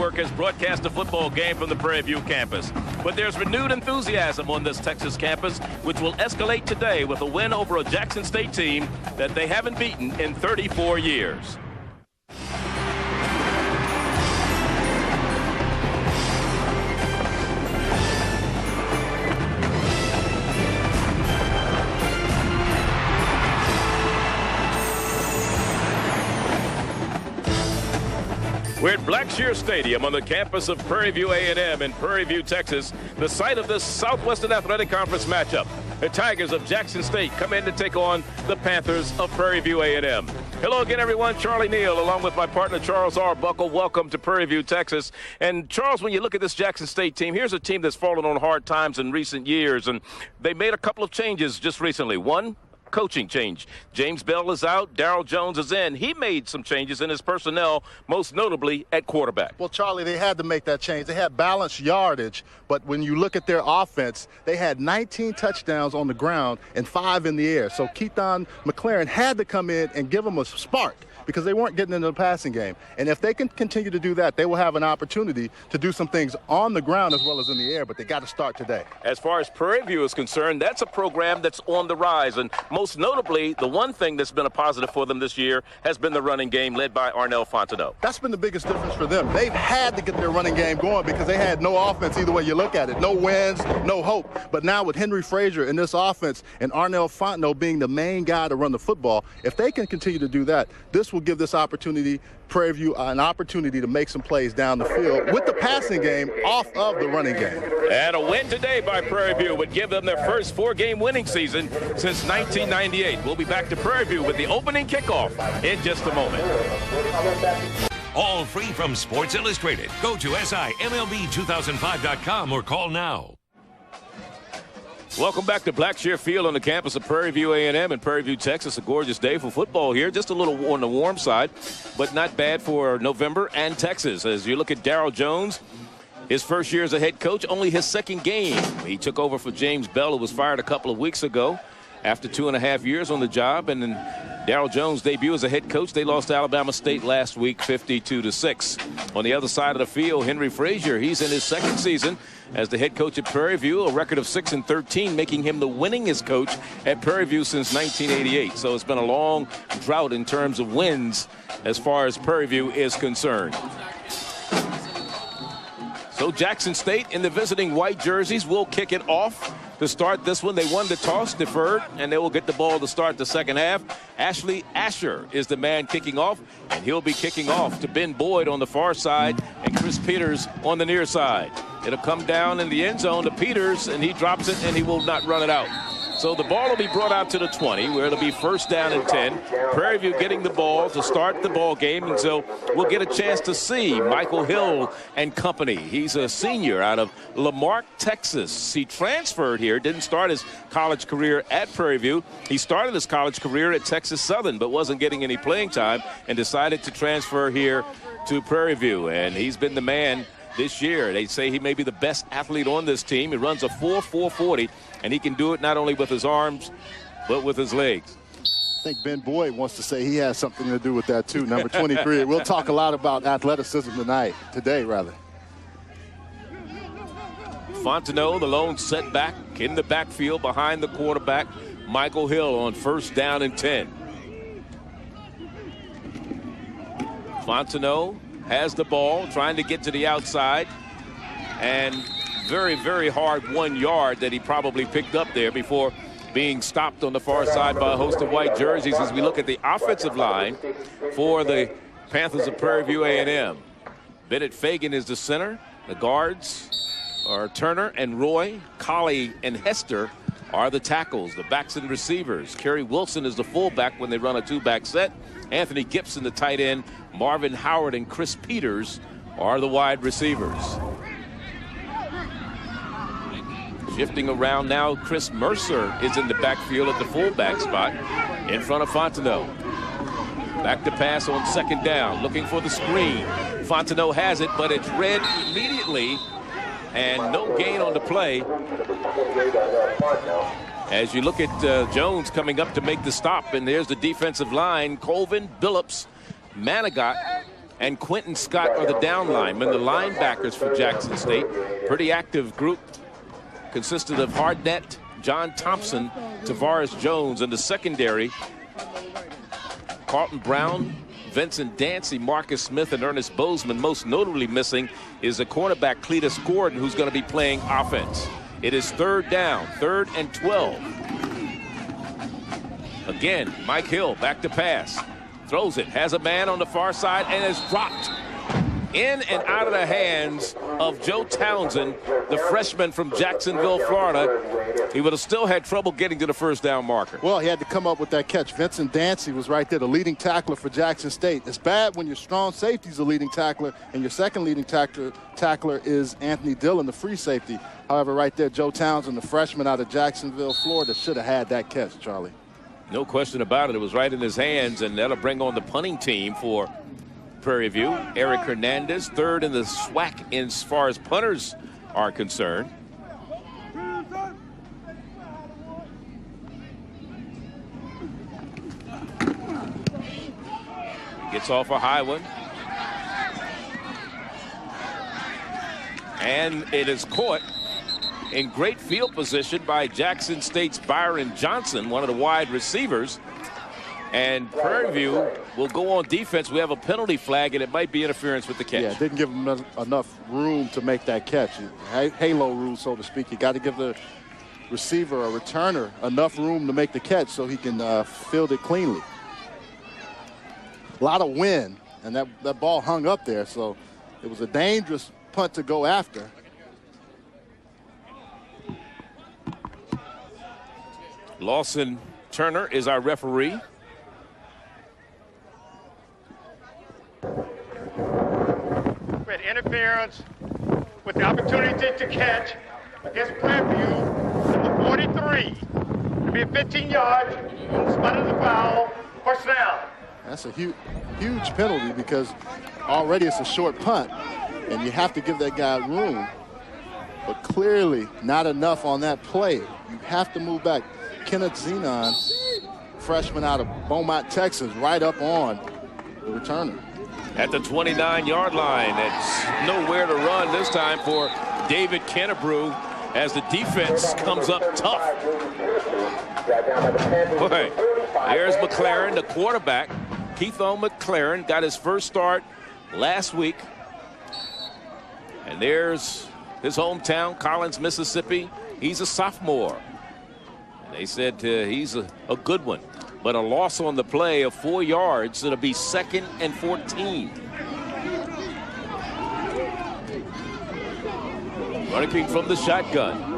Network has broadcast a football game from the Prairie View campus. But there's renewed enthusiasm on this Texas campus, which will escalate today with a win over a Jackson State team that they haven't beaten in 34 years. We're at Blackshear Stadium on the campus of Prairie View A&M in Prairie View, Texas, the site of this Southwestern Athletic Conference matchup. The Tigers of Jackson State come in to take on the Panthers of Prairie View A&M. Hello again, everyone. Charlie Neal, along with my partner Charles Arbuckle. Welcome to Prairie View, Texas. And Charles, when you look at this Jackson State team, here's a team that's fallen on hard times in recent years, and they made a couple of changes just recently. One, coaching change. James Bell is out. Darryl Jones is in. He made some changes in his personnel, most notably at quarterback. Well, Charlie, they had to make that change. They had balanced yardage, but when you look at their offense, they had 19 touchdowns on the ground and 5 in the air. So Keaton McLaren had to come in and give them a spark, because they weren't getting into the passing game. And if they can continue to do that, they will have an opportunity to do some things on the ground as well as in the air, but they got to start today. As far as Prairie View is concerned, that's a program that's on the rise. And most notably, the one thing that's been a positive for them this year has been the running game led by Arnell Fontenot. That's been the biggest difference for them. They've had to get their running game going because they had no offense either way you look at it. No wins, no hope. But now with Henry Frazier in this offense and Arnell Fontenot being the main guy to run the football, if they can continue to do that, this will give this opportunity, Prairie View, an opportunity to make some plays down the field with the passing game off of the running game. And a win today by Prairie View would give them their first 4-game winning season since 1998. We'll be back to Prairie View with the opening kickoff in just a moment. All free from Sports Illustrated. Go to SIMLB2005.com or call now. Welcome back to Blackshear Field on the campus of Prairie View A&M in Prairie View, Texas. A gorgeous day for football here. Just a little on the warm side, but not bad for November and Texas. As you look at Darryl Jones, his first year as a head coach, only his second game. He took over for James Bell, who was fired a couple of weeks ago after 2.5 years on the job. And then Darryl Jones' debut as a head coach, they lost to Alabama State last week 52-6. On the other side of the field, Henry Frazier, he's in his second season as the head coach at Prairie View, a record of 6-13, making him the winningest coach at Prairie View since 1988. So it's been a long drought in terms of wins as far as Prairie View is concerned. So Jackson State in the visiting white jerseys will kick it off to start this one. They won the toss, deferred, and they will get the ball to start the second half. Ashley Asher is the man kicking off, and he'll be kicking off to Ben Boyd on the far side and Chris Peters on the near side. It'll come down in the end zone to Peters, and he drops it, and he will not run it out. So the ball will be brought out to the 20, where it'll be first down and 10. Prairie View getting the ball to start the ball game, and so we'll get a chance to see Michael Hill and company. He's a senior out of Lamarck, Texas. He transferred here, didn't start his college career at Prairie View. He started his college career at Texas Southern, but wasn't getting any playing time and decided to transfer here to Prairie View, and he's been the man this year. They say he may be the best athlete on this team. He runs a 4.40, and he can do it not only with his arms, but with his legs. I think Ben Boyd wants to say he has something to do with that, too, number 23. We'll talk a lot about athleticism today. Fontenot, the lone setback in the backfield behind the quarterback, Michael Hill on first down and 10. Fontenot has the ball, trying to get to the outside, and very, very hard 1 yard that he probably picked up there before being stopped on the far side by a host of white jerseys. As we look at the offensive line for the Panthers of Prairie View A&M, Bennett Fagan is the center. The guards are Turner and Roy. Colley and Hester are the tackles, the backs and receivers. Kerry Wilson is the fullback when they run a 2-back set. Anthony Gibson, the tight end. Marvin Howard and Chris Peters are the wide receivers. Shifting around now, Chris Mercer is in the backfield at the fullback spot in front of Fontenot. Back to pass on second down, looking for the screen. Fontenot has it, but it's read immediately, and no gain on the play. As you look at Jones coming up to make the stop, and there's the defensive line, Colvin, Billups, Manigat, and Quentin Scott are the down linemen, the linebackers for Jackson State. Pretty active group, consisted of Hardnett, John Thompson, Tavares Jones, and the secondary, Carlton Brown, Vincent Dancy, Marcus Smith, and Ernest Bozeman. Most notably missing is the cornerback Cletus Gordon, who's going to be playing offense. It is third down, 3rd and 12. Again, Mike Hill back to pass. Throws it, has a man on the far side, and is dropped in and out of the hands of Joe Townsend, the freshman from Jacksonville, Florida. He would have still had trouble getting to the first down marker. Well, he had to come up with that catch. Vincent Dancy was right there, the leading tackler for Jackson State. It's bad when your strong safety is the leading tackler and your second leading tackler is Anthony Dillon, the free safety. However, right there, Joe Townsend, the freshman out of Jacksonville, Florida, should have had that catch, Charlie. No question about it. It was right in his hands, and that'll bring on the punting team for Prairie View. Eric Hernandez, 3rd in the SWAC as far as punters are concerned. Gets off a high one. And it is caught in great field position by Jackson State's Byron Johnson, one of the wide receivers. And Prairie View will go on defense. We have a penalty flag, and it might be interference with the catch. Yeah, didn't give him enough room to make that catch. Halo rule, so to speak. You got to give the receiver or returner enough room to make the catch so he can field it cleanly. A lot of wind, and that ball hung up there, so it was a dangerous punt to go after. Lawson Turner is our referee. With interference, with the opportunity to catch against Prairie View, number 43. It'll be a 15 yards from the spot of the foul, first down. That's a huge penalty because already it's a short punt, and you have to give that guy room. But clearly not enough on that play. You have to move back. Kenneth Zenon, freshman out of Beaumont, Texas, right up on the returner. At the 29-yard line, it's nowhere to run this time for David Kennebrew as the defense comes up tough. Boy, there's McLaren, the quarterback. Keith O. McLaren got his first start last week. And there's his hometown, Collins, Mississippi. He's a sophomore. They said he's a good one, but a loss on the play of 4 yards. It'll be 2nd and 14. Running from the shotgun.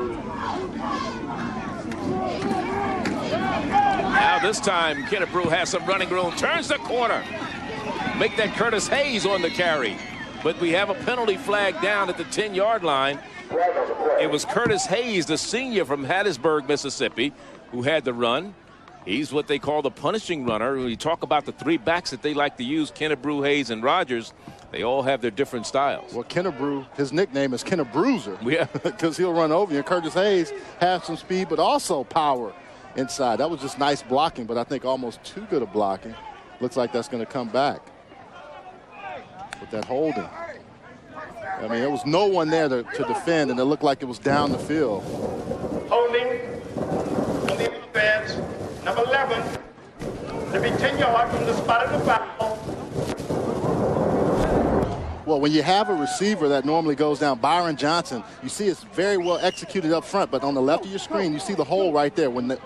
Now this time, Kennebrew has some running room. Turns the corner. Make that Curtis Hayes on the carry. But we have a penalty flag down at the 10-yard line. It was Curtis Hayes, the senior from Hattiesburg, Mississippi, who had the run. He's what they call the punishing runner. When you talk about the 3 backs that they like to use, Kennebrew, Hayes, and Rogers, they all have their different styles. Well, Kennebrew, his nickname is Kennebruiser. Yeah. Because he'll run over you. And Curtis Hayes has some speed, but also power inside. That was just nice blocking, but I think almost too good of blocking. Looks like that's going to come back with that holding. I mean, there was no one there to defend, and it looked like it was down the field. Holding on the offense, number 11. To be 10 yards from the spot of the foul. Well, when you have a receiver that normally goes down, Byron Johnson, you see it's very well executed up front, but on the left of your screen, you see the hole right there. When the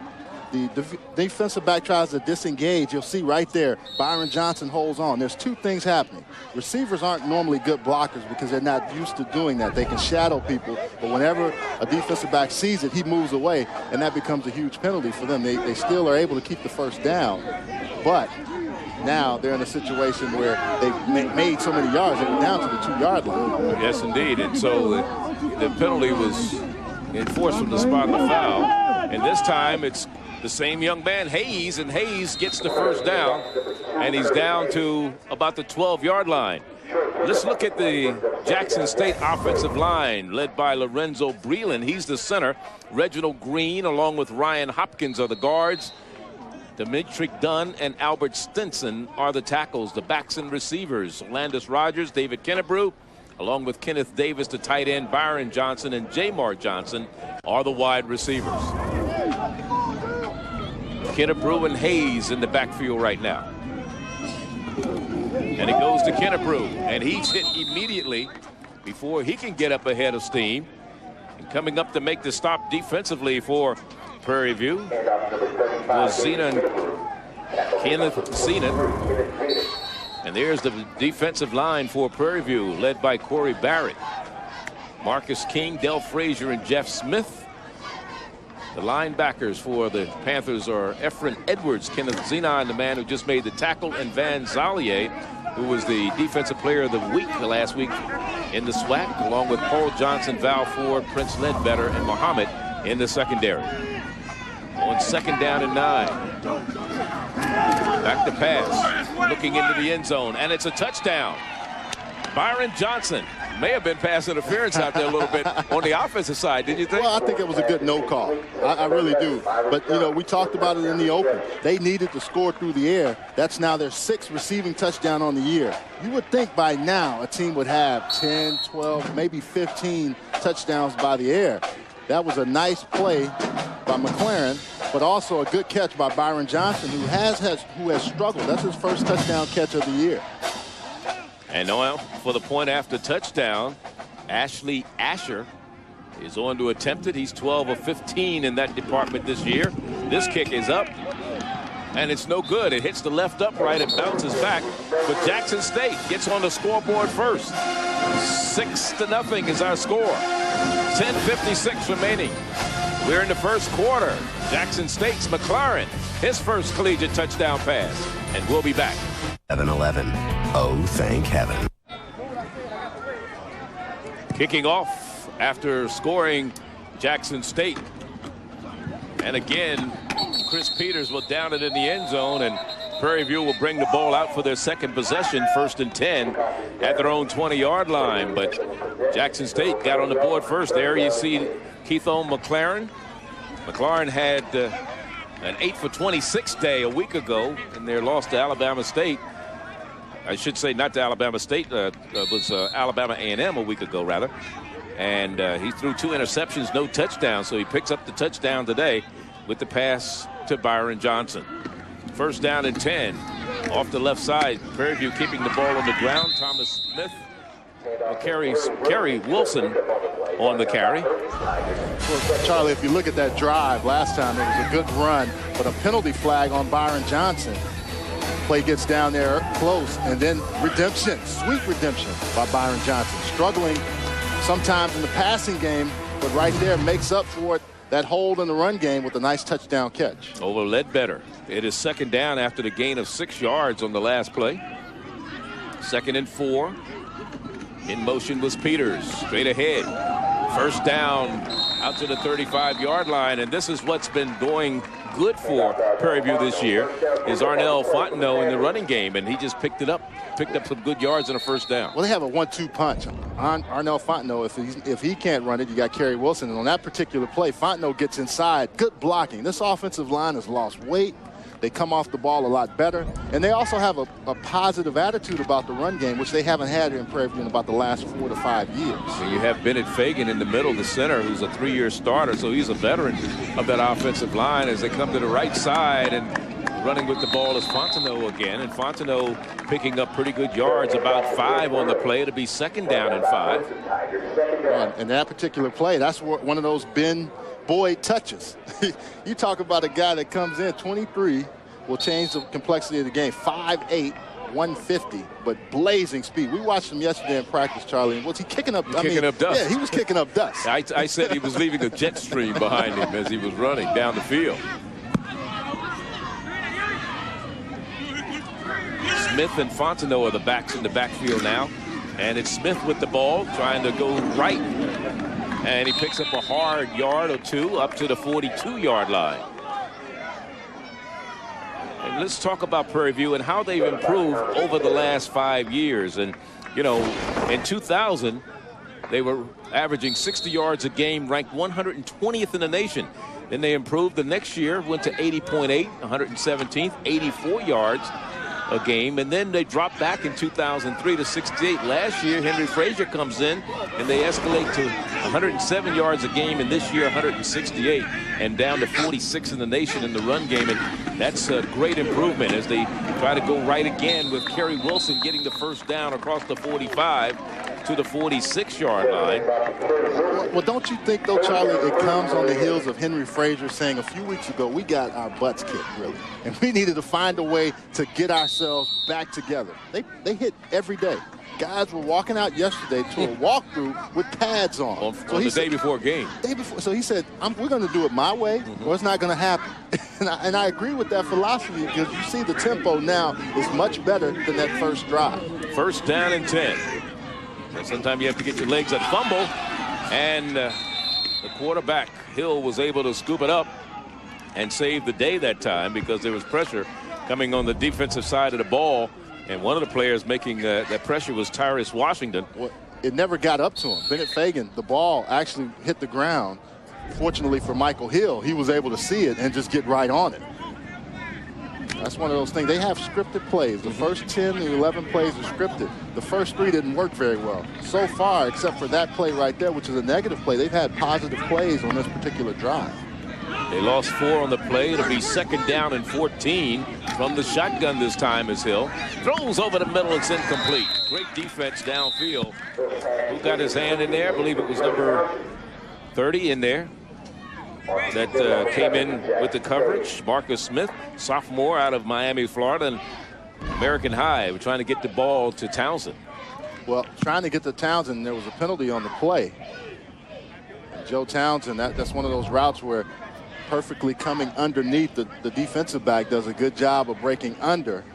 defensive back tries to disengage, you'll see right there, Byron Johnson holds on. There's 2 things happening. Receivers aren't normally good blockers because they're not used to doing that. They can shadow people, but whenever a defensive back sees it, he moves away, and that becomes a huge penalty for them. They still are able to keep the first down, but now they're in a situation where they've made so many yards, they're down to the 2-yard line. Yes, indeed, and so the penalty was enforced from the spot of the foul, and this time it's the same young man, Hayes, and Hayes gets the first down, and he's down to about the 12-yard line. Let's look at the Jackson State offensive line, led by Lorenzo Breland. He's the center. Reginald Green, along with Ryan Hopkins, are the guards. Dimitri Dunn and Albert Stinson are the tackles. The backs and receivers, Landis Rogers, David Kennebrew, along with Kenneth Davis, the tight end, Byron Johnson, and Jamar Johnson are the wide receivers. Kennebrew and Hayes in the backfield right now. And it goes to Kennebrew, and he's hit immediately before he can get up ahead of steam. And coming up to make the stop defensively for Prairie View was Kenneth Zenon. And there's the defensive line for Prairie View, led by Corey Barrett, Marcus King, Del Frazier, and Jeff Smith. The linebackers for the Panthers are Efren Edwards, Kenneth Zenon, the man who just made the tackle, and Van Zalier, who was the defensive player of the week last week in the SWAC, along with Paul Johnson, Val Ford, Prince Ledbetter, and Muhammad in the secondary. On 2nd down and 9. Back to pass, looking into the end zone, and it's a touchdown. Byron Johnson. May have been pass interference out there a little bit on the offensive side, didn't you think? Well, I think it was a good no call. I really do. But, you know, we talked about it in the open. They needed to score through the air. That's now their 6th receiving touchdown on the year. You would think by now a team would have 10, 12, maybe 15 touchdowns by the air. That was a nice play by McLaren, but also a good catch by Byron Johnson, who has struggled. That's his first touchdown catch of the year. And now for the point after touchdown, Ashley Asher is on to attempt it. He's 12 of 15 in that department this year. This kick is up, and it's no good. It hits the left upright and bounces back, but Jackson State gets on the scoreboard first. 6-0 is our score. 10:56 remaining. We're in the first quarter. Jackson State's McLaren, his first collegiate touchdown pass, and we'll be back. 7-11. Oh, thank heaven. Kicking off after scoring Jackson State. And again, Chris Peters will down it in the end zone, and Prairie View will bring the ball out for their second possession, 1st and 10 at their own 20-yard line. But Jackson State got on the board first. There you see Keithon McLaren. McLaren had an 8 for 26 day a week ago in their loss to Alabama State. I should say not to Alabama State, was Alabama A&M a week ago, rather. And he threw 2 interceptions, no touchdowns, so he picks up the touchdown today with the pass to Byron Johnson. 1st down and 10 off the left side. Prairie View keeping the ball on the ground. Thomas Smith Kerry Wilson on the carry. Well, Charlie, if you look at that drive last time, it was a good run, but a penalty flag on Byron Johnson. Play gets down there close, and then redemption, sweet redemption by Byron Johnson. Struggling sometimes in the passing game, but right there makes up for it, that hold in the run game with a nice touchdown catch. Over Ledbetter. It is 2nd down after the gain of 6 yards on the last play. 2nd and 4. In motion was Peters. Straight ahead. 1st down out to the 35-yard line, and this is what's been going good for Prairie View this year is Arnell Fontenot in the running game, and he just picked up some good yards on a 1st down. Well, they have a 1-2 punch. Arnell Fontenot, if he can't run it, you got Kerry Wilson, and on that particular play, Fontenot gets inside. Good blocking. This offensive line has lost weight. They come off the ball a lot better, and they also have a positive attitude about the run game, which they haven't had in Prairie View in about the last 4 to 5 years. And you have Bennett Fagan in the middle, the center, who's a 3-year starter, so he's a veteran of that offensive line. As they come to the right side, and running with the ball is Fontenot again, and Fontenot picking up pretty good yards, about 5 on the play. It'll be 2nd down and 5. And that particular play, that's one of those Ben Boyd touches. You talk about a guy that comes in 23, will change the complexity of the game. 5'8", 150, but blazing speed. We watched him yesterday in practice, Charlie. Was he kicking up? Kicking up dust. Yeah, he was kicking up dust. I said he was leaving a jet stream behind him as he was running down the field. Smith and Fontenot are the backs in the backfield now, and it's Smith with the ball trying to go right. And he picks up a hard yard or 2 up to the 42-yard line. And let's talk about Prairie View and how they've improved over the last 5 years. And, you know, in 2000, they were averaging 60 yards a game, ranked 120th in the nation. Then they improved the next year, went to 80.8, 117th, 84 yards a game, and then they dropped back in 2003 to 68. Last year, Henry Frazier comes in, and they escalate to 107 yards a game, and this year 168, and down to 46 in the nation in the run game, and that's a great improvement as they try to go right again with Kerry Wilson getting the first down across the 45 to the 46-yard line. Well, don't you think, though, Charlie, it comes on the heels of Henry Frazier saying a few weeks ago, we got our butts kicked, really, and we needed to find a way to get ourselves back together. They hit every day. Guys were walking out yesterday to a walkthrough with pads on. On the day before game. So he said, we're going to do it my way, or it's not going to happen. and I agree with that philosophy, because you see the tempo now is much better than that first drive. First down and 10. Sometimes you have to get your legs that fumble, and the quarterback, Hill, was able to scoop it up and save the day that time because there was pressure coming on the defensive side of the ball, and one of the players making that pressure was Tyrus Washington. Well, it never got up to him. Bennett Fagan, the ball actually hit the ground. Fortunately for Michael Hill, he was able to see it and just get right on it. That's one of those things. They have scripted plays. The first 10 and 11 plays are scripted. The first 3 didn't work very well. So far, except for that play right there, which is a negative play, they've had positive plays on this particular drive. They lost 4 on the play. It'll be second down and 14 from the shotgun this time as Hill throws over the middle. It's incomplete. Great defense downfield. Who got his hand in there? I believe it was number 30 in there. That came in with the coverage. Marcus Smith, sophomore out of Miami, Florida, and American High. We're trying to get the ball to Townsend. Well, trying to get to Townsend, there was a penalty on the play. And Joe Townsend, that's one of those routes where perfectly coming underneath the defensive back does a good job of breaking under,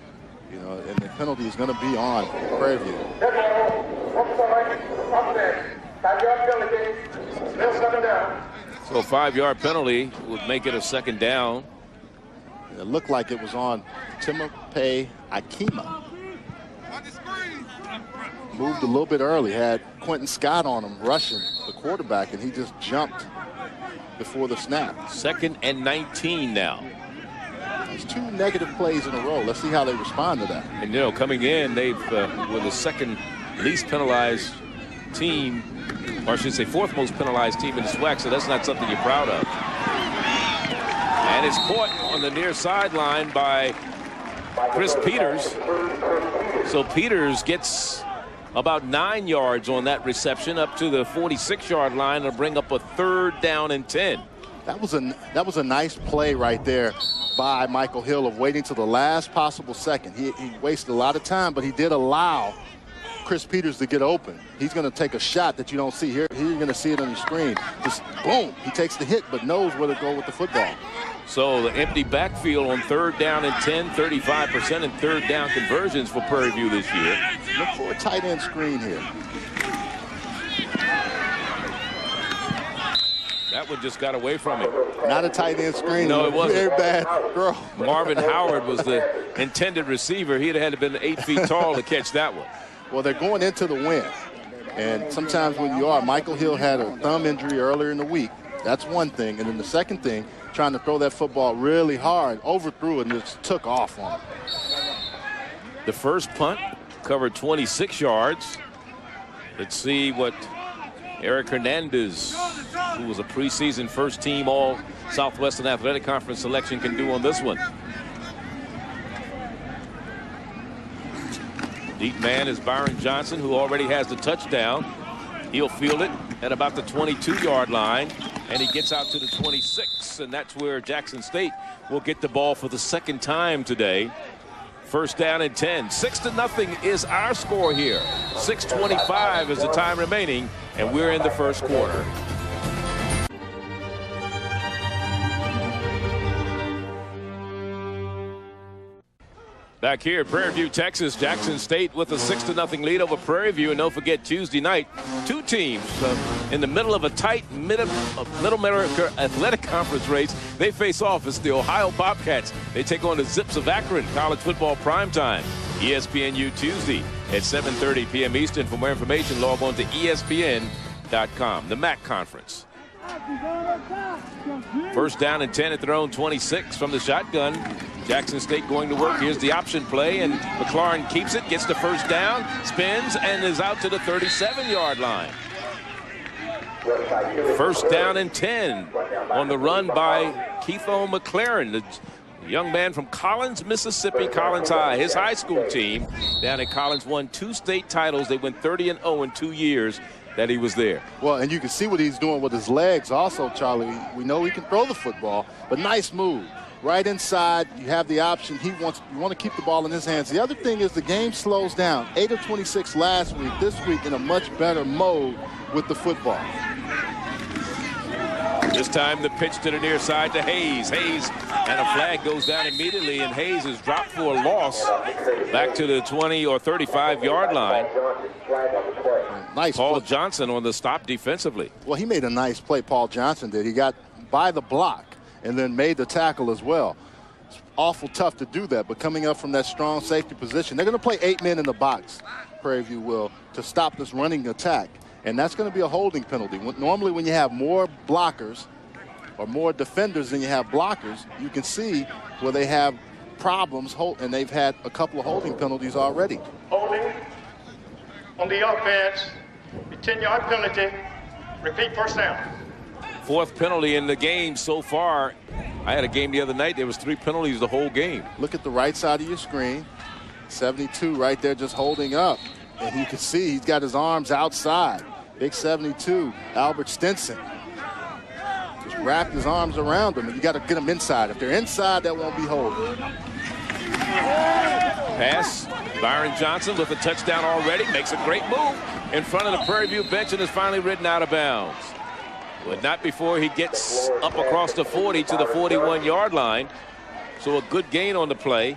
you know, and the penalty is going to be on Prairie View. So a 5-yard penalty would make it a second down. It looked like it was on Timape Akima. Moved a little bit early, had Quentin Scott on him rushing the quarterback, and he just jumped before the snap. Second and 19 now. It's 2 negative plays in a row. Let's see how they respond to that. And, you know, coming in, they've were the second least penalized team, or I should say 4th most penalized team in the SWAC, so that's not something you're proud of. And it's caught on the near sideline by Chris Peters. So Peters gets about 9 yards on that reception up to the 46-yard line to bring up a 3rd down and 10. That was a nice play right there by Michael Hill of waiting till the last possible second. He wasted a lot of time, but he did allow Chris Peters to get open. He's going to take a shot that you don't see here. Here you're going to see it on your screen. Just boom, he takes the hit, but knows where to go with the football. So the empty backfield on 3rd down and 10, 35% in 3rd down conversions for Prairie View this year. Look for a tight end screen here. That one just got away from him. Not a tight end screen. No, it wasn't. Very bad throw. Marvin Howard was the intended receiver. He'd have had to been 8 feet tall to catch that one. Well, they're going into the wind. And sometimes when you are, Michael Hill had a thumb injury earlier in the week. That's one thing. And then the second thing, trying to throw that football really hard, overthrew it and just took off on it. The first punt covered 26 yards. Let's see what Eric Hernandez, who was a preseason first-team All-Southwestern Athletic Conference selection, can do on this one. Deep man is Byron Johnson, who already has the touchdown. He'll field it at about the 22-yard line, and he gets out to the 26, and that's where Jackson State will get the ball for the second time today. First down and 10. 6-0 is our score here. 6:25 is the time remaining, and we're in the first quarter. Back here at Prairie View, Texas, Jackson State with a 6-0 lead over Prairie View. And don't forget, Tuesday night, 2 teams in the middle of a tight Middle America Athletic Conference race. They face off. It's the Ohio Bobcats. They take on the Zips of Akron. College football primetime. ESPNU Tuesday at 7:30 p.m. Eastern. For more information, log on to ESPN.com. The MAC Conference. First down and 10 at their own 26 from the shotgun. Jackson State going to work. Here's the option play, and McLaurin keeps it, gets the first down, spins, and is out to the 37-yard line. First down and 10 on the run by Keitho McLaurin, the young man from Collins, Mississippi, Collins High. His high school team down at Collins won 2 state titles. They went 30-0 in 2 years that he was there. Well, and you can see what he's doing with his legs also, Charlie. We know he can throw the football, but nice move. Right inside, you have the option. You want to keep the ball in his hands. The other thing is the game slows down. 8 of 26 last week. This week in a much better mode with the football. This time the pitch to the near side to Hayes. Hayes, and a flag goes down immediately, and Hayes is dropped for a loss back to the 20 or 35-yard line. Nice. Paul Johnson on the stop defensively. Well, he made a nice play, Paul Johnson did. He got by the block and then made the tackle as well. It's awful tough to do that, but coming up from that strong safety position, they're going to play 8 men in the box, Prairie View will, to stop this running attack. And that's going to be a holding penalty. Normally when you have more blockers or more defenders than you have blockers, you can see where they have problems, and they've had a couple of holding penalties already. Holding on the offense, the 10-yard penalty. Repeat, first down. 4th penalty in the game so far. I had a game the other night. There was 3 penalties the whole game. Look at the right side of your screen. 72 right there just holding up. And you can see he's got his arms outside. Big 72, Albert Stinson. Just wrapped his arms around him, and you got to get them inside. If they're inside, that won't be holding. Pass. Byron Johnson with a touchdown already. Makes a great move in front of the Prairie View bench and is finally ridden out of bounds. But not before he gets up across the 40 to the 41-yard line. So a good gain on the play.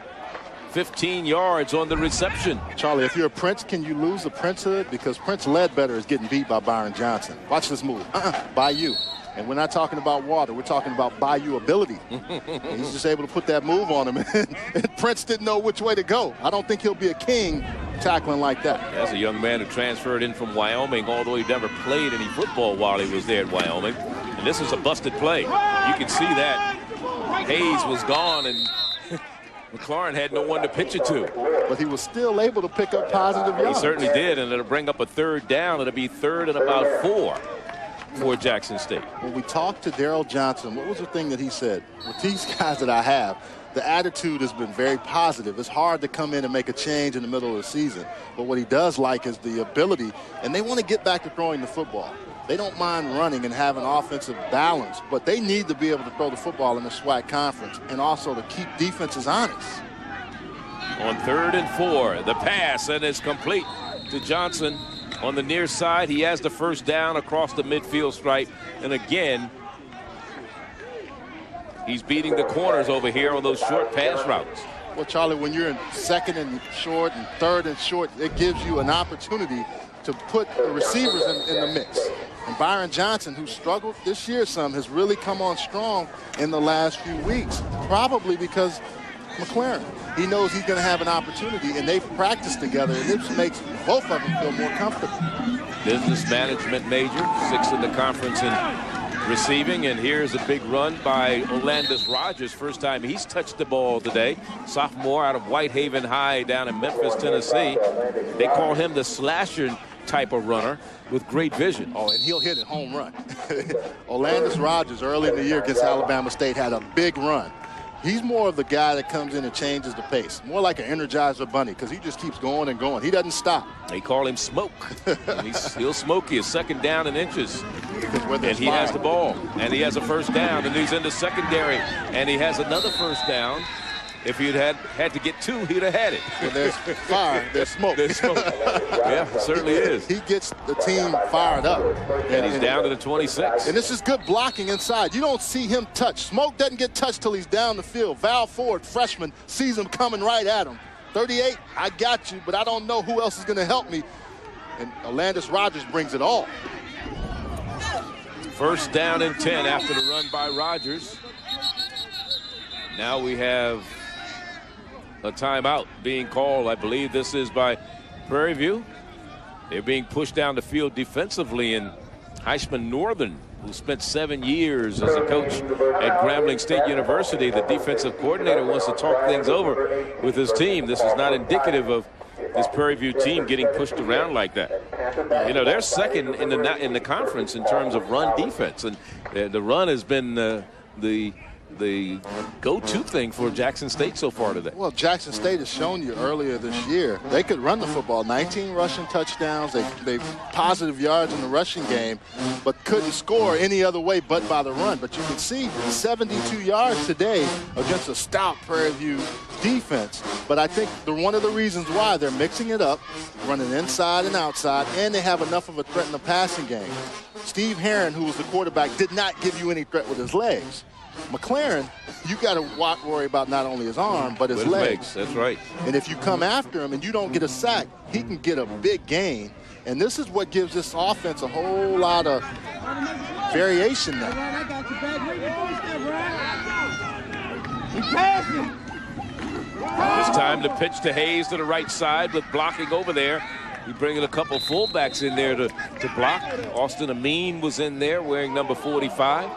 15 yards on the reception. Charlie, if you're a Prince, can you lose the Princehood? Because Prince Ledbetter is getting beat by Byron Johnson. Watch this move. Bayou. And we're not talking about water. We're talking about Bayou ability. He's just able to put that move on him. And Prince didn't know which way to go. I don't think he'll be a king tackling like that. That's a young man who transferred in from Wyoming, although he never played any football while he was there at Wyoming. And this is a busted play. You can see that Hayes was gone, and McLaurin had no one to pitch it to. But he was still able to pick up positive yards. He certainly did, and it'll bring up a 3rd down. It'll be 3rd and about 4 for Jackson State. When we talked to Daryl Johnson, what was the thing that he said? With these guys that I have, the attitude has been very positive. It's hard to come in and make a change in the middle of the season. But what he does like is the ability, and they want to get back to throwing the football. They don't mind running and having offensive balance, but they need to be able to throw the football in the SWAC conference and also to keep defenses honest. On 3rd and 4, the pass, and it's complete to Johnson on the near side. He has the first down across the midfield stripe, and again, he's beating the corners over here on those short pass routes. Well, Charlie, when you're in 2nd and short and 3rd and short, it gives you an opportunity to put the receivers in the mix. And Byron Johnson, who struggled this year some, has really come on strong in the last few weeks, probably because McLaurin. He knows he's going to have an opportunity, and they've practiced together, and this makes both of them feel more comfortable. Business management major, 6th in the conference in receiving, and here's a big run by Olandis Rogers. First time he's touched the ball today. Sophomore out of Whitehaven High down in Memphis, Tennessee. They call him the slasher type of runner with great vision. Oh, and he'll hit it home run. Olandis Rogers early in the year against Alabama State had a big run. He's more of the guy that comes in and changes the pace. More like an Energizer Bunny, because he just keeps going and going. He doesn't stop. They call him Smoke. He'll smoke you. 2nd down in inches. And he has the ball. And he has a first down. And he's in the secondary. And he has another first down. If he'd had to get 2, he'd have had it. Well, there's fire, there's smoke. There's smoke. Yeah, it certainly is. He gets the team fired up. And he's down to the 26. And this is good blocking inside. You don't see him touch. Smoke doesn't get touched till he's down the field. Val Ford, freshman, sees him coming right at him. 38, I got you, but I don't know who else is going to help me. And Olandis Rogers brings it all. First down and 10 after the run by Rogers. Now we have a timeout being called. I believe this is by Prairie View. They're being pushed down the field defensively, and Heisman Northern, who spent 7 years as a coach at Grambling State University. The defensive coordinator wants to talk things over with his team. This is not indicative of this Prairie View team getting pushed around like that. You know, they're second in the conference in terms of run defense, and the run has been the go-to thing for Jackson State so far today. Well, Jackson State has shown you earlier this year they could run the football. 19 rushing touchdowns. They positive yards in the rushing game, but couldn't score any other way but by the run. But you can see 72 yards today against a stout Prairie View defense. But I think one of the reasons why they're mixing it up, running inside and outside, and they have enough of a threat in the passing game. Steve Herron, who was the quarterback, did not give you any threat with his legs. McLaren, you got to worry about not only his arm, but his legs. That's right. And if you come after him and you don't get a sack, he can get a big gain. And this is what gives this offense a whole lot of variation now. This time the pitch to Hayes to the right side with blocking over there. You bringing a couple fullbacks in there to block. Austin Amin was in there wearing number 45.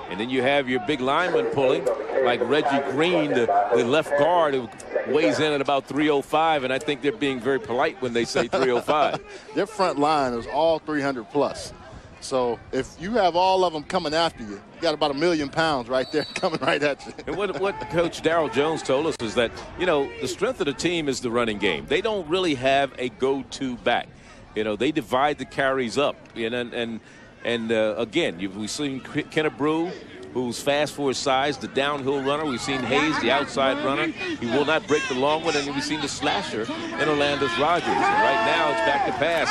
And then you have your big lineman pulling, like Reggie Green, the left guard, who weighs in at about 305, and I think they're being very polite when they say 305. Their front line is all 300 plus. So if you have all of them coming after you, you got about 1 million pounds right there coming right at you. And what Coach Darryl Jones told us is that, you know, the strength of the team is the running game. They don't really have a go-to back. You know, they divide the carries up, you know, and again, we've seen Kennebrew, who's fast for his size, the downhill runner. We've seen Hayes, the outside runner. He will not break the long one. And we've seen the slasher in Orlandis Rogers. And right now, it's back to pass,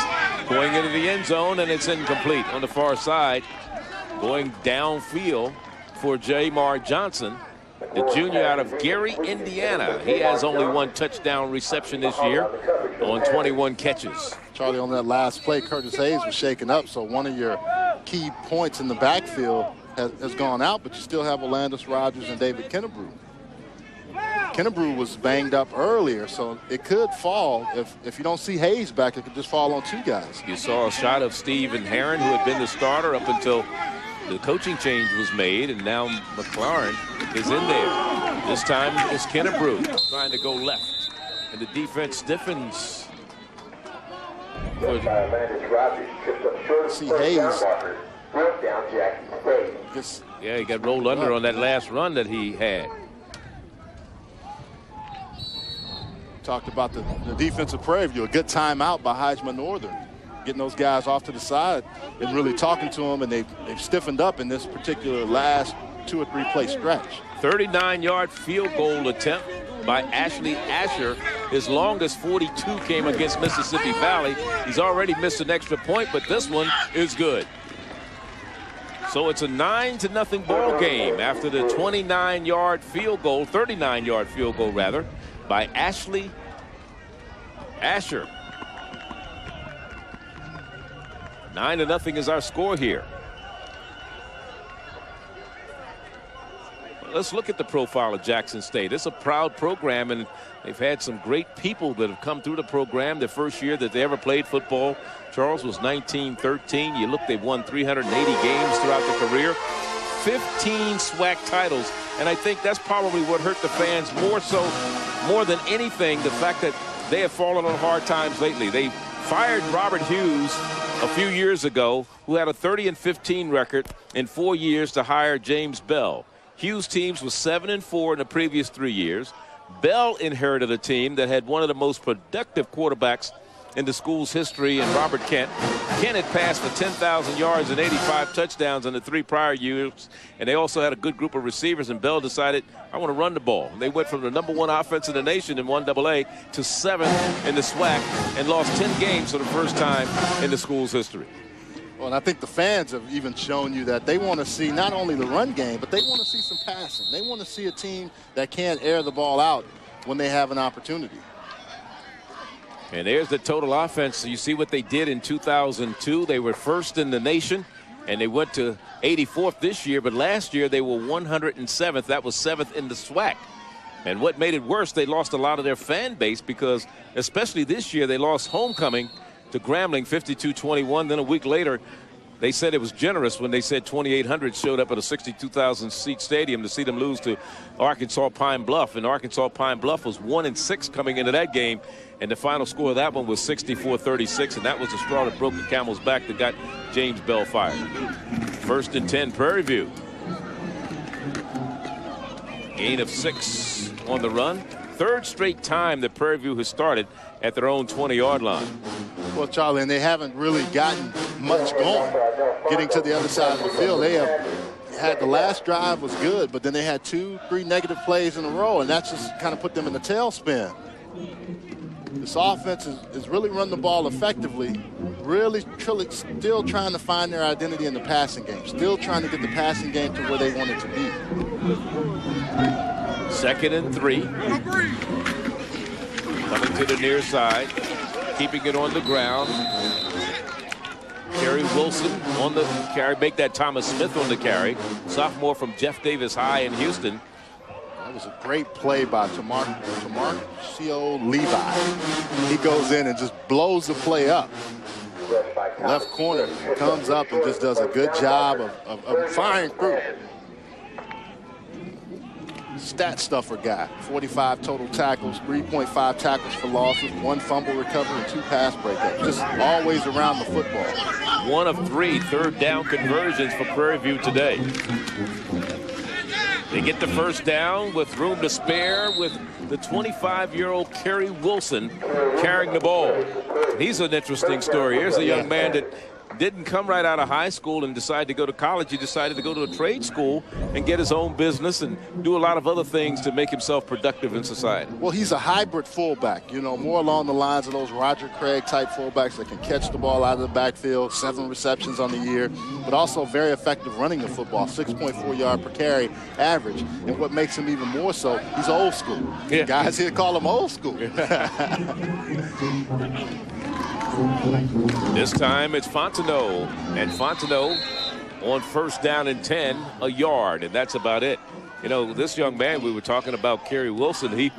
going into the end zone, and it's incomplete on the far side. Going downfield for Jamar Johnson, the junior out of Gary, Indiana. He has only 1 touchdown reception this year on 21 catches. Charlie, on that last play, Curtis Hayes was shaken up, so one of your key points in the backfield has gone out, but you still have Orlandis Rogers and David Kennebrew. Kennebrew was banged up earlier, so it could fall. If you don't see Hayes back, it could just fall on 2 guys. You saw a shot of Stephen Herron, who had been the starter up until the coaching change was made, and now McLaren is in there. This time it's Kennebrew trying to go left, and the defense stiffens. See Hayes. Yeah, he got rolled under on that last run that he had. Talked about the defensive Prairie View. A good timeout by Heisman Northern. Getting those guys off to the side and really talking to them, and they've stiffened up in this particular last 2 or 3 play stretch. 39-yard field goal attempt by Ashley Asher. His longest 42 came against Mississippi Valley. He's already missed an extra point, but this one is good. So it's a 9-0 ball game after the 39-yard field goal, 39-yard field goal rather, by Ashley Asher. 9-0 is our score here. Let's look at the profile of Jackson State. It's a proud program, and they've had some great people that have come through the program. The first year that they ever played football, Charles, was 1913. You look, they've won 380 games throughout their career, 15 SWAC titles, and I think that's probably what hurt the fans more than anything, the fact that they have fallen on hard times lately. They fired Robert Hughes a few years ago, who had a 30-15 record in 4 years, to hire James Bell. Hughes' teams was 7-4 in the previous 3 years. Bell inherited a team that had one of the most productive quarterbacks in the school's history in Robert Kent. Kent had passed for 10,000 yards and 85 touchdowns in the 3 prior years, and they also had a good group of receivers, and Bell decided, I want to run the ball. And they went from the #1 offense in the nation in 1AA to 7th in the SWAC and lost 10 games for the first time in the school's history. Well, and I think the fans have even shown you that they want to see not only the run game, but they want to see some passing. They want to see a team that can air the ball out when they have an opportunity. And there's the total offense. So you see what they did in 2002. They were first in the nation, and they went to 84th this year. But last year they were 107th. That was 7th in the SWAC. And what made it worse, they lost a lot of their fan base, because especially this year they lost homecoming to Grambling 52-21. Then a week later, they said it was generous when they said 2,800 showed up at a 62,000-seat stadium to see them lose to Arkansas Pine Bluff. And Arkansas Pine Bluff was 1-6 coming into that game. And the final score of that one was 64-36. And that was the straw that broke the camel's back that got James Bell fired. 1st and 10, Prairie View. Gain of 6 on the run. 3rd straight time that Prairie View has started at their own 20-yard line. Well, Charlie, and they haven't really gotten much going. Getting to the other side of the field, they have had the last drive was good, but then they had 2-3 negative plays in a row, and that's just kind of put them in a tailspin. This offense is really run the ball effectively, really still trying to find their identity in the passing game, still trying to get the passing game to where they want it to be. 2nd and 3. Coming to the near side, keeping it on the ground. Kerry Wilson on the carry, make that Thomas Smith on the carry. Sophomore from Jeff Davis High in Houston. That was a great play by Tamarcio Levi. He goes in and just blows the play up. Left corner comes up and just does a good job of firing through. Stat stuffer guy. 45 total tackles, 3.5 tackles for losses, 1 fumble recovery, and 2 pass breakups. Just always around the football. 1 of 3 third down conversions for Prairie View today. They get the first down with room to spare with the 25-year-old Kerry Wilson carrying the ball. He's an interesting story. Here's a young man that didn't come right out of high school and decide to go to college. He decided to go to a trade school and get his own business and do a lot of other things to make himself productive in society. Well, he's a hybrid fullback, you know, more along the lines of those Roger Craig type fullbacks that can catch the ball out of the backfield, 7 receptions on the year, but also very effective running the football, 6.4 yard per carry average. And what makes him even more so, he's old school. Yeah. Guys here call him old school. This time it's Fontenot, and Fontenot on 1st down and 10, a yard, and that's about it. You know, this young man, we were talking about Kerry Wilson, he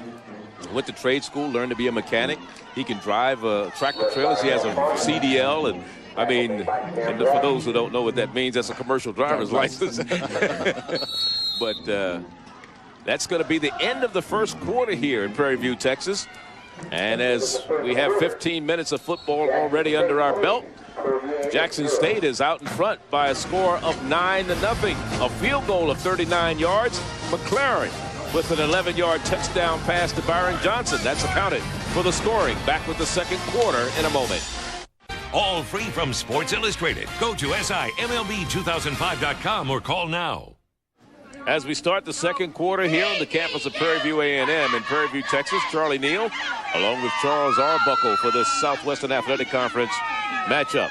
went to trade school, learned to be a mechanic. He can drive tractor trailers. He has a CDL, and I mean, and for those who don't know what that means, that's a commercial driver's license. But that's going to be the end of the 1st quarter here in Prairie View, Texas. And as we have 15 minutes of football already under our belt, Jackson State is out in front by a score of 9-0. A field goal of 39 yards. McLaren with an 11-yard touchdown pass to Byron Johnson. That's accounted for the scoring. Back with the 2nd quarter in a moment. All free from Sports Illustrated. Go to SIMLB2005.com or call now. As we start the 2nd quarter here on the campus of Prairie View A&M in Prairie View, Texas, Charlie Neal along with Charles Arbuckle for the Southwestern Athletic Conference matchup.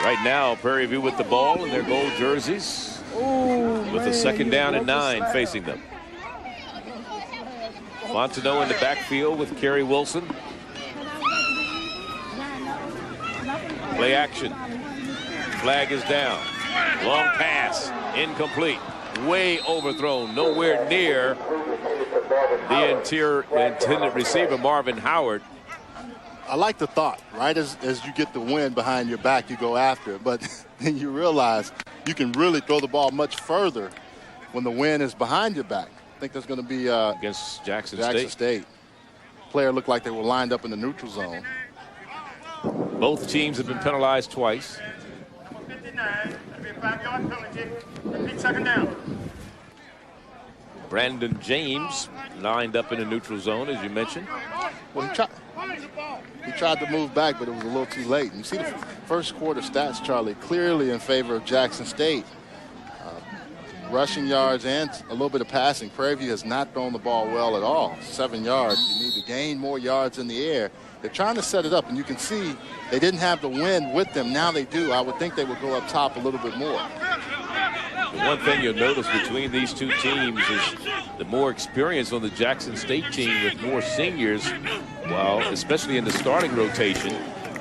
Right now, Prairie View with the ball in their gold jerseys with a 2nd down and 9 facing them. Fontenot in the backfield with Kerry Wilson. Play action. Flag is down. Long pass, incomplete, way overthrown, nowhere near the intended receiver, Marvin Howard. I like the thought, right? As you get the wind behind your back, you go after it. But then you realize you can really throw the ball much further when the wind is behind your back. I think that's going to be against Jackson State. Player looked like they were lined up in the neutral zone. Both teams have been penalized twice. 59. 5-yard penalty. Repeat 2nd down. Brandon James lined up in the neutral zone, as you mentioned. Well, he tried to move back, but it was a little too late. You see the 1st quarter stats, Charlie, clearly in favor of Jackson State. Rushing yards and a little bit of passing. Prairie View has not thrown the ball well at all. 7 yards. You need to gain more yards in the air. They're trying to set it up, and you can see they didn't have the wind with them. Now they do. I would think they would go up top a little bit more. The one thing you'll notice between these two teams is the more experience on the Jackson State team with more seniors, well, especially in the starting rotation,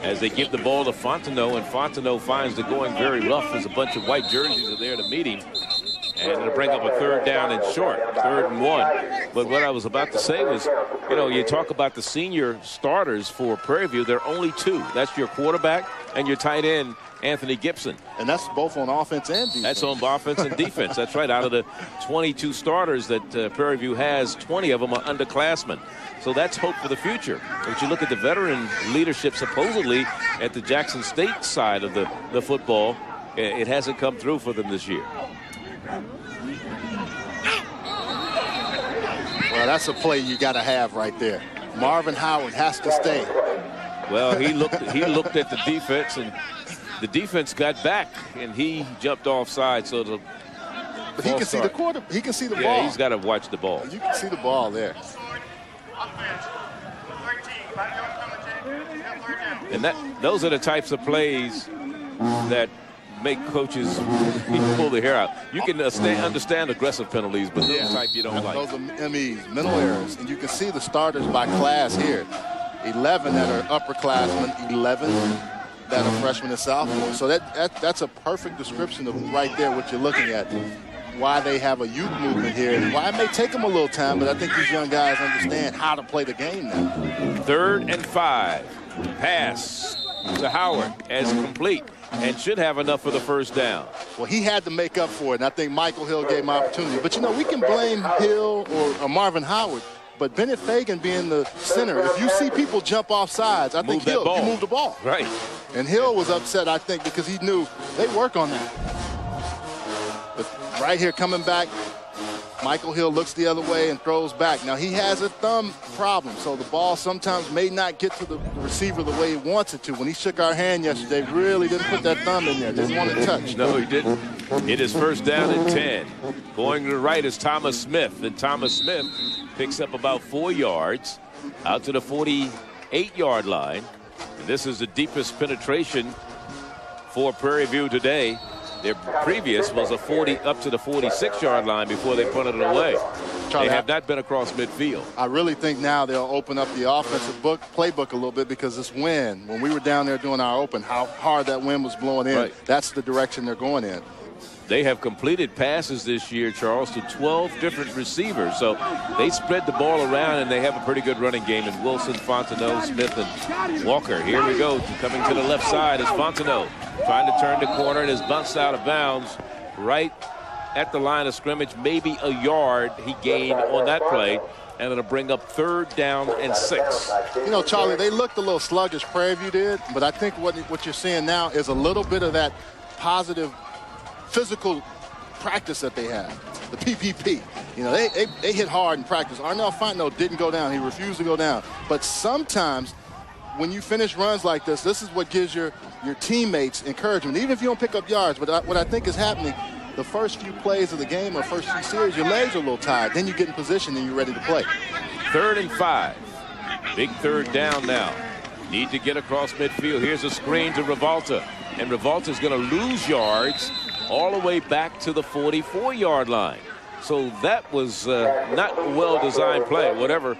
as they give the ball to Fontenot, and Fontenot finds the going very rough as a bunch of white jerseys are there to meet him. And it'll bring up a third down and short, 3rd and 1. But what I was about to say was, you know, you talk about the senior starters for Prairie View. There are only 2. That's your quarterback and your tight end, Anthony Gibson. And that's both on offense and defense. That's on offense and defense. That's right. Out of the 22 starters that Prairie View has, 20 of them are underclassmen. So that's hope for the future. But you look at the veteran leadership supposedly at the Jackson State side of the football, it hasn't come through for them this year. Well, that's a play you got to have right there. Marvin Howard has to stay. Well, he looked at the defense, and the defense got back, and he jumped offside. So but he can see the quarter. He can see the ball. Yeah, he's got to watch the ball. You can see the ball there. And those are the types of plays that make coaches pull their hair out. You can understand aggressive penalties, but those type you don't like. Those are MEs, mental errors. And you can see the starters by class here. 11 that are upperclassmen, 11 that are freshmen and sophomores. So that's a perfect description of right there what you're looking at. Why they have a youth movement here, and why it may take them a little time, but I think these young guys understand how to play the game now. 3rd and 5. Pass to Howard as complete and should have enough for the first down. Well, he had to make up for it, and I think Michael Hill gave him opportunity. But, you know, we can blame Hill or Marvin Howard, but Bennett Fagan being the center, if you see people jump off sides, I think Hill, you move the ball. Right. And Hill was upset, I think, because he knew they work on that. But right here coming back, Michael Hill looks the other way and throws back. Now, he has a thumb problem, so the ball sometimes may not get to the receiver the way he wants it to. When he shook our hand yesterday, really didn't put that thumb in there. Didn't want to touch. No, he didn't. It is first down and 10. Going to the right is Thomas Smith, and Thomas Smith picks up about 4 yards out to the 48-yard line. And this is the deepest penetration for Prairie View today. Their previous was up to the 46-yard line before they punted it away. Charlie, they have not been across midfield. I really think now they'll open up the offensive playbook a little bit, because this wind, when we were down there doing our open, how hard that wind was blowing in, that's the direction they're going in. They have completed passes this year, Charles, to 12 different receivers. So they spread the ball around, and they have a pretty good running game. And Wilson, Fontenot, Smith, and Walker. Here we go. Coming to the left side is Fontenot, trying to turn the corner, and is bounced out of bounds right at the line of scrimmage. Maybe a yard he gained on that play, and it'll bring up 3rd down and 6. You know, Charlie, they looked a little sluggish, Prairie View did, but I think what you're seeing now is a little bit of that positive physical practice that they have, the PPP. You know, they hit hard in practice. Arnell Fontenot didn't go down. He refused to go down. But sometimes when you finish runs like this is what gives your teammates encouragement, even if you don't pick up yards. But what I think is happening, the first few plays of the game or first few series, your legs are a little tired. Then you get in position and you're ready to play. 3rd and 5. Big 3rd down now. Need to get across midfield. Here's a screen to Rivalta. And Rivalta's going to lose yards all the way back to the 44-yard line. So that was not a well-designed play, whatever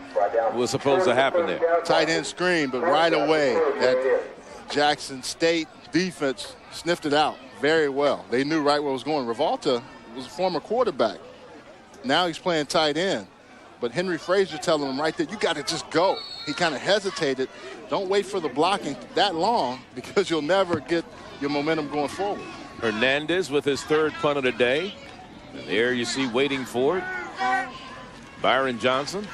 was supposed to happen there. Tight end screen, but right away that Jackson State defense sniffed it out very well. They knew right where it was going. Rivalta was a former quarterback. Now he's playing tight end. But Henry Frazier telling him right there, you got to just go. He kind of hesitated. Don't wait for the blocking that long, because you'll never get your momentum going forward. Hernandez with his 3rd punt of the day. And there you see waiting for it, Byron Johnson.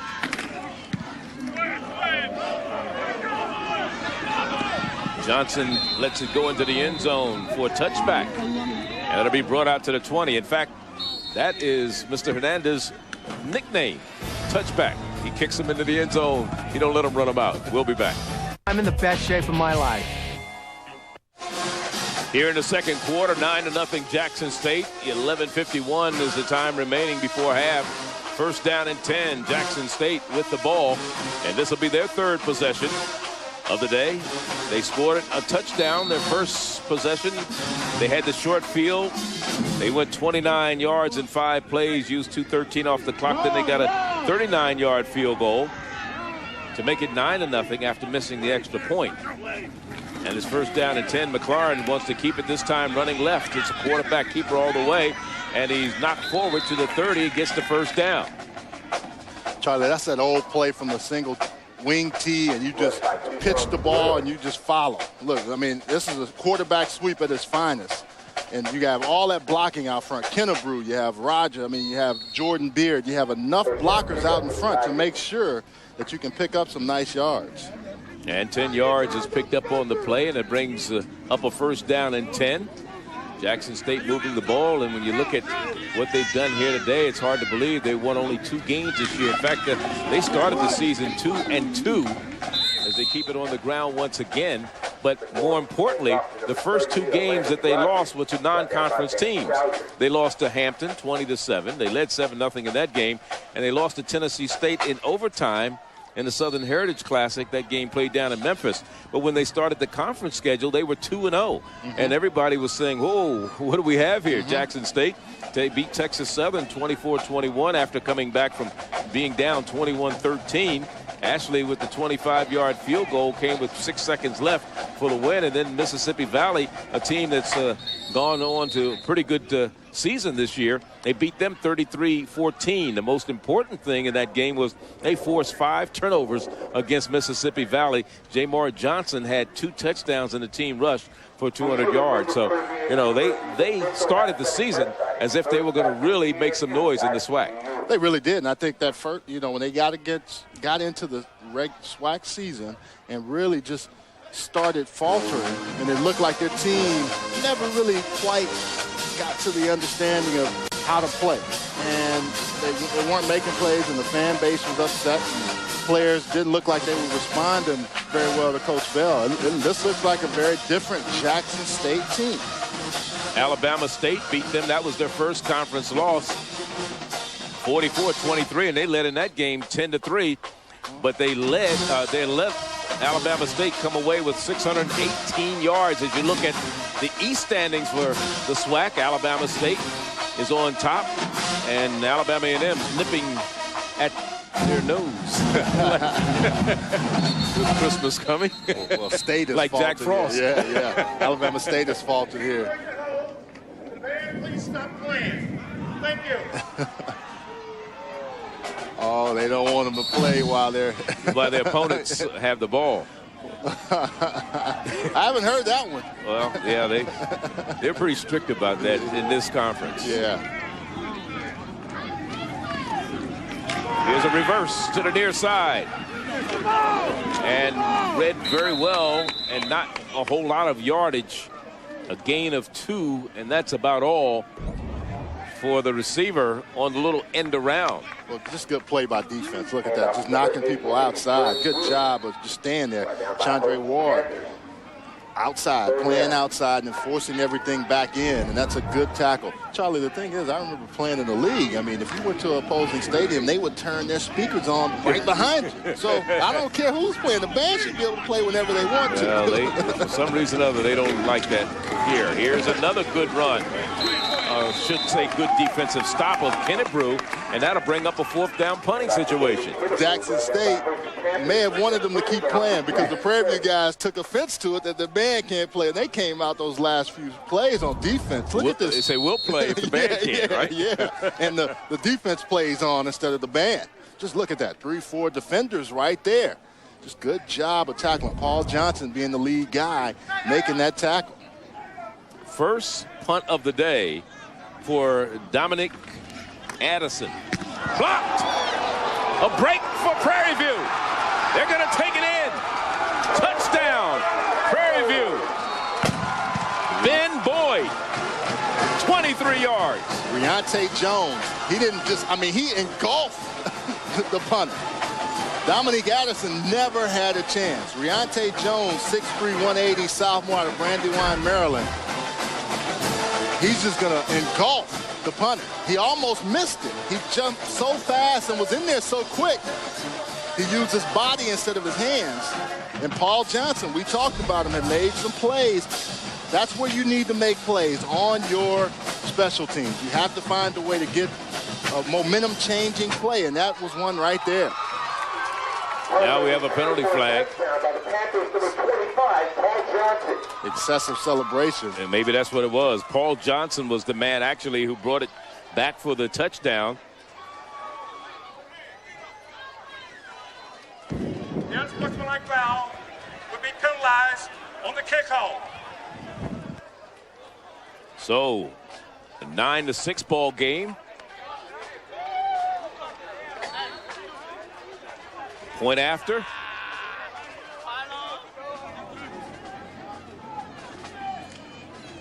Johnson lets it go into the end zone for a touchback. And it'll be brought out to the 20. In fact, that is Mr. Hernandez's nickname, touchback. He kicks him into the end zone. He don't let him run him out. We'll be back. I'm in the best shape of my life. Here in the second quarter, 9-0 Jackson State. 11:51 is the time remaining before half. First down and 10, Jackson State with the ball. And this will be their 3rd possession of the day. They scored a touchdown their first possession. They had the short field. They went 29 yards in 5 plays, used 2:13 off the clock. Then they got a 39-yard field goal to make it 9-0 after missing the extra point. And it's first down and 10. McLaurin wants to keep it this time running left. It's a quarterback keeper all the way. And he's knocked forward to the 30, gets the first down. Charlie, that's that old play from the single wing tee, and you just pitch the ball and you just follow. Look, I mean, this is a quarterback sweep at its finest. And you have all that blocking out front. Kennebrew, you have Roger, I mean, you have Jordan Beard. You have enough blockers out in front to make sure that you can pick up some nice yards. And 10 yards is picked up on the play, and it brings up a first down and 10. Jackson State moving the ball, and when you look at what they've done here today, it's hard to believe they won only 2 games this year. In fact, they started the season 2-2 as they keep it on the ground once again. But more importantly, the first 2 games that they lost were to non-conference teams. They lost to Hampton 20-7. They led 7-0 in that game, and they lost to Tennessee State in overtime in the Southern Heritage Classic. That game played down in Memphis. But when they started the conference schedule, they were 2-0. And everybody was saying, whoa, what do we have here? Jackson State, they beat Texas Southern 24-21 after coming back from being down 21-13. Ashley with the 25-yard field goal came with 6 seconds left for the win. And then Mississippi Valley, a team that's gone on to a pretty good season this year, they beat them 33-14. The most important thing in that game was they forced 5 turnovers against Mississippi Valley. Jamar Johnson had 2 touchdowns in the team rush for 200 yards. So, you know, they started the season as if they were going to really make some noise in the SWAC. They really did, and I think that first, you know, when they got into the SWAC season and really just started faltering, and it looked like their team never really quite got to the understanding of how to play. And they weren't making plays, and the fan base was upset. Players didn't look like they were responding very well to Coach Bell. And this looks like a very different Jackson State team. Alabama State beat them. That was their first conference loss, 44-23, and they led in that game 10-3. But they let Alabama State come away with 618 yards. As you look at the East standings for the SWAC, Alabama State is on top, and Alabama A&M nipping at their nose. Christmas coming. Well, State is like Jack Frost. Here. Yeah. Alabama State is faulted here. Please stop playing. Thank you. Oh, they don't want them to play while their opponents have the ball. I haven't heard that one. Well, yeah, they're pretty strict about that in this conference. Yeah. Here's a reverse to the near side. And read very well, and not a whole lot of yardage. A gain of 2, and that's about all for the receiver on the little end around. Well, just good play by defense. Look at that, just knocking people outside. Good job of just staying there. Chandre Ward outside, playing outside and forcing everything back in, and that's a good tackle. Charlie, the thing is, I remember playing in the league. I mean, if you went to an opposing stadium, they would turn their speakers on right behind you. So I don't care who's playing. The band should be able to play whenever they want to. Well, for some reason or other, they don't like that here. Here's another good run. Should say good defensive stop of Kennebrew, and that'll bring up a 4th down punting situation. Jackson State may have wanted them to keep playing because the Prairie View guys took offense to it that the band can't play. And they came out those last few plays on defense. Look at this. They say we'll play if the band can't, right? Yeah, and the defense plays on instead of the band. Just look at that, 3-4 defenders right there. Just good job of tackling. Paul Johnson being the lead guy, making that tackle. First punt of the day for Dominic Addison. Blocked. A break for Prairie View. They're going to take it in. Touchdown, Prairie View. Ben Boyd, 23 yards. Riante Jones, he didn't just, I mean, he engulfed the punter. Dominic Addison never had a chance. Riante Jones, 6'3", 180, sophomore out of Brandywine, Maryland. He's just going to engulf the punter. He almost missed it. He jumped so fast and was in there so quick. He used his body instead of his hands. And Paul Johnson, we talked about him, had made some plays. That's where you need to make plays, on your special teams. You have to find a way to get a momentum-changing play, and that was one right there. Now we have a penalty flag. Excessive celebration. And maybe that's what it was. Paul Johnson was the man actually who brought it back for the touchdown. The unsportsmanlike foul would be penalized on the kickoff. So, a 9-6 ball game. Point after.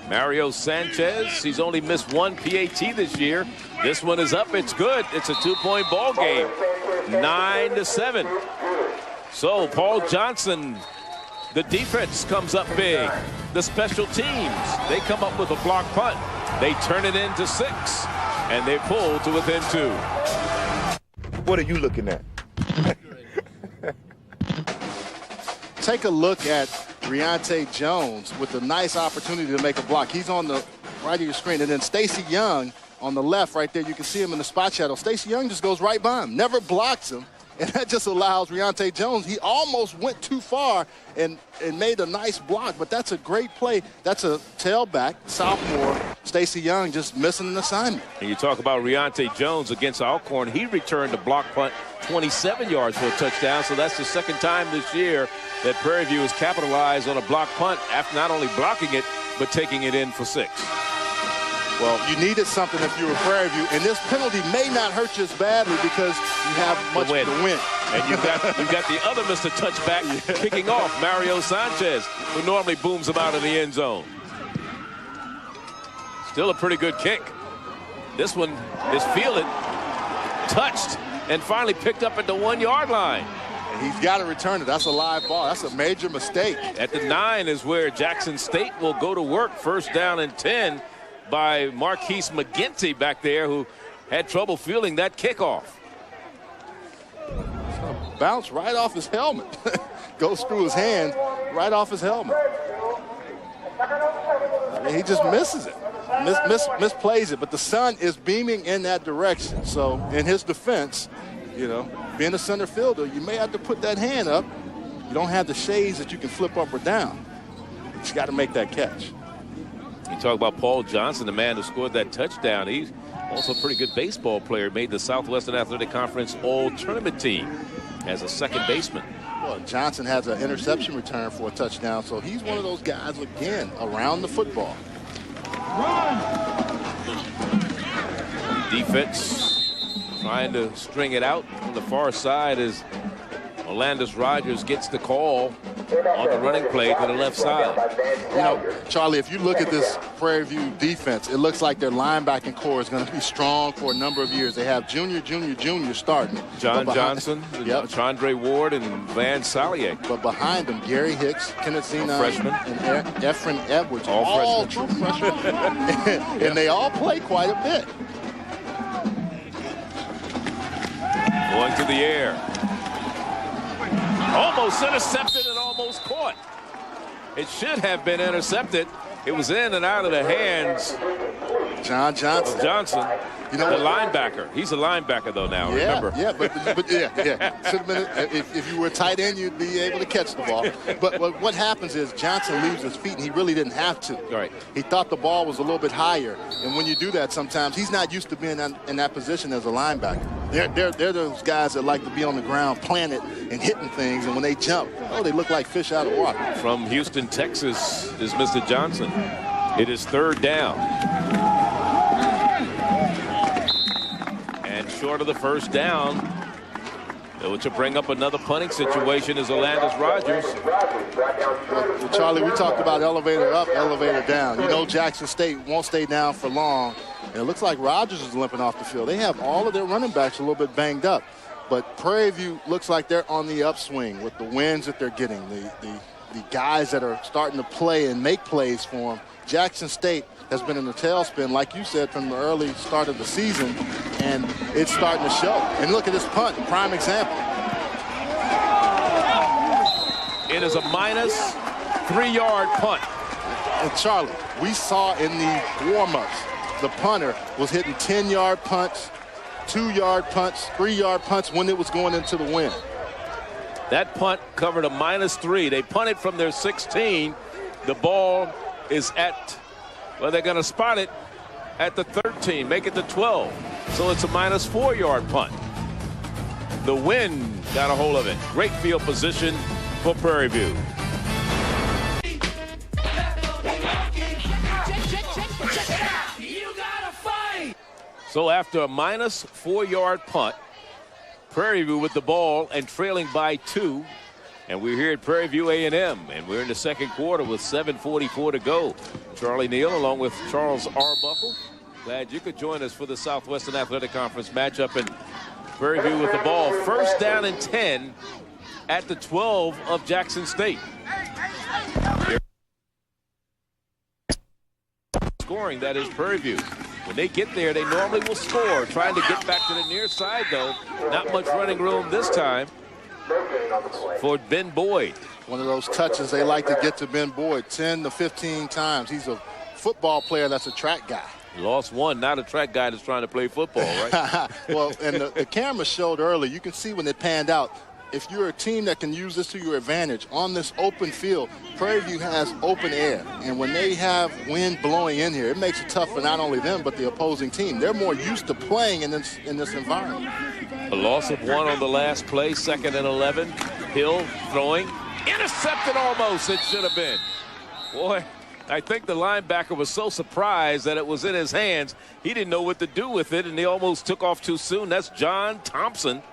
Mario Sanchez, he's only missed one PAT this year. This one is up, it's good. It's a 2-point ball game. 9-7. So Paul Johnson, the defense comes up big. The special teams, they come up with a block punt. They turn it into 6, and they pull to within 2. What are you looking at? Take a look at Reontae Jones with a nice opportunity to make a block. He's on the right of your screen. And then Stacey Young on the left right there. You can see him in the spot shadow. Stacey Young just goes right by him, never blocks him. And that just allows Reontae Jones. He almost went too far and made a nice block. But that's a great play. That's a tailback, sophomore. Stacey Young just missing an assignment. And you talk about Reontae Jones against Alcorn. He returned a block punt 27 yards for a touchdown. So that's the second time this year that Prairie View has capitalized on a block punt after not only blocking it, but taking it in for 6. Well, you needed something if you were Prairie View, and this penalty may not hurt you as badly because you have much to win. And you've got the other Mr. Touchback kicking off, Mario Sanchez, who normally booms him out of the end zone. Still a pretty good kick. This one is fielded, touched, and finally picked up at the 1-yard line. And he's got to return it. That's a live ball. That's a major mistake. At the 9 is where Jackson State will go to work. First down and 10 by Marquise McGinty back there, who had trouble fielding that kickoff. It's going to bounce right off his helmet. Goes through his hand, right off his helmet. I mean, he just misses it. Misplays it, but the sun is beaming in that direction. So in his defense, you know, being a center fielder, you may have to put that hand up. You don't have the shades that you can flip up or down. You just got to make that catch. You talk about Paul Johnson, the man who scored that touchdown. He's also a pretty good baseball player. Made the Southwestern Athletic Conference All-Tournament team as a second baseman. Well, Johnson has an interception return for a touchdown, so he's one of those guys, again, around the football. Defense trying to string it out on the far side as Orlandis Rogers gets the call on the running play to the left side. You know, Charlie, if you look at this Prairie View defense, it looks like their linebacking core is going to be strong for a number of years. They have junior starting. John Johnson, Chandre Ward, and Van Saliak. But behind them, Gary Hicks, Kenneth Zena, freshman, and Efren Edwards, all true freshmen. And they all play quite a bit. Going to the air. Almost intercepted and almost caught. It should have been intercepted. It was in and out of the hands John Johnson. Of Johnson. You know, the linebacker. He's a linebacker though now. Remember? Yeah, but yeah. Should have been. If you were a tight end, you'd be able to catch the ball. But what happens is Johnson leaves his feet, and he really didn't have to. Right. He thought the ball was a little bit higher, and when you do that, sometimes he's not used to being in that position as a linebacker. They're those guys that like to be on the ground, planted and hitting things, and when they jump, they look like fish out of water. From Houston, Texas, is Mr. Johnson. It is third down. Short of the first down, which will bring up another punting situation is Orlandis Rogers. Well, Charlie, we talked about elevator up, elevator down. You know Jackson State won't stay down for long. And it looks like Rogers is limping off the field. They have all of their running backs a little bit banged up. But Prairie View looks like they're on the upswing with the wins that they're getting, the guys that are starting to play and make plays for them. Jackson State has been in the tailspin, like you said, from the early start of the season, and it's starting to show. And look at this punt, prime example. It is a minus 3-yard punt. And Charlie, we saw in the warm-ups, the punter was hitting 10-yard punts, 2-yard punts, 3-yard punts when it was going into the wind. That punt covered a -3. They punted from their 16. The ball is at, well, they're going to spot it at the 13, make it the 12. So it's a -4-yard punt. The wind got a hold of it. Great field position for Prairie View. So after a -4-yard punt, Prairie View with the ball and trailing by 2. And we're here at Prairie View A&M, and we're in the second quarter with 7:44 to go. Charlie Neal along with Charles Arbuckle. Glad you could join us for the Southwestern Athletic Conference matchup. And Prairie View with the ball. First down and 10 at the 12 of Jackson State. Scoring, that is Prairie View. When they get there, they normally will score. Trying to get back to the near side, though. Not much running room this time for Ben Boyd. One of those touches they like to get to Ben Boyd 10 to 15 times. He's a football player that's a track guy. He lost one, not a track guy that's trying to play football, right? Well, and the camera showed early, you can see when it panned out, if you're a team that can use this to your advantage on this open field, Prairie View has open air. And when they have wind blowing in here, it makes it tough for not only them, but the opposing team. They're more used to playing in this environment. A loss of 1 on the last play, 2nd and 11. Hill throwing. Intercepted almost, it should have been. Boy, I think the linebacker was so surprised that it was in his hands. He didn't know what to do with it, and he almost took off too soon. That's John Thompson.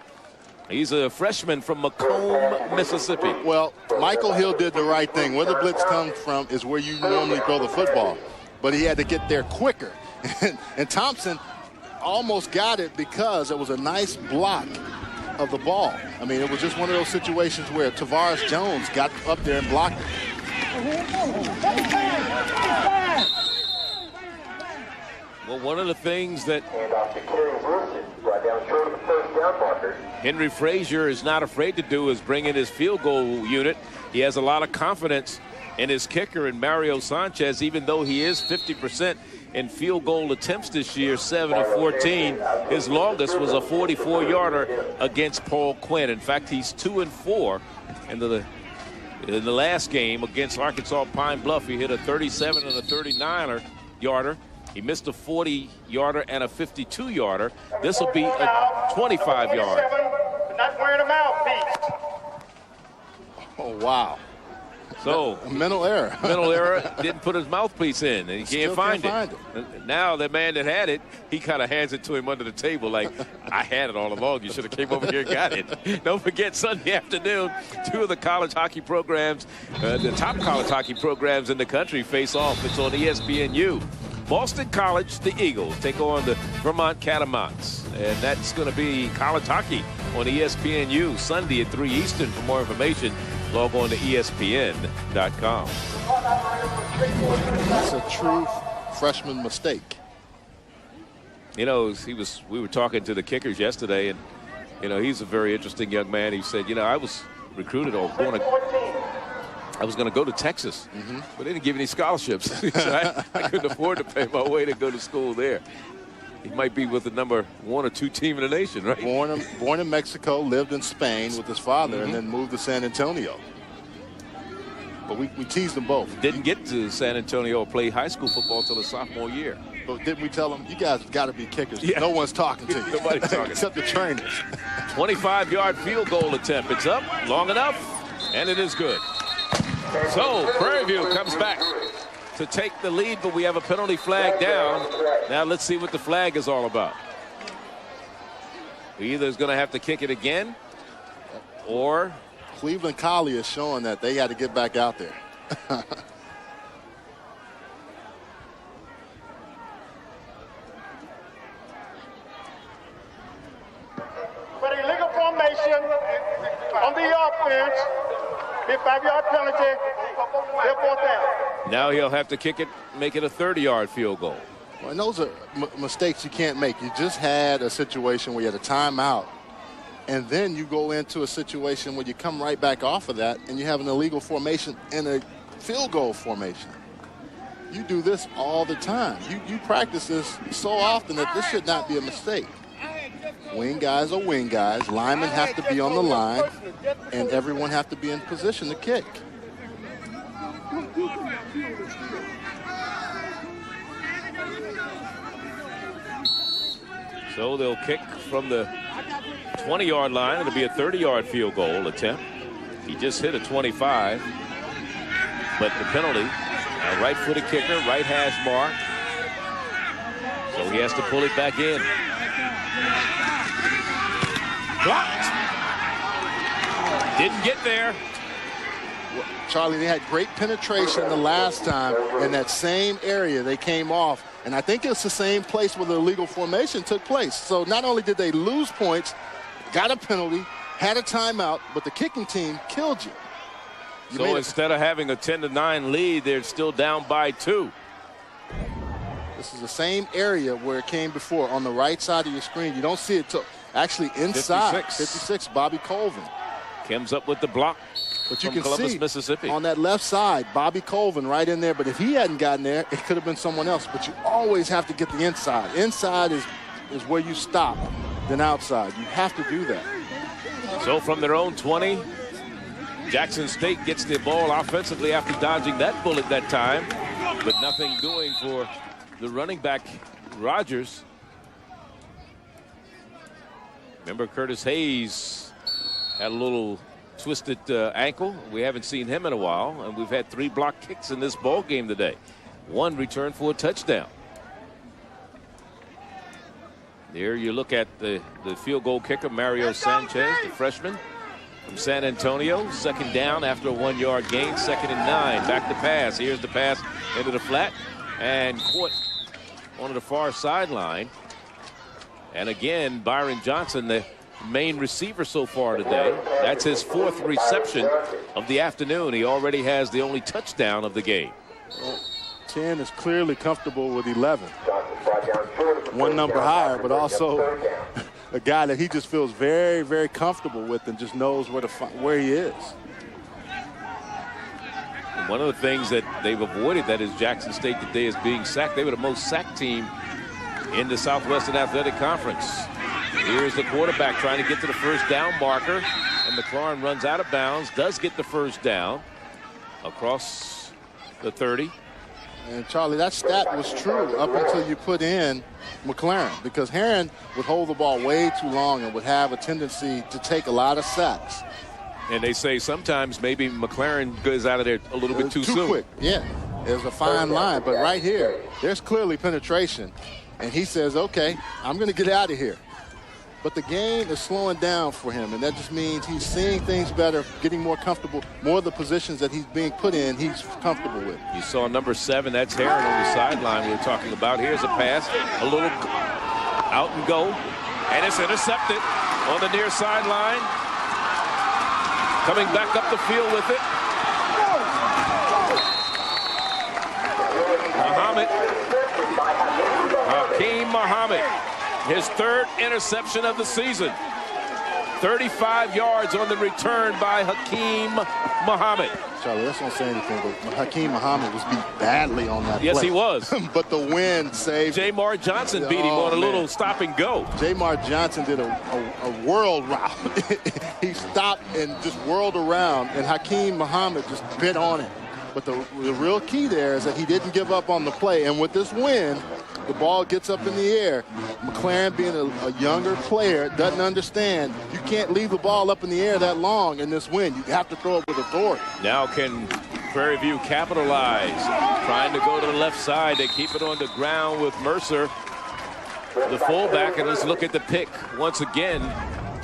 He's a freshman from Macomb, Mississippi. Well, Michael Hill did the right thing. Where the blitz comes from is where you normally throw the football. But he had to get there quicker. And Thompson almost got it because it was a nice block of the ball. I mean, it was just one of those situations where Tavares Jones got up there and blocked it. Well, one of the things that Henry Frazier is not afraid to do is bring in his field goal unit. He has a lot of confidence in his kicker, in Mario Sanchez, even though he is 50% in field goal attempts this year, 7 of 14. His longest was a 44-yarder against Paul Quinn. In fact, he's 2 and 4 in the last game against Arkansas Pine Bluff. He hit a 37 and a 39-yarder. He missed a 40-yarder and a 52-yarder. This will be a 25-yard. Not wearing a mouthpiece. Oh, wow. So a mental error. Mental error. Didn't put his mouthpiece in, and he can't find it. Now the man that had it, he kind of hands it to him under the table like, I had it all along. You should have came over here and got it. Don't forget, Sunday afternoon, 2 of the college hockey programs, the top college hockey programs in the country face off. It's on ESPNU. Boston College, the Eagles, take on the Vermont Catamounts. And that's going to be college hockey on ESPNU Sunday at 3 Eastern. For more information, log on to ESPN.com. That's a true freshman mistake. You know, we were talking to the kickers yesterday, and, you know, he's a very interesting young man. He said, you know, I was recruited I was going to go to Texas, but they didn't give any scholarships. I couldn't afford to pay my way to go to school there. He might be with the number 1 or 2 team in the nation, right? Born in Mexico, lived in Spain with his father, and then moved to San Antonio. But we teased them both. Didn't get to San Antonio or play high school football until his sophomore year. But didn't we tell him, you guys have got to be kickers? Yeah. No one's talking to you. Nobody's talking. Except the trainers. 25-yard field goal attempt. It's up long enough, and it is good. So Prairie View comes back to take the lead, but we have a penalty flag down. Now let's see what the flag is all about. We either is going to have to kick it again, or Cleveland Collie is showing that they had to get back out there. For the illegal formation on the offense, be a 5-yard penalty. Therefore, down. Now he'll have to kick it, make it a 30-yard field goal. Well, and those are mistakes you can't make. You just had a situation where you had a timeout, and then you go into a situation where you come right back off of that, and you have an illegal formation and a field goal formation. You do this all the time. You practice this so often that this should not be a mistake. Wing guys are wing guys. Linemen have to be on the line, and everyone have to be in position to kick. So they'll kick from the 20-yard line. It'll be a 30-yard field goal attempt. He just hit a 25. But the penalty, a right-footed kicker, right hash mark. So he has to pull it back in. Blocked. Didn't get there. Charlie, they had great penetration the last time in that same area they came off. And I think it's the same place where the illegal formation took place. So not only did they lose points, got a penalty, had a timeout, but the kicking team killed you. So instead of having a 10-9 lead, they're still down by 2. This is the same area where it came before on the right side of your screen. You don't see it till actually inside. 56, Bobby Colvin. Comes up with the block. But you from can Columbus, see Mississippi. On that left side, Bobby Colvin right in there. But if he hadn't gotten there, it could have been someone else. But you always have to get the inside. Inside is where you stop, then outside. You have to do that. So from their own 20, Jackson State gets the ball offensively after dodging that bullet that time, but nothing doing for the running back, Rogers. Remember, Curtis Hayes had a little twisted ankle. We haven't seen him in a while, and we've had 3 block kicks in this ball game today. 1 return for a touchdown. There you look at the field goal kicker, Mario Sanchez, the freshman from San Antonio. Second down after a 1-yard gain. 2nd and 9. Back to pass. Here's the pass into the flat and caught on the far sideline. And again, Byron Johnson, the main receiver so far today. That's his 4th reception of the afternoon. He already has the only touchdown of the game. Well, 10 is clearly comfortable with 11. 1 number higher, but also a guy that he just feels very, very comfortable with and just knows where he is. And one of the things that they've avoided that is Jackson State today is being sacked. They were the most sacked team in the Southwestern Athletic Conference. Here's the quarterback trying to get to the first down marker, and McLaurin runs out of bounds, does get the first down across the 30. And Charlie, that stat was true up until you put in McLaren, because Herron would hold the ball way too long and would have a tendency to take a lot of sacks. And they say sometimes maybe McLaren goes out of there a little bit too soon. Quick. Yeah, there's a fine line, but right here, there's clearly penetration. And he says, okay, I'm going to get out of here. But the game is slowing down for him, and that just means he's seeing things better, getting more comfortable. More of the positions that he's being put in, he's comfortable with. You saw number 7, that's Herron on the sideline we were talking about. Here's a pass, a little out and go, and it's intercepted on the near sideline. Coming back up the field with it. Hakeem Muhammad. His 3rd interception of the season. 35 yards on the return by Hakeem Muhammad. Charlie, that's not saying anything, but Hakeem Muhammad was beat badly on that Yes, play. he was. But the wind saved him. Jamar Johnson beat him on a little stop and go. Jamar Johnson did a whirl route. He stopped and just whirled around, and Hakeem Muhammad just bit on it. But the real key there is that he didn't give up on the play. And with this wind, the ball gets up in the air. McLaren, being a younger player, doesn't understand. You can't leave the ball up in the air that long in this wind. You have to throw it with authority. Now can Prairie View capitalize? Trying to go to the left side. They keep it on the ground with Mercer, the fullback. And let's look at the pick once again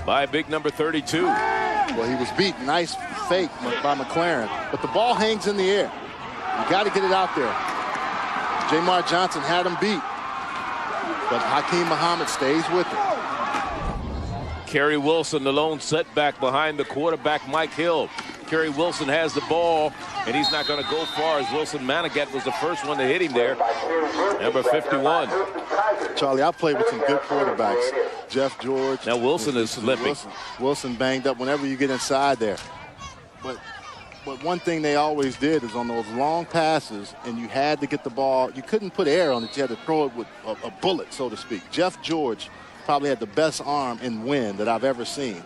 by big number 32. Well, he was beat. Nice fake by McLaren. But the ball hangs in the air. You got to get it out there. Jamar Johnson had him beat. But Hakeem Muhammad stays with it. Kerry Wilson, the lone setback behind the quarterback, Mike Hill. Kerry Wilson has the ball, and he's not going to go far, as Wilson Manigat was the first one to hit him there. Number 51. Charlie, I played with some good quarterbacks. Jeff George. Now Wilson is limping. Wilson banged up whenever you get inside there. But one thing they always did is on those long passes, and you had to get the ball. You couldn't put air on it. You had to throw it with a bullet, so to speak. Jeff George probably had the best arm in wind that I've ever seen.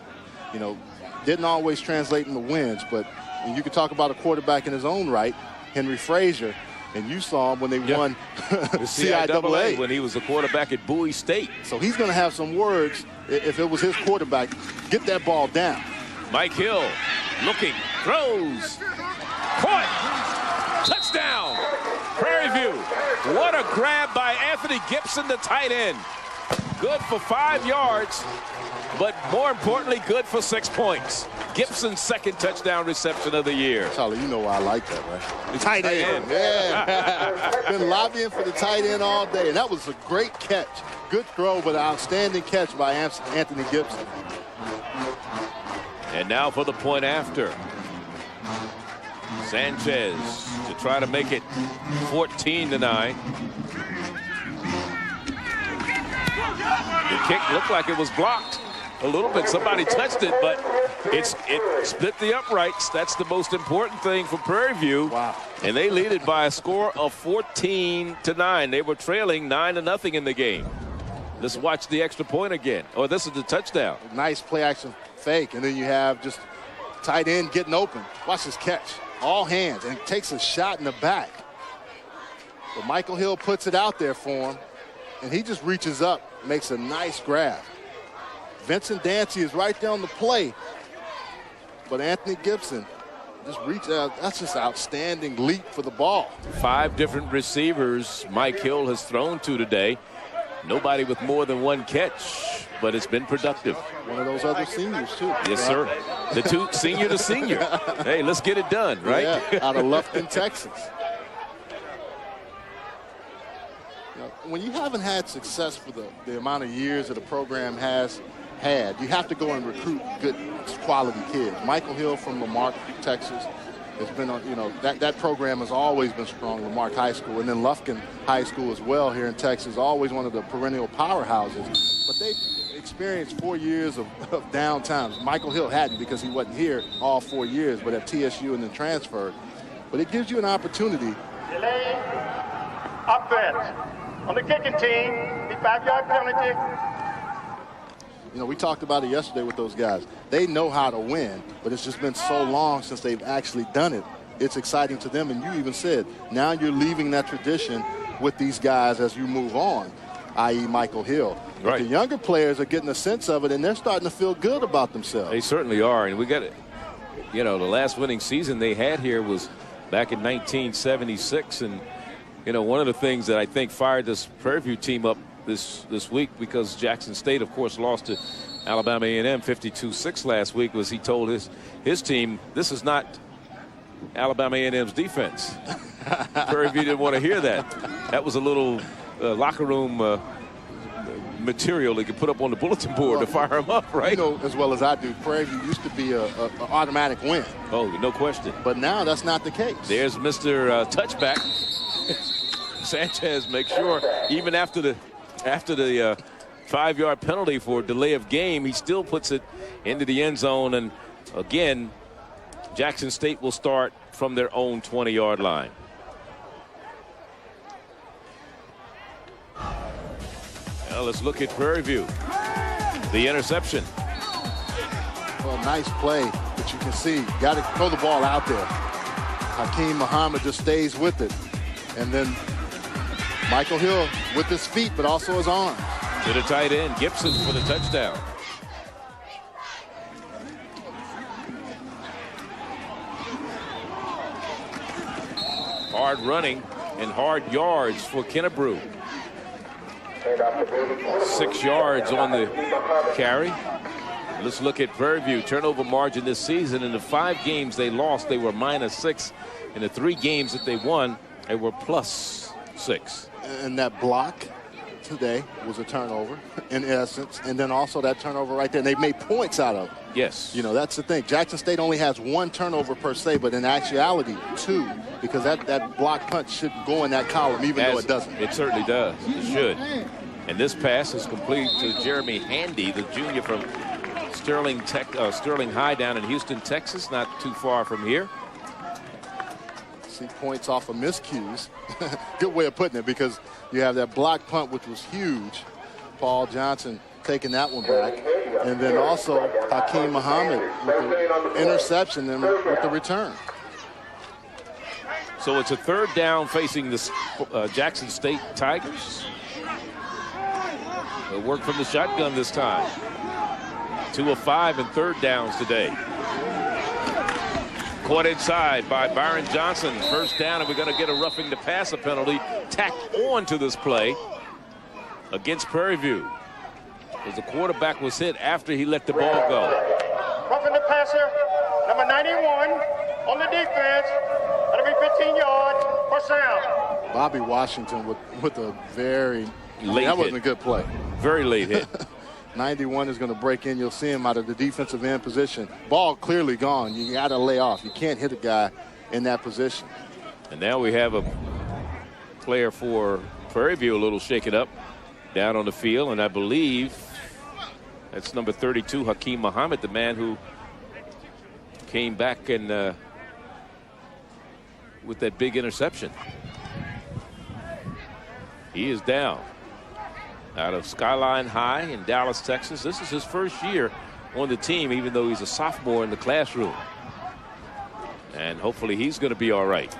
You know, didn't always translate into wins, but you could talk about a quarterback in his own right, Henry Frazier, and you saw him when they won the CIAA when he was a quarterback at Bowie State. So he's going to have some words if it was his quarterback. Get that ball down. Mike Hill looking, throws, caught, touchdown, Prairie View. What a grab by Anthony Gibson, the tight end. Good for 5 yards, but more importantly, good for 6 points. Gibson's second touchdown reception of the year. Charlie, you know why I like that, right? The tight end. Yeah. Been lobbying for the tight end all day, and that was a great catch. Good throw, but an outstanding catch by Anthony Gibson. And now for the point after. Sanchez to try to make it 14-9. The kick looked like it was blocked a little bit. Somebody touched it, but it split the uprights. That's the most important thing for Prairie View. Wow. And they lead it by a score of 14-9. They were trailing 9-0 in the game. Let's watch the extra point again. Oh, this is the touchdown. Nice play action fake, and then you have just tight end getting open. Watch this catch. All hands, and takes a shot in the back. But Michael Hill puts it out there for him, and he just reaches up, makes a nice grab. Vincent Dancy is right there on the play, but Anthony Gibson just reached out. That's just outstanding leap for the ball. 5 different receivers Mike Hill has thrown to today. Nobody with more than 1 catch, but it's been productive. One of those other seniors, too. Yes, sir. The two senior to senior. Hey, let's get it done, right? Yeah, out of Lufkin, Texas. You know, when you haven't had success for the amount of years that a program has had, you have to go and recruit good quality kids. Michael Hill from Lamarck, Texas, has been on, you know, that program has always been strong, Lamarck High School, and then Lufkin High School as well here in Texas, always one of the perennial powerhouses. But they've experienced 4 years of downtimes. Michael Hill hadn't because he wasn't here all 4 years, but at TSU and then transferred. But it gives you an opportunity. Delay offense. On the kicking team, the 5-yard penalty. You know, we talked about it yesterday with those guys. They know how to win, but it's just been so long since they've actually done it. It's exciting to them, and you even said, now you're leaving that tradition with these guys as you move on, i.e. Michael Hill. Right. The younger players are getting a sense of it, and they're starting to feel good about themselves. They certainly are, and we got it. You know, the last winning season they had here was back in 1976, and, you know, one of the things that I think fired this Prairie View team up this week, because Jackson State, of course, lost to Alabama A&M 52-6 last week, was he told his team, this is not Alabama A&M's defense. Prairie View didn't want to hear that. That was a little locker room material they could put up on the bulletin board to fire him up, right? You know as well as I do, Prairie View used to be an automatic win. Oh, no question. But now that's not the case. There's Mr. Touchback. Sanchez makes sure, even after the 5-yard penalty for delay of game, he still puts it into the end zone. And again, Jackson State will start from their own 20-yard line. Now let's look at Prairie View. The interception. Well, nice play, but you can see, got to throw the ball out there. Hakeem Muhammad just stays with it. And then Michael Hill with his feet, but also his arms. To the tight end, Gibson for the touchdown. Hard running and hard yards for Kennebrew. 6 yards on the carry. Let's look at Prairie View. Turnover margin this season. In the 5 games they lost, they were -6. In the 3 games that they won, they were +6. And that block today was a turnover, in essence, and then also that turnover right there. And they made points out of it. Yes. You know, that's the thing. Jackson State only has 1 turnover per se, but in actuality, 2, because that block punt should go in that column, even though it doesn't. It certainly does. It should. And this pass is complete to Jeremy Handy, the junior from Sterling High down in Houston, Texas, not too far from here. See points off of miscues. Good way of putting it, because you have that block punt, which was huge. Paul Johnson taking that one back. And then also Hakeem Muhammad with the interception and with the return. So it's a third down facing the Jackson State Tigers. They'll work from the shotgun this time. 2 of 5 in third downs today. Caught inside by Byron Johnson. First down, and we're going to get a roughing the passer penalty tacked on to this play against Prairie View, as the quarterback was hit after he let the ball go. Roughing the passer, number 91 on the defense. That'll be 15 yards, first down. Bobby Washington with a very late that wasn't hit. a good play. Very late hit. 91 is going to break in. You'll see him out of the defensive end position. Ball clearly gone. You got to lay off. You can't hit a guy in that position. And now we have a player for Prairie View a little shaken up down on the field, and I believe that's number 32, Hakeem Muhammad, the man who came back and with that big interception. He is down. Out of Skyline High in Dallas, Texas. This is his first year on the team, even though he's a sophomore in the classroom. And hopefully he's going to be all right.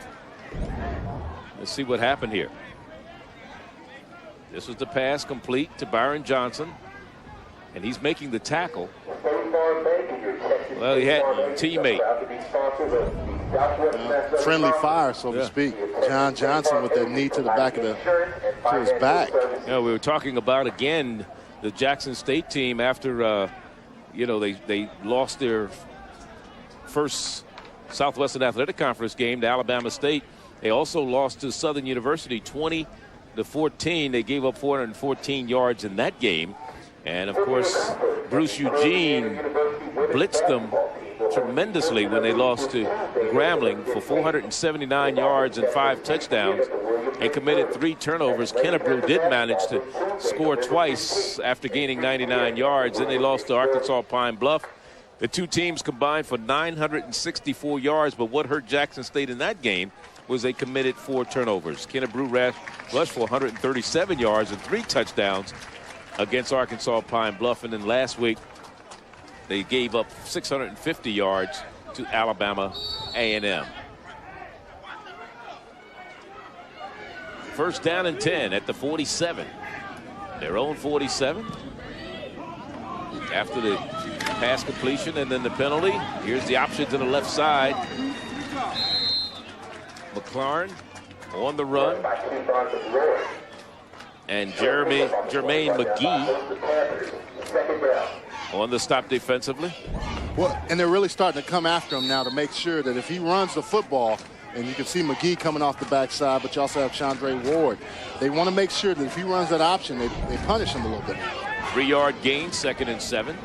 Let's see what happened here. This was the pass complete to Byron Johnson, and he's making the tackle. Well, he had a teammate. Friendly fire, so to speak. John Johnson with that knee to the back of to his back. Yeah, we were talking about again the Jackson State team after they lost their first Southwestern Athletic Conference game to Alabama State. They also lost to Southern University 20-14. They gave up 414 yards in that game. And, of course, Bruce Eugene blitzed them tremendously when they lost to Grambling for 479 yards and 5 touchdowns and committed 3 turnovers. Kennebrew did manage to score twice after gaining 99 yards. Then they lost to Arkansas Pine Bluff. The two teams combined for 964 yards, but what hurt Jackson State in that game was they committed 4 turnovers. Kennebrew rushed for 137 yards and 3 touchdowns against Arkansas Pine Bluff, and then last week they gave up 650 yards to Alabama A&M. First down and 10 at the 47. Their own 47. After the pass completion and then the penalty, here's the option to the left side. McLaurin on the run. And Jermaine McGee on the stop defensively. Well, and they're really starting to come after him now to make sure that if he runs the football, and you can see McGee coming off the backside, but you also have Chandre Ward. They want to make sure that if he runs that option, they punish him a little bit. 3-yard gain, 2nd and 7.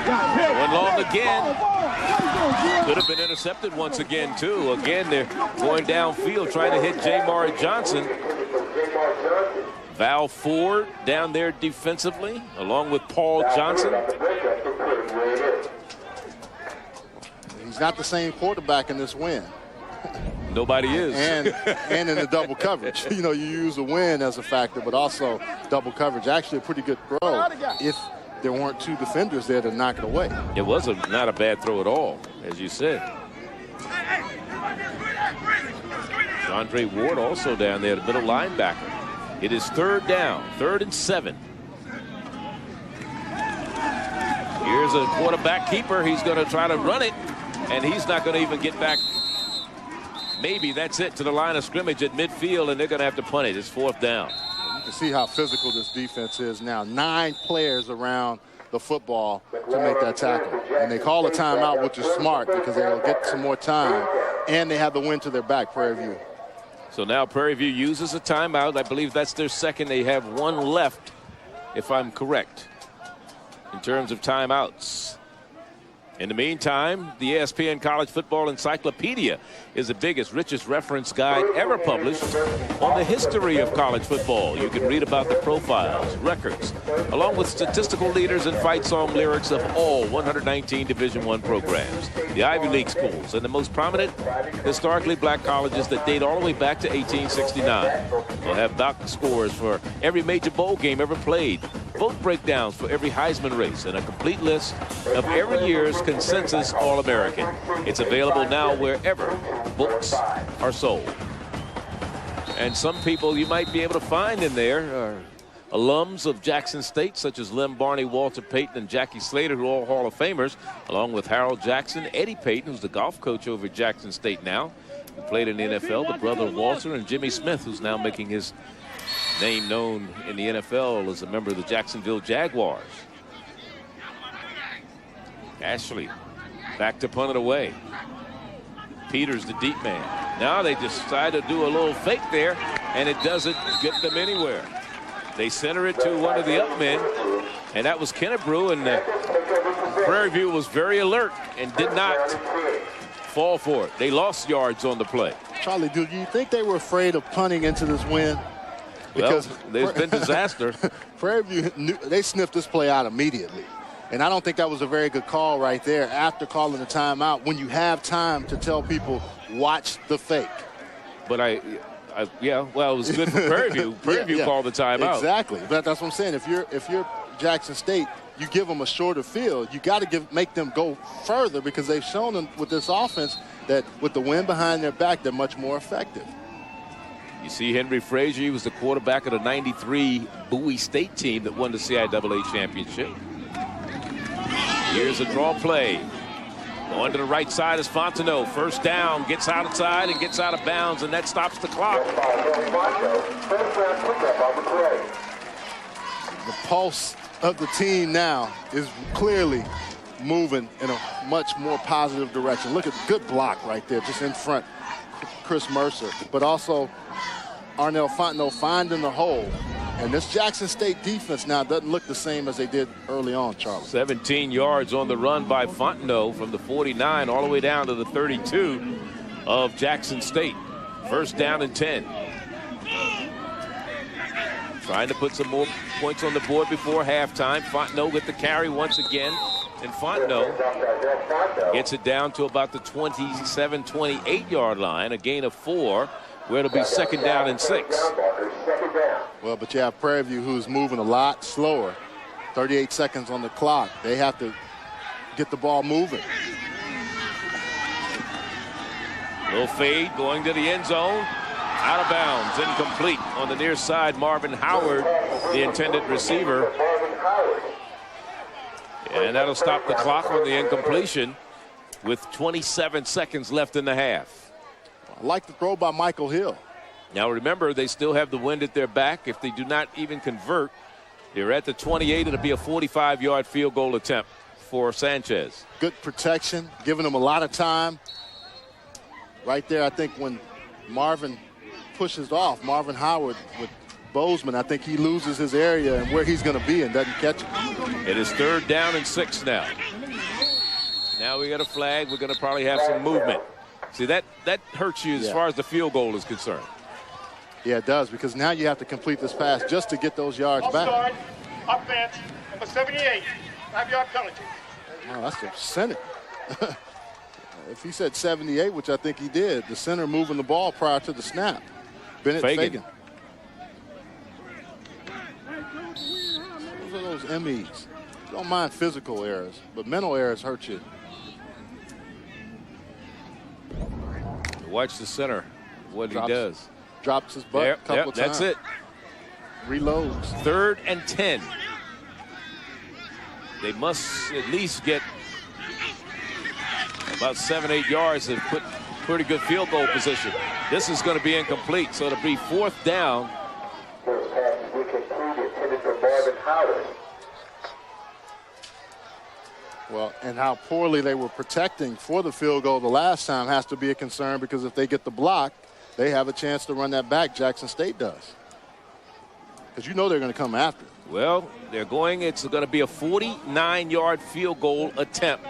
Going long again. Could have been intercepted once again, too. Again, they're going downfield trying to hit Jamar Johnson. Val Ford down there defensively, along with Paul Johnson. He's not the same quarterback in this win. Nobody is. And in the double coverage. You use a win as a factor, but also double coverage. Actually a pretty good throw if there weren't 2 defenders there to knock it away. It was not a bad throw at all, as you said. Andre Ward also down there, the middle linebacker. It is 3rd down, 3rd and 7. Here's a quarterback keeper. He's going to try to run it, and he's not going to even get back. Maybe that's it to the line of scrimmage at midfield, and they're going to have to punt it. It's 4th down. You can see how physical this defense is now. 9 players around the football to make that tackle. And they call a timeout, which is smart because they'll get some more time. And they have the wind to their back, Prairie View. So now Prairie View uses a timeout. I believe that's their 2nd. They have 1 left, if I'm correct, in terms of timeouts. In the meantime, the ESPN College Football Encyclopedia is the biggest, richest reference guide ever published on the history of college football. You can read about the profiles, records, along with statistical leaders and fight song lyrics of all 119 Division I programs, the Ivy League schools, and the most prominent historically black colleges that date all the way back to 1869. We'll have box scores for every major bowl game ever played, vote breakdowns for every Heisman race, and a complete list of every year's consensus All-American. It's available now wherever books are sold. And some people you might be able to find in there are alums of Jackson State, such as Lem Barney, Walter Payton, and Jackie Slater, who are all Hall of Famers, along with Harold Jackson, Eddie Payton, who's the golf coach over at Jackson State now, who played in the NFL, the brother of Walter, and Jimmy Smith, who's now making his name known in the NFL as a member of the Jacksonville Jaguars. Ashley back to punt it away. Peters, the deep man. Now they decide to do a little fake there, and it doesn't get them anywhere. They center it to one of the up men, and that was Kennebrew, and Prairie View was very alert and did not fall for it. They lost yards on the play. Charlie, do you think they were afraid of punting into this win? Because there's been disaster. Prairie View, they sniffed this play out immediately. And I don't think that was a very good call right there after calling the timeout when you have time to tell people, watch the fake. But yeah, well, it was good for Prairie View. Prairie View called the timeout. Exactly. But that's what I'm saying. If you're Jackson State, you give them a shorter field. You got to make them go further because they've shown them with this offense that with the wind behind their back, they're much more effective. You see Henry Frazier, he was the quarterback of the 93 Bowie State team that won the CIAA championship. Here's a draw play. Going to the right side is Fontenot. First down, gets outside and gets out of bounds, and that stops the clock. The pulse of the team now is clearly moving in a much more positive direction. Look at the good block right there, just in front, Chris Mercer. But also Arnell Fontenot finding the hole. And this Jackson State defense now doesn't look the same as they did early on, Charlie. 17 yards on the run by Fontenot from the 49 all the way down to the 32 of Jackson State. First down and 10. Trying to put some more points on the board before halftime. Fontenot with the carry once again. And Fontenot gets it down to about the 27, 28-yard line. A gain of 4, where it'll be second down and 6. Well, but you have Prairie View, who's moving a lot slower. 38 seconds on the clock. They have to get the ball moving. Little fade going to the end zone. Out of bounds, incomplete on the near side. Marvin Howard, the intended receiver. And that'll stop the clock on the incompletion with 27 seconds left in the half. I like the throw by Michael Hill. Now remember, they still have the wind at their back. If they do not even convert, they're at the 28. It'll be a 45-yard field goal attempt for Sanchez. Good protection, giving them a lot of time. Right there, I think when Marvin pushes off, Marvin Howard with Bozeman, I think he loses his area and where he's going to be and doesn't catch it. It is third down and 6 now. Now we got a flag. We're going to probably have some movement. See, that hurts you as far as the field goal is concerned. Yeah, it does, because now you have to complete this pass just to get those yards back. Start, offense, number 78, 5-yard penalty. Oh, that's the center. If he said 78, which I think he did, the center moving the ball prior to the snap. Bennett Fagan. Those are those MEs. Don't mind physical errors, but mental errors hurt you. Watch the center, what he does. Drops his butt a couple times. That's it. Reloads. Third and 10. They must at least get about 7-8 yards and put pretty good field goal position. This is going to be incomplete, so it'll be fourth down. Well, and how poorly they were protecting for the field goal the last time has to be a concern, because if they get the block, they have a chance to run that back. Jackson State does. Because you know they're going to come after. Well, they're going, it's going to be a 49-yard field goal attempt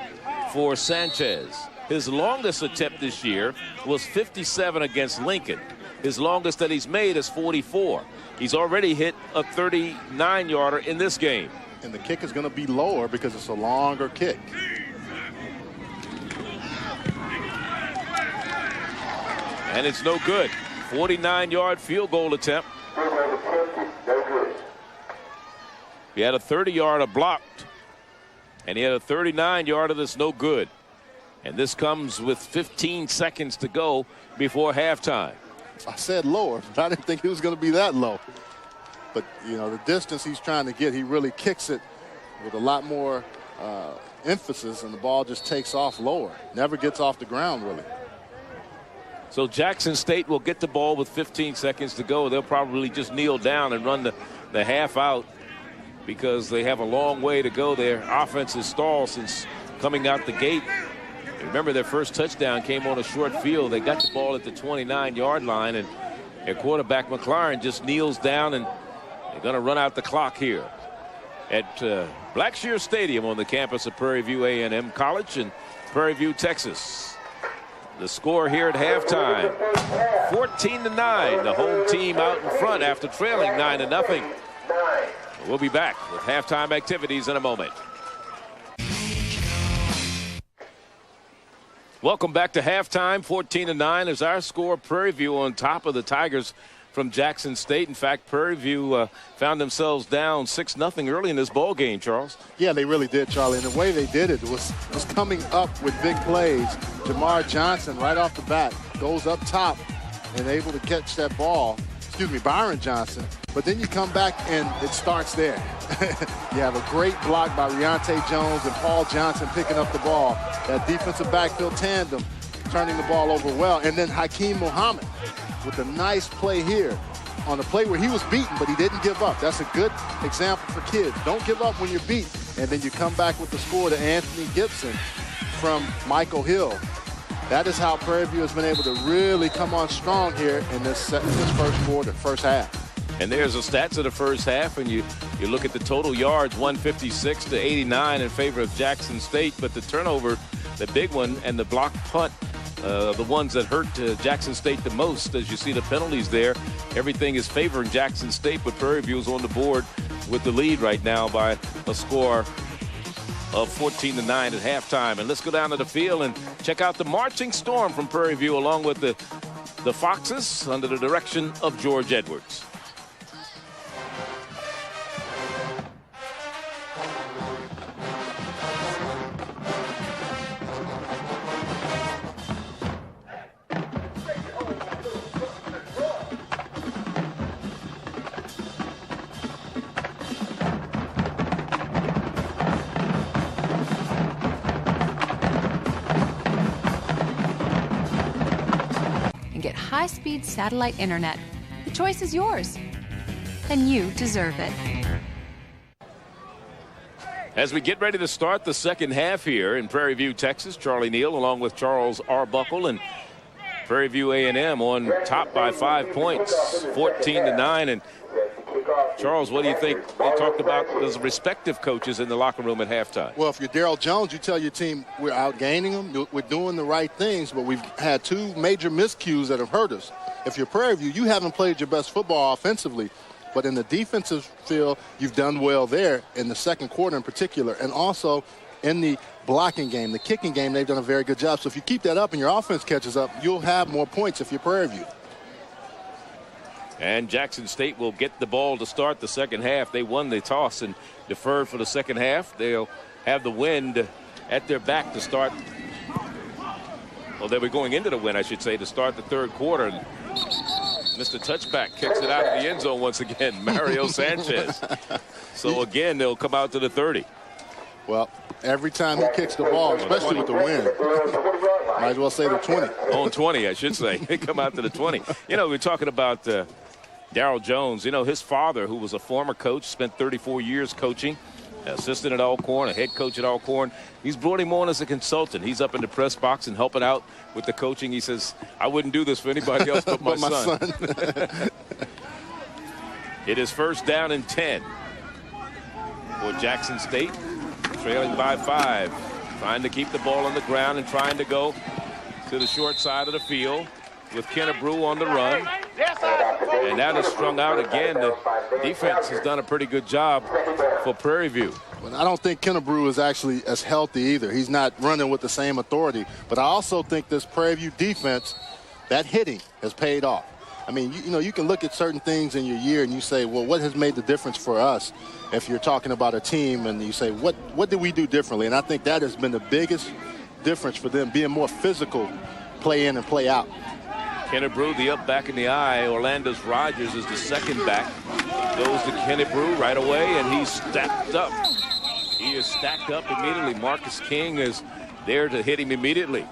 for Sanchez. His longest attempt this year was 57 against Lincoln. His longest that he's made is 44. He's already hit a 39-yarder in this game. And the kick is going to be lower because it's a longer kick. And it's no good. 49-yard field goal attempt. He had a 30-yarder blocked, and he had a 39-yarder that's no good. And this comes with 15 seconds to go before halftime. I said lower, but I didn't think it was going to be that low. But, you know, the distance he's trying to get, he really kicks it with a lot more emphasis, and the ball just takes off lower. Never gets off the ground, really. So Jackson State will get the ball with 15 seconds to go. They'll probably just kneel down and run the half out because they have a long way to go. Their offense is stalled since coming out the gate. Remember, their first touchdown came on a short field. They got the ball at the 29-yard line, and their quarterback McLaren just kneels down, and they're going to run out the clock here at Blackshear Stadium on the campus of Prairie View A&M College in Prairie View, Texas. The score here at halftime, 14-9. The home team out in front after trailing 9-0. We'll be back with halftime activities in a moment. Welcome back to halftime. 14-9 is our score. Prairie View on top of the Tigers from Jackson State. In fact, Prairie View found themselves down 6-0 early in this ball game, Charles. Yeah, they really did, Charlie. And the way they did it was coming up with big plays. Jamar Johnson right off the bat goes up top and able to catch that ball. Byron Johnson. But then you come back and it starts there. You have a great block by Riante Jones and Paul Johnson picking up the ball. That defensive backfield tandem turning the ball over well. And then Hakeem Muhammad with a nice play here on a play where he was beaten, but he didn't give up. That's a good example for kids. Don't give up when you're beat. And then you come back with the score to Anthony Gibson from Michael Hill. That is how Prairie View has been able to really come on strong here in this first quarter, first half. And there's the stats of the first half, and you look at the total yards, 156 to 89 in favor of Jackson State. But the turnover, the big one, and the block punt, the ones that hurt Jackson State the most. As you see the penalties there, everything is favoring Jackson State, but Prairie View is on the board with the lead right now by a score of 14-9 at halftime. And let's go down to the field and check out the marching storm from Prairie View along with the Foxes under the direction of George Edwards. High-speed satellite internet. The choice is yours, and you deserve it. As we get ready to start the second half here in Prairie View, Texas, Charlie Neal along with Charles Arbuckle and Prairie View A&M on top by 5 points, 14-9. And Charles, what do you think? They talked about those respective coaches in the locker room at halftime. Well, if you're Daryl Jones, you tell your team we're outgaining them, we're doing the right things, but we've had two major miscues that have hurt us. If you're Prairie View, you haven't played your best football offensively, but in the defensive field, you've done well there in the second quarter in particular, and also in the blocking game, the kicking game, they've done a very good job. So if you keep that up and your offense catches up, you'll have more points if you're Prairie View. And Jackson State will get the ball to start the second half. They won the toss and deferred for the second half. They'll have the wind at their back to start. Well, they were going into the wind, I should say, to start the third quarter. And Mr. Touchback kicks it out of the end zone once again, Mario Sanchez. So again, they'll come out to the 30. Well, every time he kicks the ball, especially with the wind, might as well say the 20. On 20, I should say. They come out to the 20. You know, we're talking about Daryl Jones. You know, his father, who was a former coach, spent 34 years coaching, assistant at Alcorn, a head coach at Alcorn. He's brought him on as a consultant. He's up in the press box and helping out with the coaching. He says, I wouldn't do this for anybody else but my son. It is first down and 10 for Jackson State, trailing by 5. trying to keep the ball on the ground and trying to go to the short side of the field with Kennebrew on the run. And that is strung out again. The defense has done a pretty good job for Prairie View. Well, I don't think Kennebrew is actually as healthy either. He's not running with the same authority. But I also think this Prairie View defense, that hitting has paid off. I mean, you know, you can look at certain things in your year and you say, well, what has made the difference for us? If you're talking about a team and you say, what did we do differently? And I think that has been the biggest difference for them, being more physical, play in and play out. Kennebrew, the up back in the eye. Orlando's Rogers is the second back. Goes to Kennebrew right away, and he's stacked up. He is stacked up immediately. Marcus King is there to hit him immediately.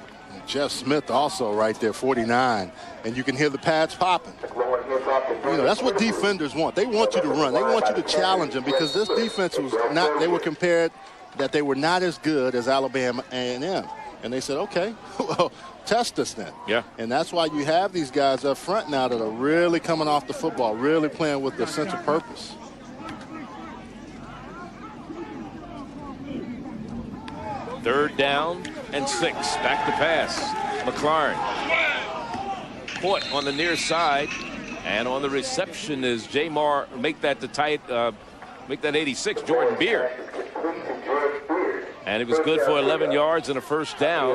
Jeff Smith also right there, 49. And you can hear the pads popping. You know, that's what defenders want. They want you to run. They want you to challenge them, because this defense was not, they were compared that they were not as good as Alabama A&M. And they said, okay, well, test us then. Yeah. And that's why you have these guys up front now that are really coming off the football, really playing with a sense of purpose. Third down and 6. Back to pass. McLaurin. Caught on the near side. And on the reception is Jamar. Make that the tight. Make that 86. Jordan Beard. And it was good for 11 yards and a first down.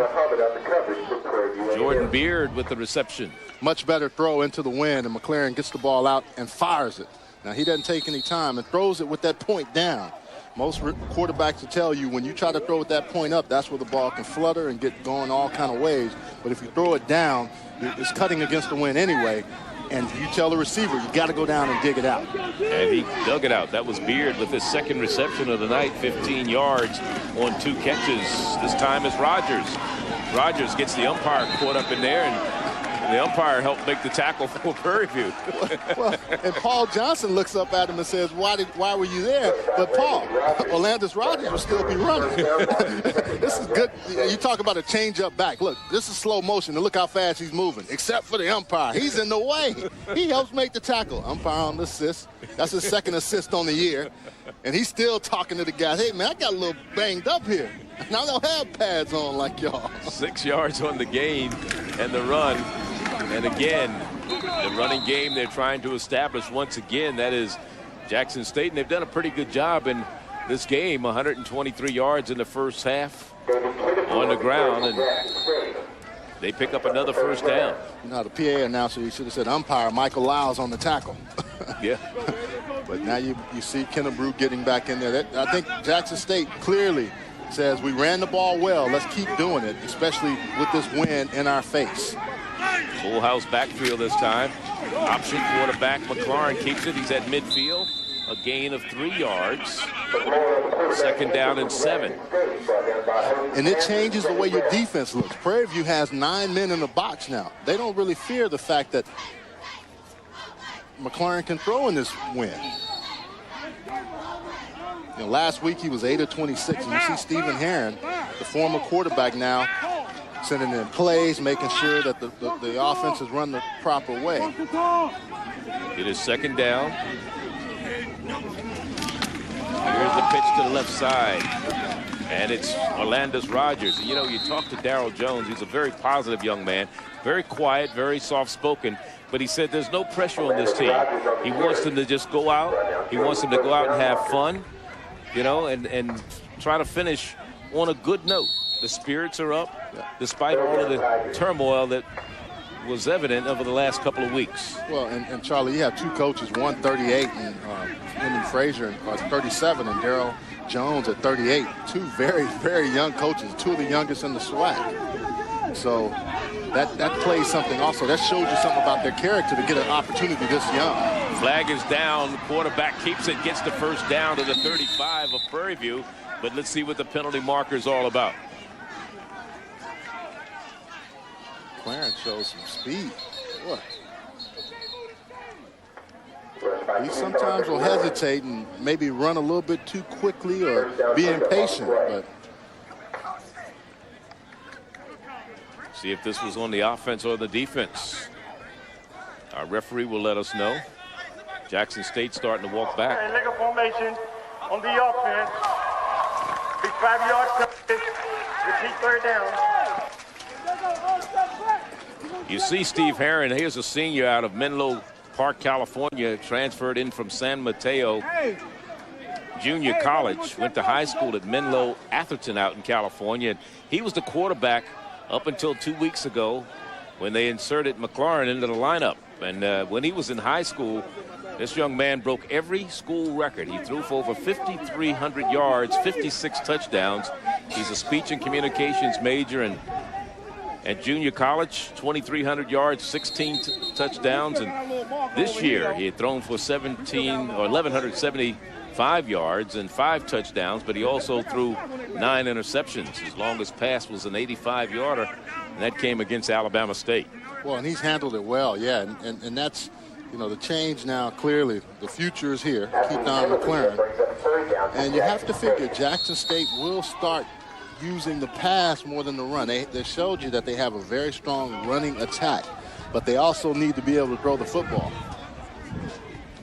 Jordan Beard with the reception. Much better throw into the wind, and McLaren gets the ball out and fires it. Now, he doesn't take any time and throws it with that point down. Most quarterbacks will tell you when you try to throw it that point up, that's where the ball can flutter and get going all kind of ways. But if you throw it down, it's cutting against the wind anyway. And you tell the receiver, you got to go down and dig it out. And he dug it out. That was Beard with his second reception of the night, 15 yards on 2 catches. This time is Rogers. Rogers gets the umpire caught up in there, and the umpire helped make the tackle for Prairie View. Well, and Paul Johnson looks up at him and says, why were you there? But Paul, Orlando's Rogers will still be running. This is good. You talk about a change-up back. Look, this is slow motion, and look how fast he's moving, except for the umpire. He's in the way. He helps make the tackle. Umpire on the assist. That's his second assist on the year. And he's still talking to the guys. Hey, man, I got a little banged up here. And I don't have pads on like y'all. 6 yards on the gain and the run. And again, the running game they're trying to establish once again, that is Jackson State. And they've done a pretty good job in this game. 123 yards in the first half on the ground. And they pick up another first down. You know, the PA announcer, he should have said umpire Michael Lyles on the tackle. Yeah. But now you see Kennebrew getting back in there. I think Jackson State clearly says we ran the ball well. Let's keep doing it, especially with this win in our face. Full house backfield this time. Option quarterback. McLaurin keeps it. He's at midfield. A gain of 3 yards. Second down and 7. And it changes the way your defense looks. Prairie View has 9 men in the box now. They don't really fear the fact that McLaurin can throw in this win. You know, last week he was 8 of 26. And you see Stephen Herron, the former quarterback now, sending in plays, making sure that the offense is run the proper way. It is second down. Here's the pitch to the left side. And it's Orlando's Rogers. You know, you talk to Darryl Jones. He's a very positive young man. Very quiet, very soft-spoken. But he said there's no pressure on this team. He wants them to just go out. He wants them to go out and have fun, you know, and try to finish on a good note. The spirits are up, despite all of the turmoil that was evident over the last couple of weeks. Well, and Charlie, you have 2 coaches, one 38 and Henry Frazier at 37 and Darryl Jones at 38. 2 very, very young coaches, 2 of the youngest in the SWAC. So that plays something also. That shows you something about their character to get an opportunity this young. Flag is down. The quarterback keeps it, gets the first down to the 35 of Prairie View. But let's see what the penalty marker is all about. Clarence shows some speed. Boy. He sometimes will hesitate and maybe run a little bit too quickly or be impatient. But see if this was on the offense or the defense. Our referee will let us know. Jackson State starting to walk back. Leg formation on the offense. Big 5-yard coverage. Repeat third down. You see Steve Herron, here's a senior out of Menlo Park, California, transferred in from San Mateo Junior College, went to high school at Menlo Atherton out in California. He was the quarterback up until 2 weeks ago when they inserted McLaurin into the lineup. And when he was in high school, this young man broke every school record. He threw for over 5,300 yards, 56 touchdowns. He's a speech and communications major, and at junior college, 2,300 yards, 16 touchdowns. And this year, he had thrown for 1,175 yards and 5 touchdowns, but he also threw 9 interceptions. His longest pass was an 85-yarder, and that came against Alabama State. Well, and he's handled it well, yeah, and that's, you know, the change now. Clearly, the future is here. Keep Don McLaurin, and you have to figure Jackson State will start using the pass more than the run. They showed you that they have a very strong running attack, but they also need to be able to throw the football.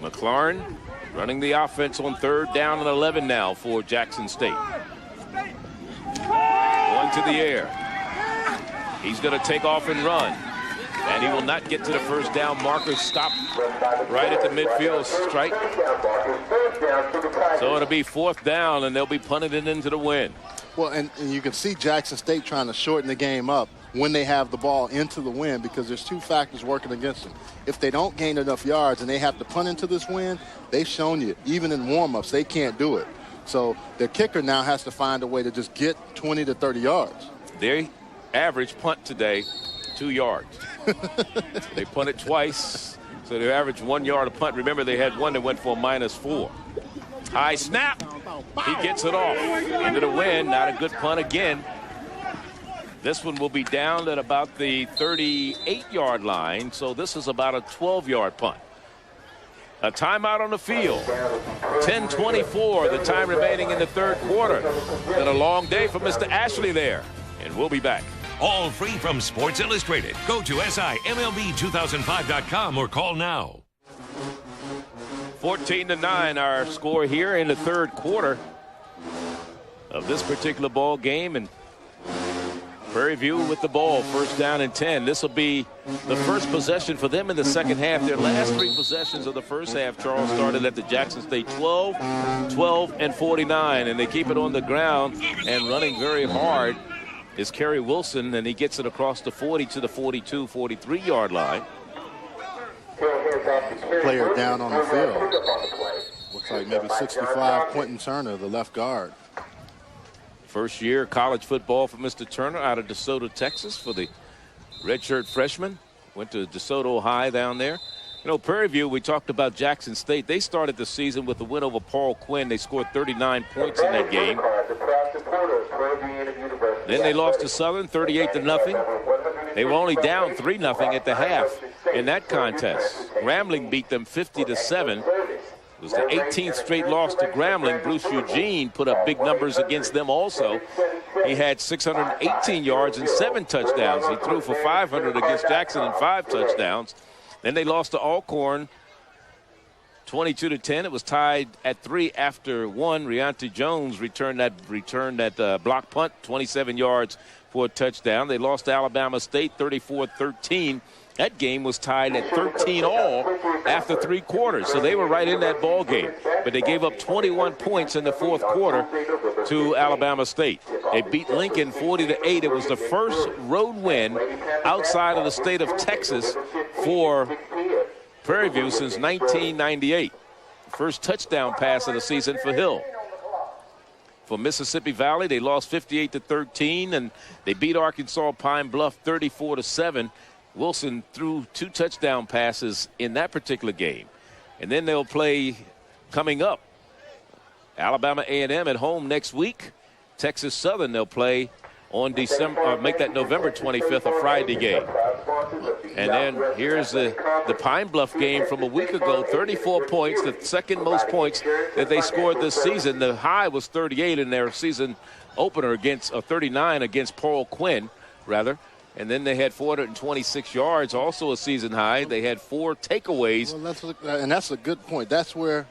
McLaurin running the offense on 3rd down and 11 now for Jackson State. Going to the air. He's going to take off and run. And he will not get to the first down marker. Stop right at the midfield strike. So it'll be 4th down, and they'll be punting it into the wind. Well, and you can see Jackson State trying to shorten the game up when they have the ball into the wind, because there's 2 factors working against them. If they don't gain enough yards and they have to punt into this wind, they've shown you, even in warm-ups, they can't do it. So their kicker now has to find a way to just get 20 to 30 yards. Their average punt today, 2 yards. They punted twice, so they averaged 1 yard a punt. Remember, they had one that went for a -4. High snap. He gets it off into the wind. Not a good punt again. This one will be down at about the 38-yard line, so this is about a 12-yard punt. A timeout on the field. 10:24, the time remaining in the 3rd quarter. Been a long day for Mr. Ashley there, and we'll be back. All free from Sports Illustrated. Go to SIMLB2005.com or call now. 14-9, our score here in the 3rd quarter of this particular ball game, and Prairie View with the ball, 1st down and 10. This will be the first possession for them in the 2nd half. Their last 3 possessions of the 1st half, Charles, started at the Jackson State 12, 12, and 49, and they keep it on the ground and running very hard is Kerry Wilson, and he gets it across the 40 to the 42, 43-yard line. Player down on the field. Looks like maybe 65, Quentin Turner, the left guard. First year college football for Mr. Turner out of DeSoto, Texas, for the redshirt freshman. Went to DeSoto High down there. You know, Prairie View, we talked about Jackson State. They started the season with a win over Paul Quinn. They scored 39 points in that game. Then they lost to Southern 38-0. They were only down 3-0 at the half in that contest. Grambling beat them 50-7. It was the 18th straight loss to Grambling. Bruce Eugene put up big numbers against them also. He had 618 yards and 7 touchdowns. He threw for 500 against Jackson and 5 touchdowns. Then they lost to Alcorn 22-10. It was tied at 3 after 1. Riante Jones returned that block punt, 27 yards for a touchdown. They lost to Alabama State 34-13. That game was tied at 13-all after 3 quarters. So they were right in that ball game. But they gave up 21 points in the 4th quarter to Alabama State. They beat Lincoln 40-8. It was the first road win outside of the state of Texas for Prairie View since 1998. First touchdown pass of the season for Hill. For Mississippi Valley, they lost 58-13, and they beat Arkansas Pine Bluff 34-7. Wilson threw 2 touchdown passes in that particular game. And then they'll play coming up Alabama A&M at home next week. Texas Southern they'll play on make that November 25th a Friday game. And then here's the Pine Bluff game from a week ago, 34 points, the second most points that they scored this season. The high was 38 in their season opener against 39 against Paul Quinn, rather. And then they had 426 yards, also a season high. They had 4 takeaways. Well, that's a good point. That's where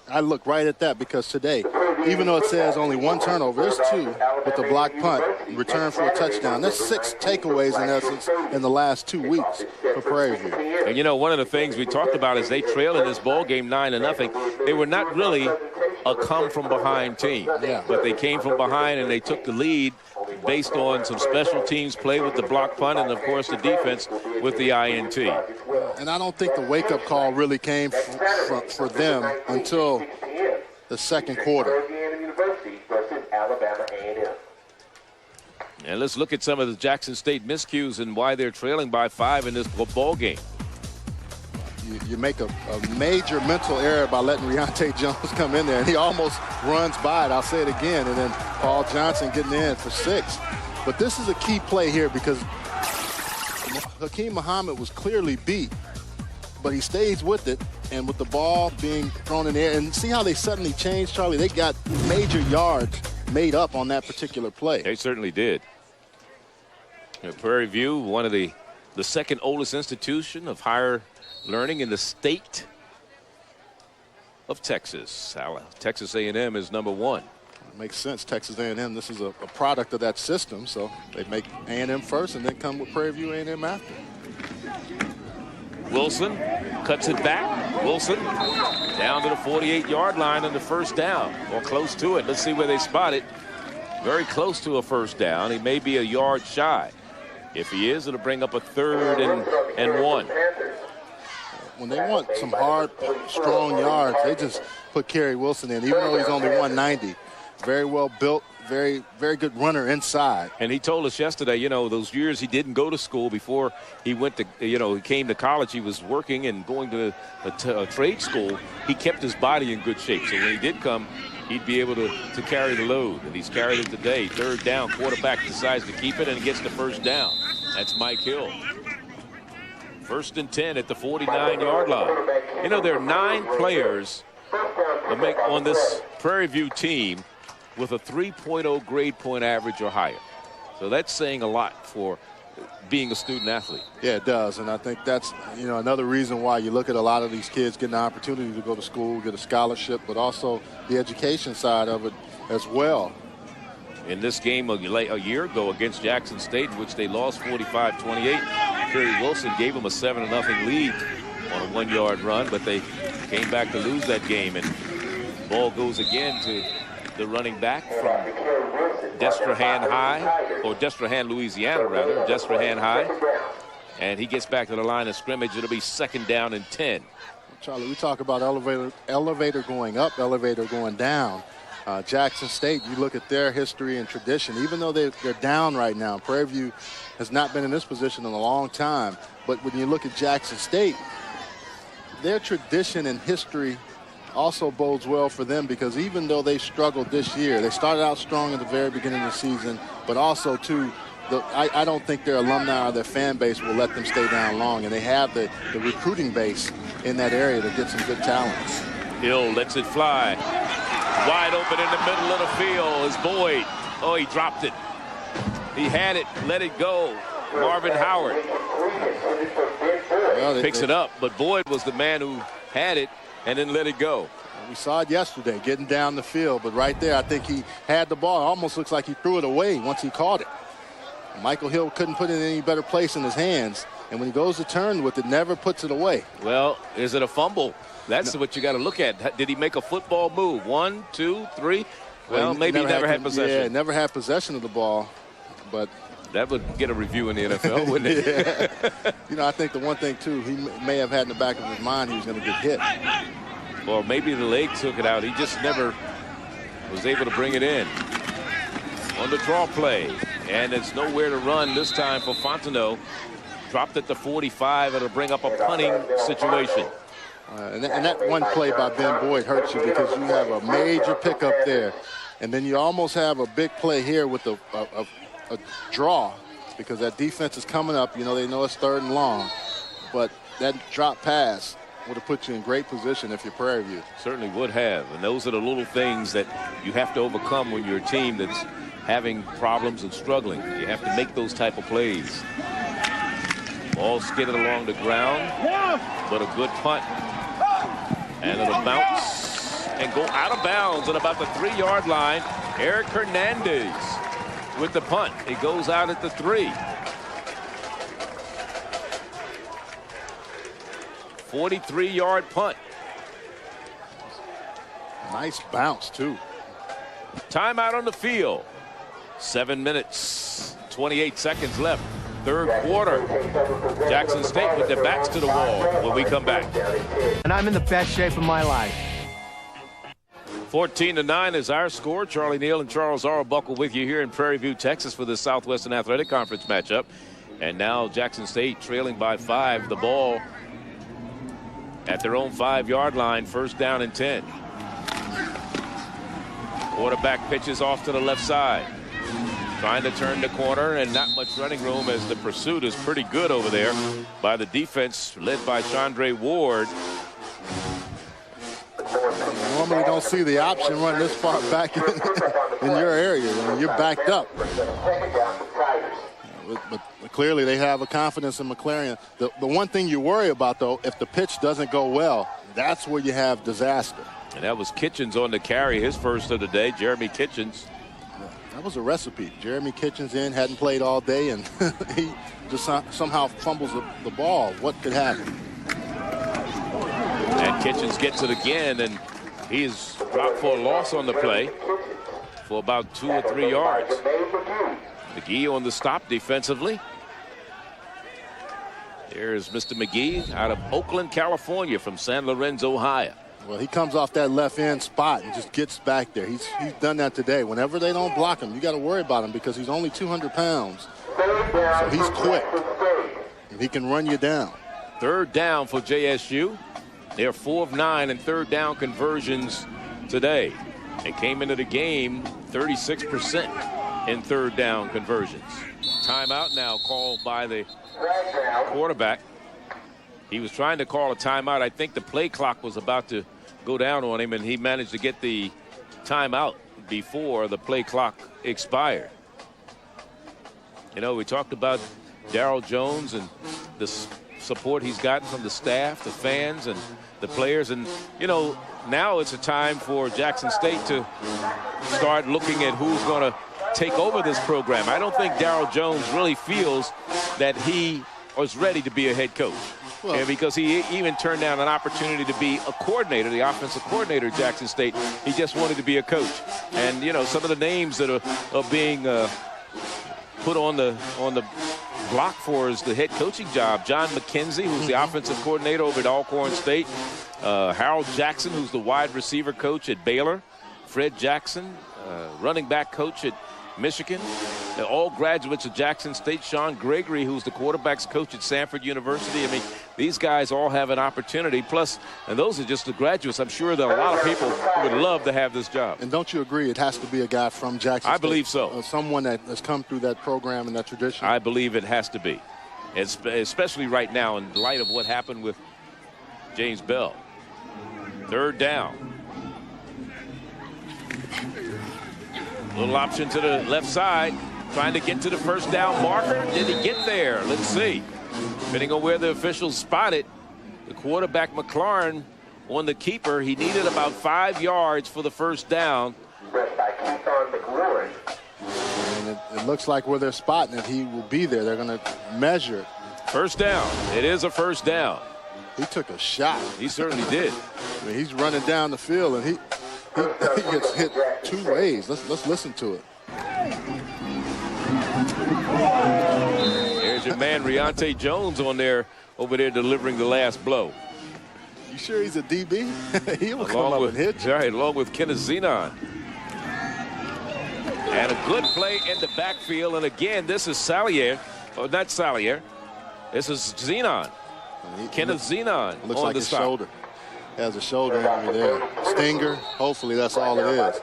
I look right at that because today, even though it says only 1 turnover, there's 2 with the block punt, return for a touchdown. There's 6 takeaways in essence in the last 2 weeks for Prairie View. And you know, one of the things we talked about is they trailed in this ball game 9-0. They were not really a come from behind team, but they came from behind and they took the lead based on some special teams play with the block punt and, of course, the defense with the INT. And I don't think the wake-up call really came for them until the second quarter. And let's look at some of the Jackson State miscues and why they're trailing by 5 in this ball game. You make a major mental error by letting Riante Jones come in there, and he almost runs by it. I'll say it again, and then Paul Johnson getting in for 6. But this is a key play here because Hakeem Muhammad was clearly beat, but he stays with it, and with the ball being thrown in the air, and see how they suddenly changed, Charlie? They got major yards made up on that particular play. They certainly did. Prairie View, one of the second oldest institution of higher learning in the state of Texas. Texas A&M is number 1. It makes sense. Texas A&M, this is a product of that system, so they make A&M first and then come with Prairie View A&M after. Wilson cuts it back. Wilson down to the 48-yard line on the first down, or close to it. Let's see where they spot it. Very close to a first down. He may be a yard shy. If he is, it'll bring up a 3rd and 1. When they want some hard, strong yards, they just put Kerry Wilson in, even though he's only 190. Very well built, very, very good runner inside. And he told us yesterday, you know, those years he didn't go to school before he went to, he came to college. He was working and going to a trade school. He kept his body in good shape. So when he did come, he'd be able to carry the load. And he's carried it today. 3rd down, quarterback decides to keep it and gets the first down. That's Mike Hill. 1st and 10 at the 49-yard line. You know, there are 9 players that make on this Prairie View team with a 3.0 grade point average or higher. So that's saying a lot for being a student athlete. Yeah, it does. And I think that's, another reason why you look at a lot of these kids getting the opportunity to go to school, get a scholarship, but also the education side of it as well. In this game a year ago against Jackson State, in which they lost 45-28, Kerry Wilson gave them a 7-0 lead on a 1-yard run, but they came back to lose that game. And ball goes again to the running back from Destrehan High, or Destrehan, Louisiana, rather, Destrehan High. And he gets back to the line of scrimmage. It'll be 2nd down and 10. Charlie, we talk about elevator going up, elevator going down. Jackson State, you look at their history and tradition, even though they're down right now. Prairie View has not been in this position in a long time. But when you look at Jackson State, their tradition and history also bodes well for them, because even though they struggled this year, they started out strong at the very beginning of the season, but also, too, I don't think their alumni or their fan base will let them stay down long, and they have the recruiting base in that area to get some good talents. Hill lets it fly. Wide open in the middle of the field is Boyd. Oh, he dropped it. He had it, let it go. Marvin Howard picks it up, but Boyd was the man who had it and then let it go. We saw it yesterday, getting down the field, but right there, I think he had the ball. It almost looks like he threw it away once he caught it. Michael Hill couldn't put it in any better place in his hands, and when he goes to turn with it, never puts it away. Well, is it a fumble? That's what you got to look at. Did he make a football move? 1, 2, 3? Well, maybe he never had possession. Yeah, never had possession of the ball, but that would get a review in the NFL, wouldn't it? Yeah. I think the one thing, too, he may have had in the back of his mind he was going to get hit. Or maybe the leg took it out. He just never was able to bring it in. On the draw play, and it's nowhere to run this time for Fontenot. Dropped at the 45. It'll bring up a punting situation. And that one play by Ben Boyd hurts you, because you have a major pickup there. And then you almost have a big play here with a draw, because that defense is coming up. They know it's 3rd and long. But that drop pass would have put you in great position if you're Prairie View. Certainly would have. And those are the little things that you have to overcome when you're a team that's having problems and struggling. You have to make those type of plays. Ball skidded along the ground, but a good punt. And it'll bounce and go out of bounds at about the 3-yard line. Eric Hernandez with the punt. It goes out at the 3. 43-yard punt. Nice bounce, too. Timeout on the field. 7 minutes, 28 seconds left. Third quarter. Jackson State with their backs to the wall when we come back. And I'm in the best shape of my life. 14-9 is our score. Charlie Neal and Charles Arbuckle with you here in Prairie View, Texas for the Southwestern Athletic Conference matchup. And now Jackson State trailing by 5. The ball at their own 5-yard line. First down and 10. Quarterback pitches off to the left side. Trying to turn the corner and not much running room as the pursuit is pretty good over there by the defense led by Chandre Ward. Normally don't see the option run this far back in your area. I mean, you're backed up. But clearly they have a confidence in McLaren. The one thing you worry about, though, if the pitch doesn't go well, that's where you have disaster. And that was Kitchens on the carry, his first of the day, Jeremy Kitchens. That was a recipe. Jeremy Kitchens hadn't played all day, and he just somehow fumbles the ball. What could happen? And Kitchens gets it again, and he is dropped for a loss on the play for about 2 or 3 yards. McGee on the stop defensively. There's Mr. McGee out of Oakland, California from San Lorenzo, Ohio. Well, he comes off that left end spot and just gets back there. He's done that today. Whenever they don't block him, you got to worry about him because he's only 200 pounds. So he's quick, and he can run you down. Third down for JSU. They're 4 of 9 in third down conversions today. They came into the game 36% in third down conversions. Timeout now called by the quarterback. He was trying to call a timeout. I think the play clock was about to go down on him, and he managed to get the timeout before the play clock expired. You know, we talked about Darryl Jones and the support he's gotten from the staff, the fans, and the players. And, you know, now it's a time for Jackson State to start looking at who's going to take over this program. I don't think Darryl Jones really feels that he was ready to be a head coach. Well, and because he even turned down an opportunity to be a coordinator, the offensive coordinator at Jackson State. He just wanted to be a coach. And, you know, some of the names that are being put on the block for is the head coaching job. John McKenzie, who's the offensive coordinator over at Alcorn State. Harold Jackson, who's the wide receiver coach at Baylor. Fred Jackson, running back coach at Michigan. They're all graduates of Jackson State. Sean Gregory, who's the quarterback's coach at Sanford University. I mean, these guys all have an opportunity. Plus, and those are just the graduates. I'm sure that a lot of people would love to have this job. And don't you agree it has to be a guy from Jackson State? I believe so. Someone that has come through that program and that tradition? I believe it has to be. Especially right now in light of what happened with James Bell. Third down. Little option to the left side, trying to get to the first down marker. Did he get there? Let's see. Depending on where the officials spot it, the quarterback McLaurin on the keeper. He needed about 5 yards for the first down. And it looks like where they're spotting it, he will be there. They're going to measure it. First down. It is a first down. He took a shot. He certainly did. I mean, he's running down the field, and he gets hit 2 ways. Let's listen to it. There's your man Riante Jones over there delivering the last blow. You sure he's a DB? He will come up and hit you. Right, along with Kenneth Zenon. And a good play in the backfield. And again, this is Salier. Oh, not Salier. This is Zenon. Kenneth Zenon. Looks like his shoulder. Has a shoulder injury there. Stinger. Hopefully that's all it is.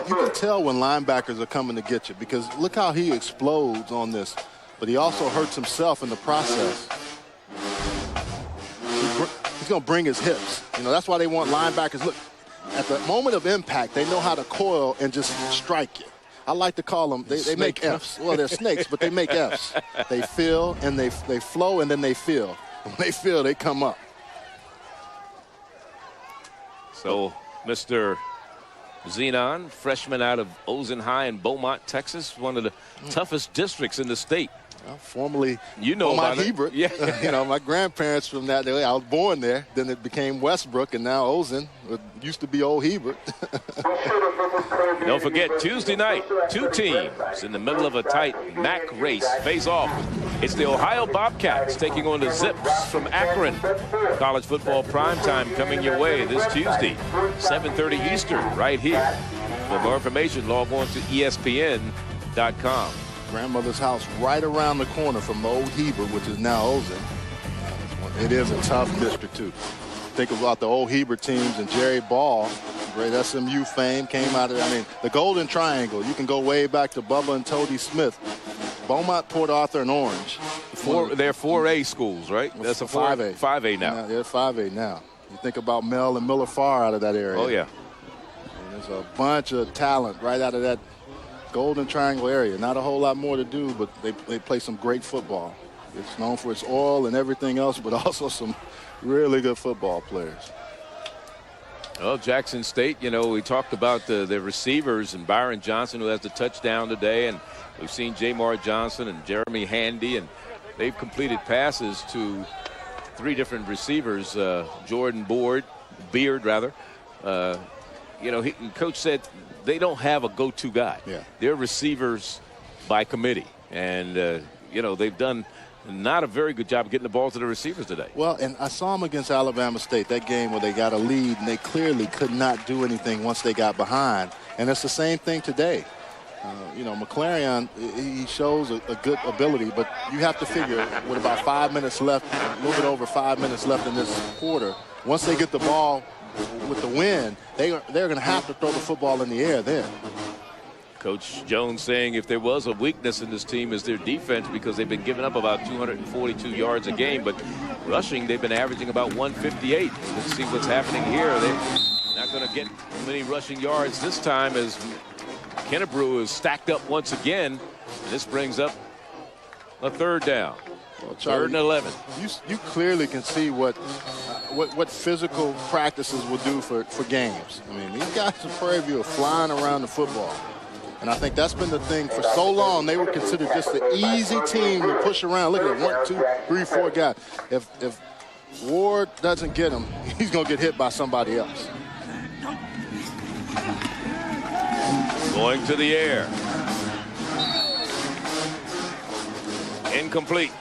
You can tell when linebackers are coming to get you because look how he explodes on this. But he also hurts himself in the process. He's going to bring his hips. You know, that's why they want linebackers. Look, at the moment of impact, they know how to coil and just strike you. I like to call them, they make Fs. Well, they're snakes, but they make Fs. They fill and they flow and then they fill. When they fill, they come up. So, Mr. Zenon, freshman out of Ozen High in Beaumont, Texas, one of the toughest districts in the state. Well, formerly, you know Beaumont about Hebert. Yeah. You know, my grandparents from that day. I was born there. Then it became Westbrook, and now Ozen. It used to be Old Hebert. Don't forget, Tuesday night, two teams in the middle of a tight MAC race face off. It's the Ohio Bobcats taking on the Zips from Akron. College football primetime coming your way this Tuesday, 7:30 Eastern, right here. For more information, log on to ESPN.com. Grandmother's house right around the corner from the Old Hebert, which is now Ozen. It is a tough district, too. Think about the Old Hebert teams, and Jerry Ball, great SMU fame, came out of there. I mean, the Golden Triangle. You can go way back to Bubba and Toady Smith. Beaumont, Port Arthur, and Orange. They're 4A schools, right? That's a 5A. 5A now. Yeah, they're 5A now. You think about Mel and Miller Farr out of that area. Oh, yeah. And there's a bunch of talent right out of that Golden Triangle area. Not a whole lot more to do, but they play some great football. It's known for its oil and everything else, but also some really good football players. Well, Jackson State, you know, we talked about the receivers and Byron Johnson, who has the touchdown today, and we've seen Jamar Johnson and Jeremy Handy, and they've completed passes to 3 different receivers, Jordan Beard. You know, Coach said they don't have a go-to guy. Yeah. They're receivers by committee, and you know, they've done not a very good job of getting the ball to the receivers today. Well, and I saw them against Alabama State, that game where they got a lead, and they clearly could not do anything once they got behind. And it's the same thing today. You know, McClarion, he shows a good ability, but you have to figure with about 5 minutes left, a little bit over 5 minutes left in this quarter, once they get the ball with the wind, they're going to have to throw the football in the air then. Coach Jones saying if there was a weakness in this team is their defense, because they've been giving up about 242 yards a game, but rushing they've been averaging about 158. Let's see what's happening here. They're not going to get many rushing yards this time, as Kennebrew is stacked up once again. And this brings up a third down. Well, Charlie, 3rd and 11. You clearly can see what physical practices will do for games. I mean, these guys in Prairie View are flying around the football. And I think that's been the thing for so long. They were considered just the easy team to push around. Look at 1, 2, 3, 4 guys. If Ward doesn't get him, he's going to get hit by somebody else. Going to the air. Incomplete.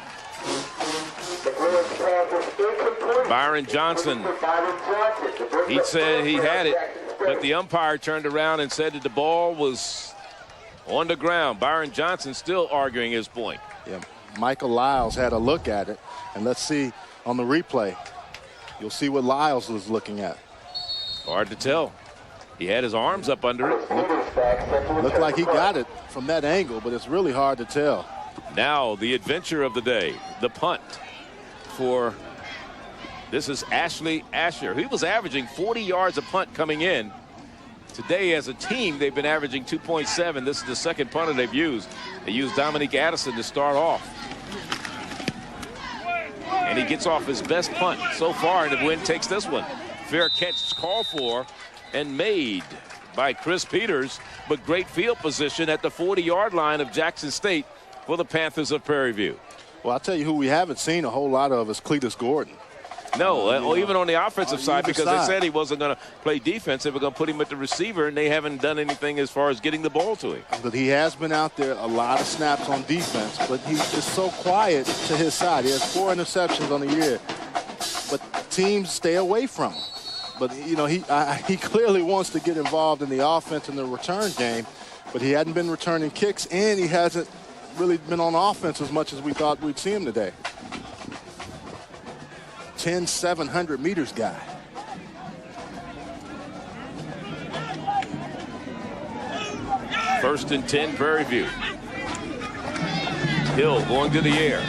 Byron Johnson. He said he had it, but the umpire turned around and said that the ball was on the ground. Byron Johnson still arguing his point. Yeah, Michael Lyles had a look at it, and let's see on the replay. You'll see what Lyles was looking at. Hard to tell. He had his arms up under it. Looked like he got it from that angle, but it's really hard to tell. Now the adventure of the day, the punt for, this is Ashley Asher. He was averaging 40 yards a punt coming in. Today, as a team, they've been averaging 2.7. This is the second punter they've used. They used Dominique Addison to start off. And he gets off his best punt so far, and the win takes this one. Fair catch called for and made by Chris Peters, but great field position at the 40-yard line of Jackson State for the Panthers of Prairie View. Well, I'll tell you who we haven't seen a whole lot of is Cletus Gordon. No, even on the offensive side, because side. they said he wasn't going to play defense. They were going to put him at the receiver, and they haven't done anything as far as getting the ball to him. But he has been out there a lot of snaps on defense, but he's just so quiet to his side. He has 4 interceptions on the year, but teams stay away from him. But, you know, he clearly wants to get involved in the offense and the return game, but he hadn't been returning kicks, and he hasn't really been on offense as much as we thought we'd see him today. 700 meters guy. First and 10, Prairie View. Hill going to the air.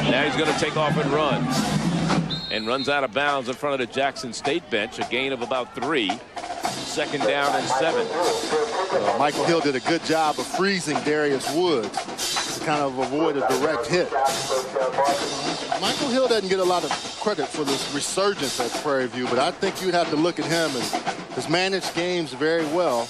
Now he's going to take off and run. And runs out of bounds in front of the Jackson State bench. A gain of about 3. 2nd down and 7. Michael Hill did a good job of freezing Darius Woods to kind of avoid a direct hit. Michael Hill doesn't get a lot of credit for this resurgence at Prairie View, but I think you'd have to look at him and has managed games very well.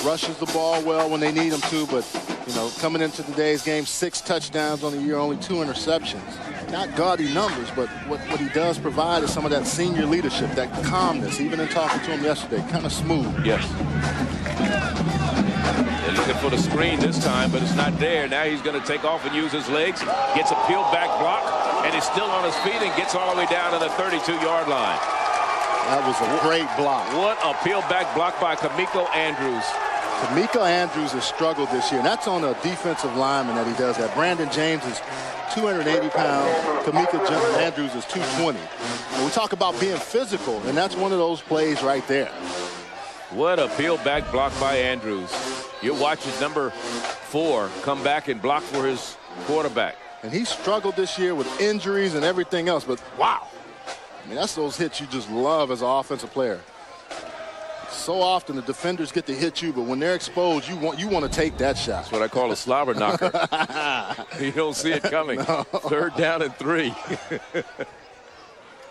Rushes the ball well when they need him to, but, you know, coming into today's game, 6 touchdowns on the year, only 2 interceptions. Not gaudy numbers, but what he does provide is some of that senior leadership, that calmness. Even in talking to him yesterday, kind of smooth. Yes. They're looking for the screen this time, but it's not there. Now he's going to take off and use his legs. Gets a peeled back block, and he's still on his feet and gets all the way down to the 32-yard line. That was a great block. What a peeled back block by Kamiko Andrews. Kamiko Andrews has struggled this year, and that's on a defensive lineman that he does that. Brandon James is 280 pounds. Kamiko Andrews is 220. And we talk about being physical, and that's one of those plays right there. What a peeled back block by Andrews. You're watching number 4 come back and block for his quarterback. And he struggled this year with injuries and everything else, but wow. I mean, that's those hits you just love as an offensive player. So often the defenders get to hit you, but when they're exposed, you want to take that shot. That's what I call a slobber knocker. You don't see it coming. No. 3rd down and 3.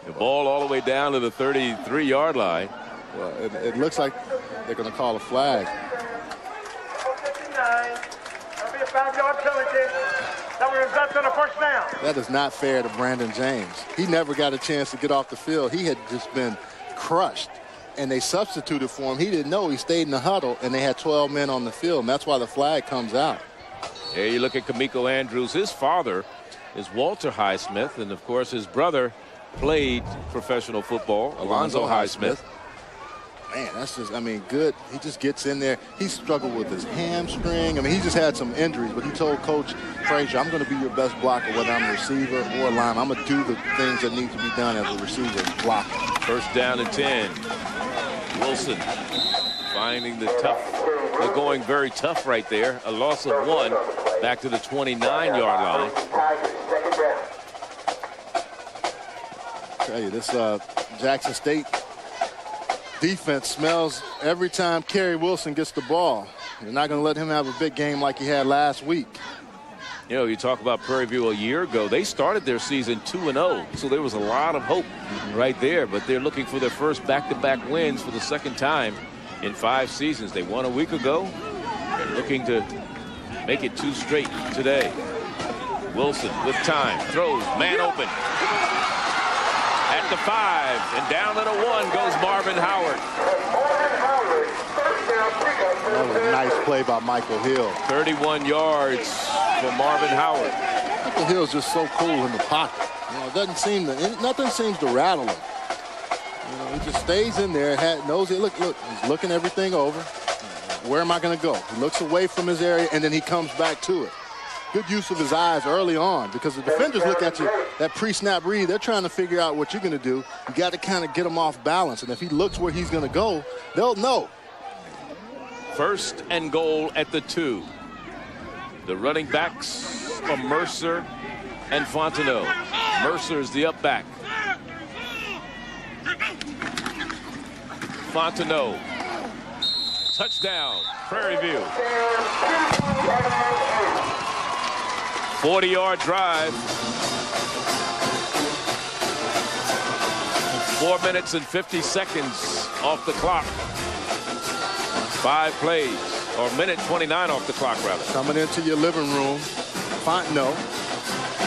The ball all the way down to the 33-yard line. Well, it looks like they're going to call a flag. That'll be a 5-yard penalty. That will result in a first down. That is not fair to Brandon James. He never got a chance to get off the field. He had just been crushed, and they substituted for him. He didn't know. He stayed in the huddle, and they had 12 men on the field, and that's why the flag comes out. There you look at Kamiko Andrews. His father is Walter Highsmith, and, of course, his brother played professional football, Alonzo Highsmith. Man, that's just, I mean, good. He just gets in there. He struggled with his hamstring. I mean, he just had some injuries, but he told Coach Frazier, I'm going to be your best blocker, whether I'm a receiver or a lineman. I'm going to do the things that need to be done as a receiver blocker. 1st down and 10. Wilson finding the tough. They're going very tough right there. A loss of 1 back to the 29-yard line. I tell you, this Jackson State defense smells every time Kerry Wilson gets the ball. They're not going to let him have a big game like he had last week. You know, you talk about Prairie View a year ago. They started their season 2-0, so there was a lot of hope right there. But they're looking for their first back-to-back wins for the 2nd time in 5 seasons. They won a week ago. They're looking to make it 2 straight today. Wilson with time, throws, man open. At the 5, and down to the 1 goes Marvin Howard. That was a nice play by Michael Hill. 31 yards for Marvin Howard. Michael Hill's just so cool in the pocket. You know, it doesn't seem to, nothing seems to rattle him. You know, he just stays in there, knows it. Look, he's looking everything over. Where am I going to go? He looks away from his area, and then he comes back to it. Good use of his eyes early on, because the defenders look at you, that pre-snap read, they're trying to figure out what you're going to do. You got to kind of get him off balance, and if he looks where he's going to go, they'll know. 1st and goal at the 2. The running backs are Mercer and Fontenot. Mercer is the up back. Fontenot. Touchdown, Prairie View. 40-yard drive. 4 minutes and 50 seconds off the clock. 5 plays, or minute 29 off the clock, rather. Coming into your living room, Fontenot.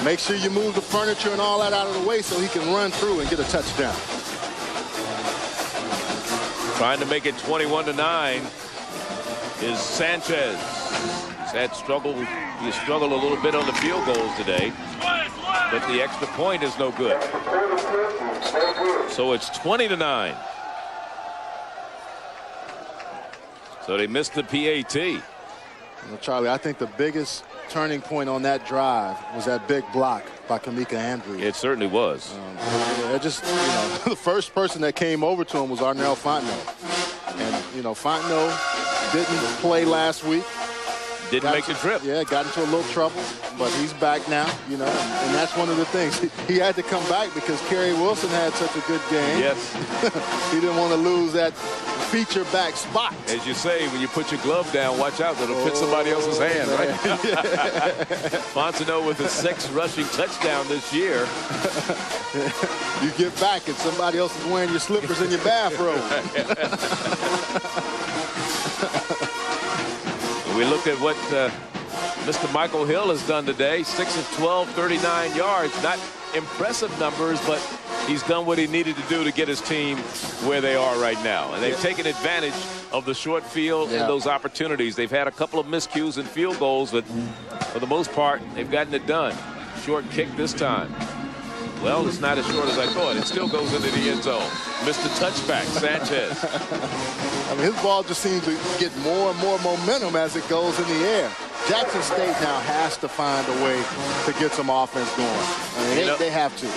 Make sure you move the furniture and all that out of the way so he can run through and get a touchdown. Trying to make it 21-9 is Sanchez. He struggled a little bit on the field goals today, but the extra point is no good. So it's 20-9. So they missed the PAT. Well, Charlie, I think the biggest turning point on that drive was that big block by Kamiko Andrews. It certainly was. Just, you know, the first person that came over to him was Arnell Fontenot. And, you know, Fontenot didn't play last week. Didn't make the trip. Yeah, got into a little trouble, but he's back now, you know, and that's one of the things. He had to come back because Kerry Wilson had such a good game. Yes. He didn't want to lose that feature back spot. As you say, when you put your glove down, watch out. It'll fit somebody else's hand, right? Fontenot with his 6th rushing touchdown this year. You get back and somebody else is wearing your slippers in your bathrobe. We look at what Mr. Michael Hill has done today. 6 of 12, 39 yards. Not impressive numbers, but he's done what he needed to do to get his team where they are right now. And they've taken advantage of the short field and those opportunities. They've had a couple of miscues and field goals, but for the most part, they've gotten it done. Short kick this time. Well, it's not as short as I thought. It still goes into the end zone. Missed the touchback, Sanchez. I mean, his ball just seems to get more and more momentum as it goes in the air. Jackson State now has to find a way to get some offense going. I mean, they have to.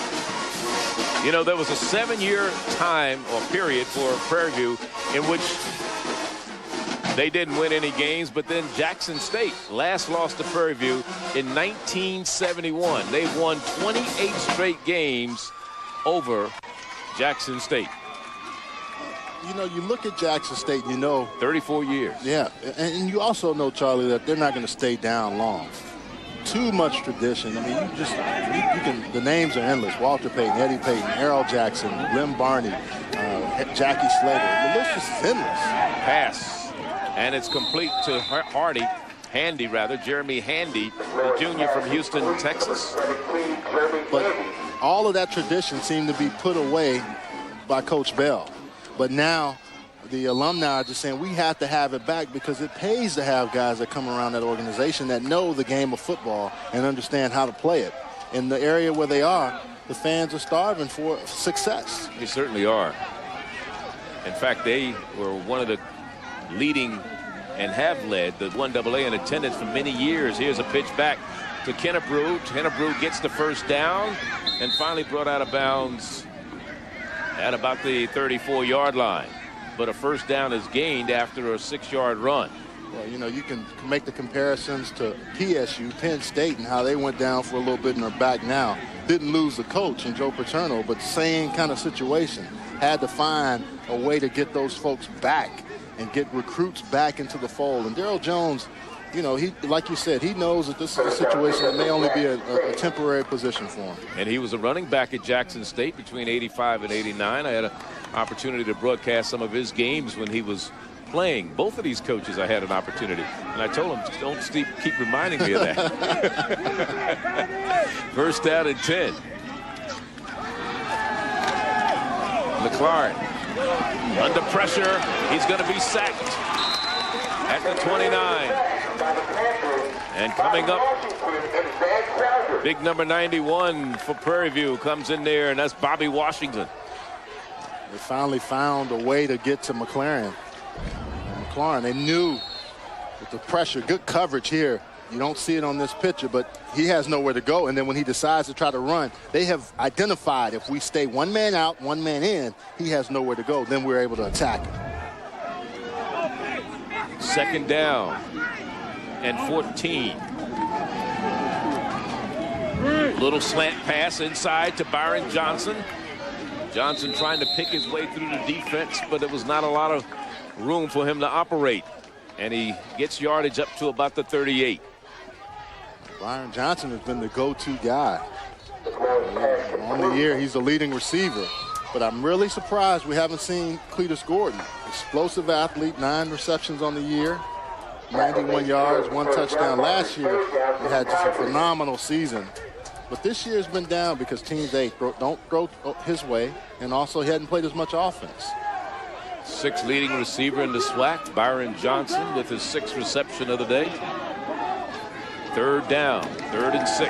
You know, there was a 7-year time or period for Prairie View in which they didn't win any games, but then Jackson State last lost to Prairie View in 1971. They've won 28 straight games over Jackson State. You know, you look at Jackson State, you know. 34 years. Yeah, and you also know, Charlie, that they're not going to stay down long. Too much tradition. I mean, you can, the names are endless. Walter Payton, Eddie Payton, Errol Jackson, Lem Barney, Jackie Slater. The list is endless. Pass. And it's complete to Jeremy Handy, the junior from Houston, Texas. But all of that tradition seemed to be put away by Coach Bell. But now the alumni are just saying we have to have it back because it pays to have guys that come around that organization that know the game of football and understand how to play it. In the area where they are, the fans are starving for success. They certainly are. In fact, they were one of the leading and have led the 1AA in attendance for many years. Here's a pitch back to Kennebrew. Kennebrew gets the first down and finally brought out of bounds at about the 34-yard line. But a first down is gained after a 6-yard run. Well, you know, you can make the comparisons to PSU, Penn State, and how they went down for a little bit and are back now. Didn't lose the coach in Joe Paterno, but same kind of situation. Had to find a way to get those folks back and get recruits back into the fold. And Daryl Jones, you know, he, like you said, he knows that this is a situation that may only be a temporary position for him. And he was a running back at Jackson State between 85 and 89. I had an opportunity to broadcast some of his games when he was playing. Both of these coaches I had an opportunity. And I told him, don't keep reminding me of that. First down and 10. McLaurin under pressure. He's going to be sacked at the 29. And coming up, big number 91 for Prairie View comes in there, and that's Bobby Washington. They finally found a way to get to McLaurin. McLaurin, they knew with the pressure, good coverage here. You don't see it on this picture, but he has nowhere to go. And then when he decides to try to run, they have identified if we stay one man out, one man in, he has nowhere to go. Then we're able to attack him. Second down and 14. Little slant pass inside to Byron Johnson. Johnson trying to pick his way through the defense, but it was not a lot of room for him to operate. And he gets yardage up to about the 38. Byron Johnson has been the go-to guy. On the year, he's the leading receiver. But I'm really surprised we haven't seen Cletus Gordon. Explosive athlete, 9 receptions on the year, 91 yards, 1 touchdown. Last year, he had just a phenomenal season. But this year's been down because teams, don't throw his way, and also he hadn't played as much offense. 6th leading receiver in the SWAC, Byron Johnson, with his 6th reception of the day. Third down, 3rd and 6.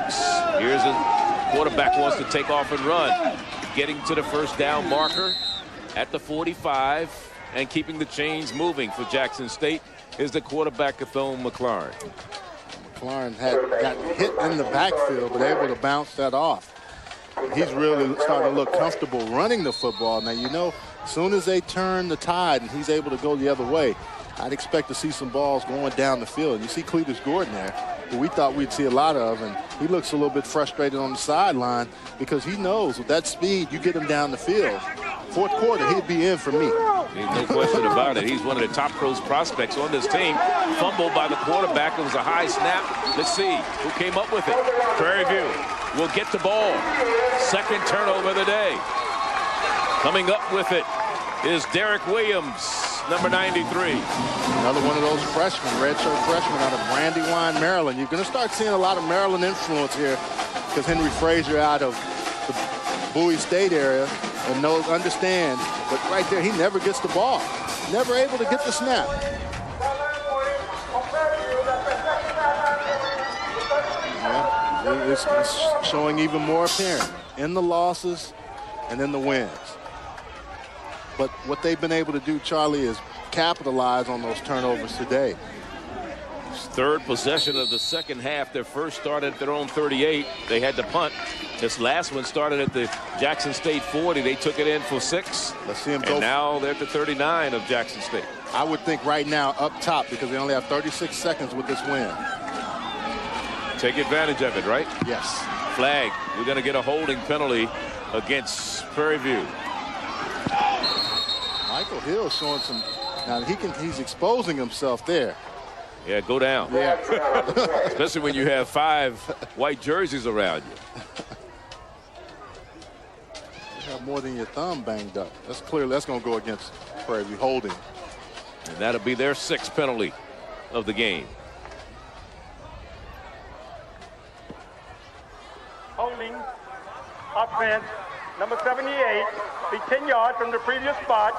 Here's a quarterback wants to take off and run. Getting to the first down marker at the 45 and keeping the chains moving for Jackson State is the quarterback, Cathone McLaurin. McLaurin got hit in the backfield, but able to bounce that off. He's really starting to look comfortable running the football. Now, you know, as soon as they turn the tide and he's able to go the other way, I'd expect to see some balls going down the field. You see Cletus Gordon there, who we thought we'd see a lot of, and he looks a little bit frustrated on the sideline because he knows with that speed, you get him down the field. Fourth quarter, he'd be in for me. There's no question about it. He's one of the top pros prospects on this team. Fumbled by the quarterback. It was a high snap. Let's see who came up with it. Prairie View will get the ball. Second turnover of the day. Coming up with it is Derek Williams, number 93. Another one of those freshmen, redshirt freshmen out of Brandywine, Maryland. You're going to start seeing a lot of Maryland influence here because Henry Frazier out of the Bowie State area and understands. But right there, he never gets the ball. Never able to get the snap. Yeah, it's showing even more apparent in the losses and in the wins. But what they've been able to do, Charlie, is capitalize on those turnovers today. Third possession of the second half. Their first started at their own 38. They had to punt. This last one started at the Jackson State 40. They took it in for 6. Let's see them go. And now they're at the 39 of Jackson State. I would think right now up top because they only have 36 seconds with this win. Take advantage of it, right? Yes. Flag. We're going to get a holding penalty against Prairie View. Michael Hill showing some. Now he's exposing himself there. Yeah, go down. Yeah. Especially when you have 5 white jerseys around you. You have more than your thumb banged up. That's clearly that's going to go against Prairie View holding. And that'll be their 6th penalty of the game. Holding offense, number 78, be 10 yards from the previous spot.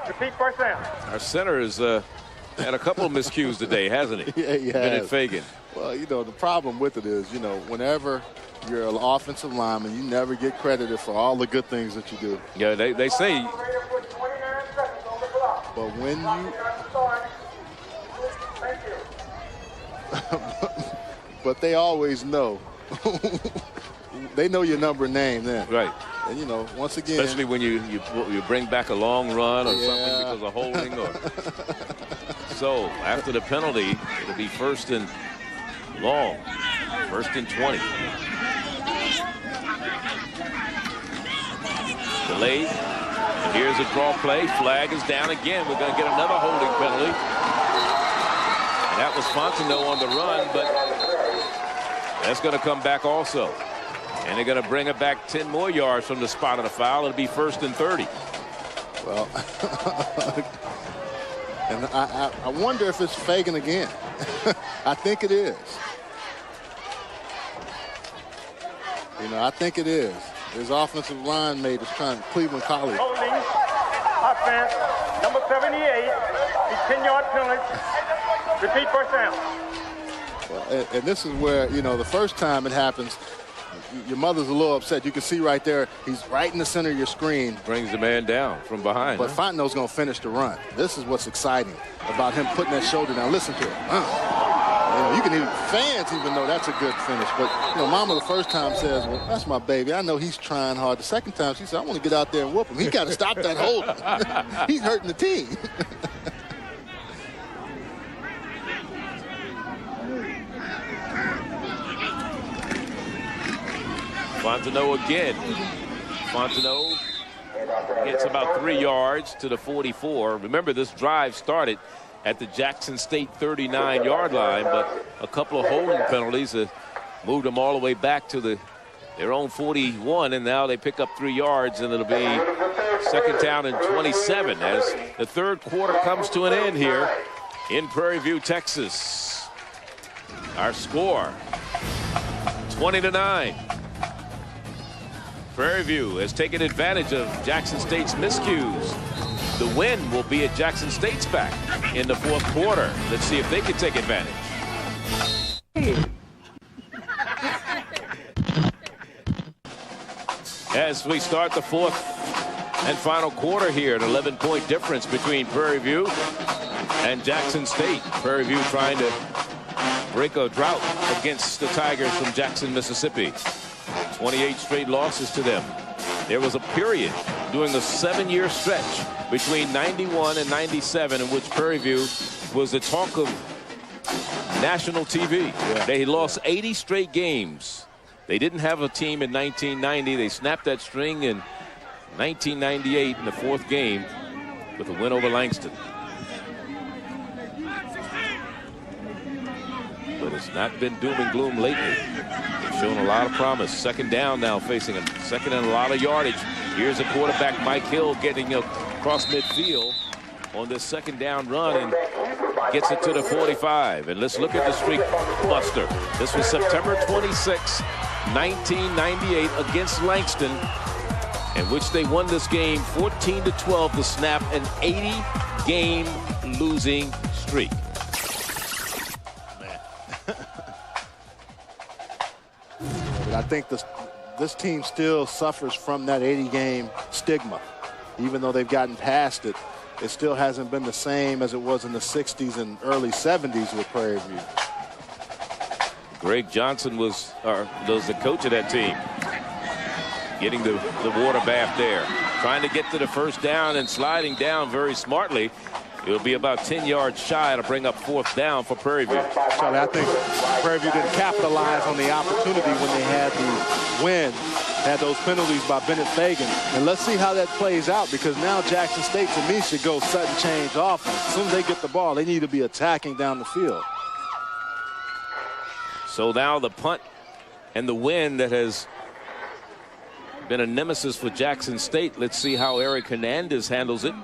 Repeat first down. Our center has had a couple of miscues today, hasn't he? Yeah, he has. Bennett Fagan. Well, you know, the problem with it is, whenever you're an offensive lineman, you never get credited for all the good things that you do. Yeah, they say. But when you. But they always know. They know your number and name then. Right. And, once again. Especially when you bring back a long run or something because of holding. So, after the penalty, it'll be first and long. First and 20. Delayed. And here's a draw play. Flag is down again. We're going to get another holding penalty. And that was Fontenot on the run, but that's going to come back also. And they're going to bring it back 10 more yards from the spot of the foul. It'll be first and 30. Well, and I wonder if it's Fagan again. I think it is. I think it is. His offensive line mate is trying, Cleveland College. Holding offense, number 78, be 10-yard penalty. Repeat first down. Well, and this is where, the first time it happens, your mother's a little upset. You can see right there, he's right in the center of your screen. Brings the man down from behind. But Fontenot's going to finish the run. This is what's exciting about him putting that shoulder down. Listen to it. You can even, fans even know that's a good finish. But, Mama the first time says, well, that's my baby. I know he's trying hard. The second time she said, I want to get out there and whoop him. He got to stop that holding. He's hurting the team. Fontenot again. Fontenot gets about 3 yards to the 44. Remember, this drive started at the Jackson State 39-yard line, but a couple of holding penalties moved them all the way back to their own 41, and now they pick up 3 yards, and it'll be second down and 27 as the third quarter comes to an end here in Prairie View, Texas. Our score, 20-9. Prairie View has taken advantage of Jackson State's miscues. The win will be at Jackson State's back in the fourth quarter. Let's see if they can take advantage. As we start the fourth and final quarter here, an 11-point difference between Prairie View and Jackson State. Prairie View trying to break a drought against the Tigers from Jackson, Mississippi. 28 straight losses to them. There was a period during a 7-year stretch between 91 and 97 in which Prairie View was the talk of national TV. Yeah. They lost 80 straight games. They didn't have a team in 1990. They snapped that string in 1998 in the 4th game with a win over Langston. But it's not been doom and gloom lately. They've shown a lot of promise. 2nd down now facing him. 2nd and a lot of yardage. Here's the quarterback, Mike Hill, getting across midfield on this 2nd down run and gets it to the 45. And let's look at the streak buster. This was September 26, 1998 against Langston, in which they won this game 14-12 to snap an 80-game losing streak. But I think this team still suffers from that 80-game stigma. Even though they've gotten past it, it still hasn't been the same as it was in the 60s and early 70s with Prairie View. Greg Johnson was the coach of that team. Getting the water bath there. Trying to get to the 1st down and sliding down very smartly. It'll be about 10 yards shy to bring up 4th down for Prairie View. Charlie, I think Prairie View didn't capitalize on the opportunity when they had the win, had those penalties by Bennett Fagan. And let's see how that plays out, because now Jackson State, to me, should go sudden change offense. As soon as they get the ball, they need to be attacking down the field. So now the punt and the win that has been a nemesis for Jackson State. Let's see how Eric Hernandez handles it.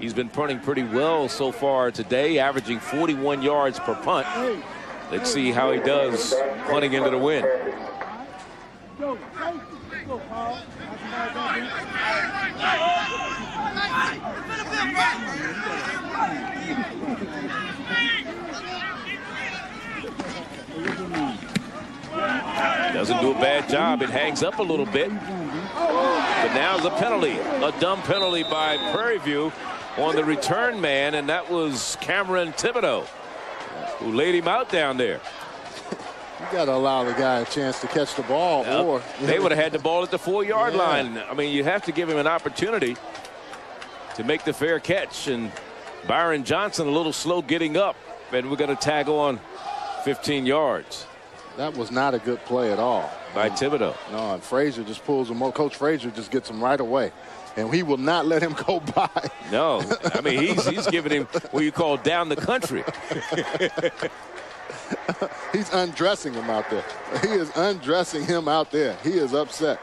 He's been punting pretty well so far today, averaging 41 yards per punt. Let's see how he does punting into the win. Doesn't do a bad job. It hangs up a little bit. But now's a penalty, a dumb penalty by Prairie View on the return man, and that was Cameron Thibodeau, who laid him out down there. You got to allow the guy a chance to catch the ball. Yep. Or they would have had the ball at the 4-yard line. I mean, you have to give him an opportunity to make the fair catch. And Byron Johnson a little slow getting up, and we're going to tag on 15 yards. That was not a good play at all. By Thibodeau. No, and Frazier just pulls him over. Coach Frazier just gets him right away. And he will not let him go by. No, I mean, he's giving him what you call down the country. He's undressing him out there. He is undressing him out there. He is upset.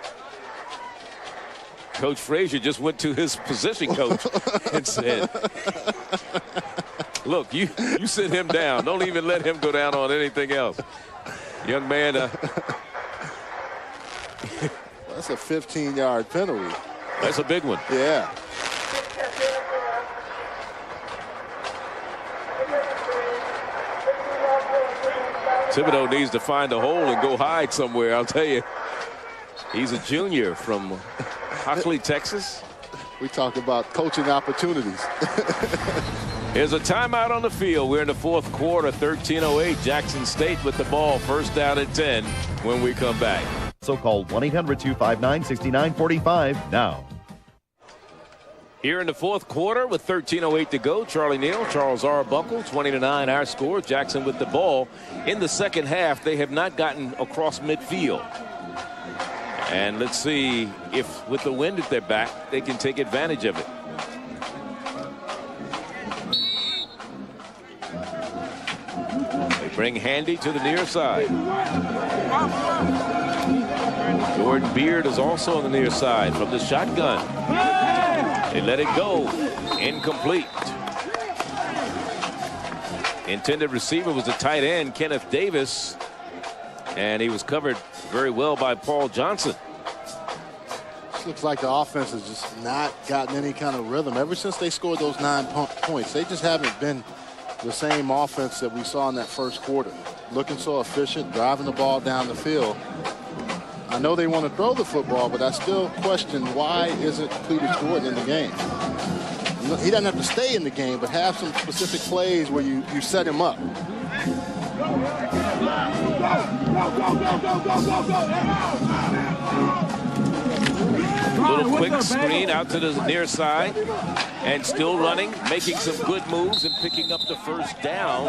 Coach Frazier just went to his position coach and said, look, you sit him down. Don't even let him go down on anything else. Young man. That's a 15-yard penalty. That's a big one. Yeah. Thibodeau needs to find a hole and go hide somewhere, I'll tell you. He's a junior from Hockley, Texas. We talk about coaching opportunities. Here's a timeout on the field. We're in the 4th quarter, 13:08. Jackson State with the ball, 1st down and 10 when we come back. So call 1-800-259-6945 now. Here in the 4th quarter with 13:08 to go, Charlie Neal, Charles Arbuckle, 20-9 our score. Jackson with the ball. In the 2nd half, they have not gotten across midfield. And let's see if with the wind at their back, they can take advantage of it. They bring Handy to the near side. Jordan Beard is also on the near side from the shotgun. They let it go. Incomplete. Intended receiver was the tight end, Kenneth Davis. And he was covered very well by Paul Johnson. This looks like the offense has just not gotten any kind of rhythm. Ever since they scored those 9 points, they just haven't been the same offense that we saw in that 1st quarter. Looking so efficient, driving the ball down the field. I know they want to throw the football, but I still question why isn't Cletus Gordon in the game? He doesn't have to stay in the game, but have some specific plays where you set him up. Little quick screen out to the near side. And still running, making some good moves and picking up the first down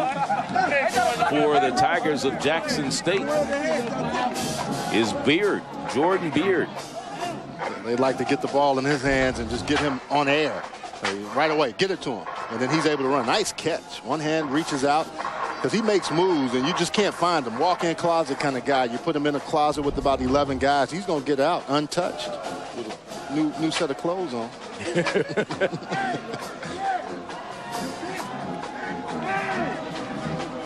for the Tigers of Jackson State is Beard, Jordan Beard. They'd like to get the ball in his hands and just get him on air right away. Get it to him, and then he's able to run. Nice catch. One hand reaches out because he makes moves, and you just can't find him. Walk-in closet kind of guy. You put him in a closet with about 11 guys, he's going to get out untouched with a new set of clothes on.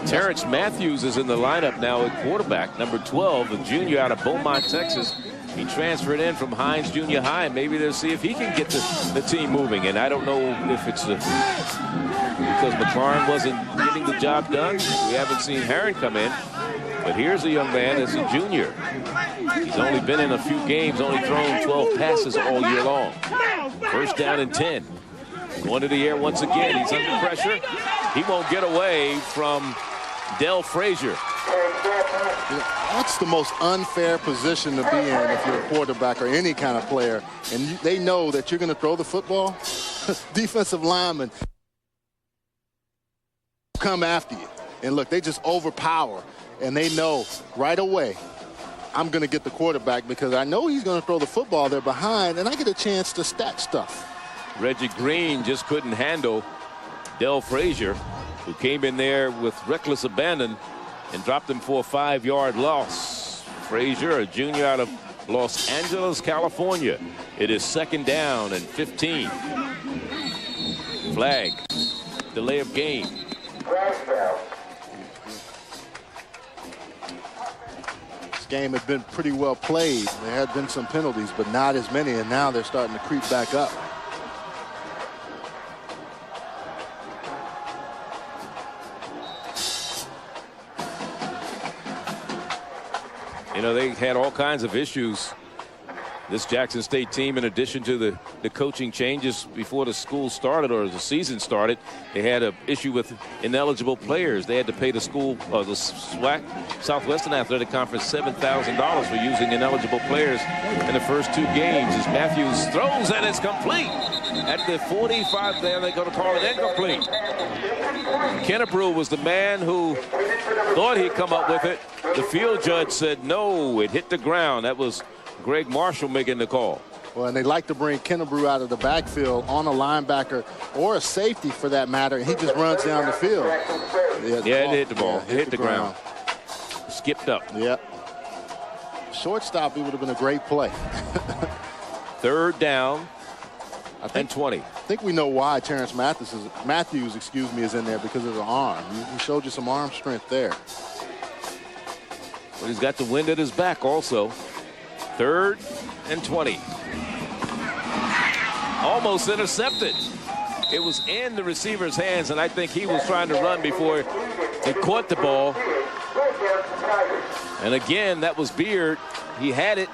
Terrence Matthews is in the lineup now at quarterback, number 12, a junior out of Beaumont, Texas. He transferred in from Hines Junior High, and maybe they'll see if he can get the team moving. And I don't know if it's because McLaurin wasn't getting the job done. We haven't seen Herron come in. But here's a young man that's a junior. He's only been in a few games, only thrown 12 passes all year long. First down and 10. Going to the air once again. He's under pressure. He won't get away from Del Frazier. That's the most unfair position to be in if you're a quarterback or any kind of player. And they know that you're going to throw the football. Defensive linemen come after you. And look, they just overpower. And they know right away, I'm going to get the quarterback because I know he's going to throw the football. They're behind, and I get a chance to stack stuff. Reggie Green just couldn't handle Del Frazier, who came in there with reckless abandon and dropped him for a 5-yard loss. Frazier, a junior out of Los Angeles, California. It is second down and 15. Flag. Delay of game. This game had been pretty well played. There had been some penalties, but not as many, and now they're starting to creep back up. You know, they had all kinds of issues. This Jackson State team, in addition to the coaching changes before the school started or the season started, they had an issue with ineligible players. They had to pay the school, the SWAC, Southwestern Athletic Conference, $7,000 for using ineligible players in the first 2 games. As Matthews throws and it's complete at the 45. There they're going to call it incomplete. Kennebrew was the man who thought he'd come up with it. The field judge said no, it hit the ground. That was Greg Marshall making the call. Well, and they like to bring Kennebrew out of the backfield on a linebacker or a safety for that matter, and he just runs down the field. Yeah, it hit the ball. It hit the ground. Skipped up. Yep. Shortstop, it would have been a great play. Third down and 20. I think we know why Terrence Matthews is in there, because of his arm. He showed you some arm strength there. But he's got the wind at his back also. Third and 20. Almost intercepted. It was in the receiver's hands, and I think he was trying to run before he caught the ball. And again, that was Beard. He had it,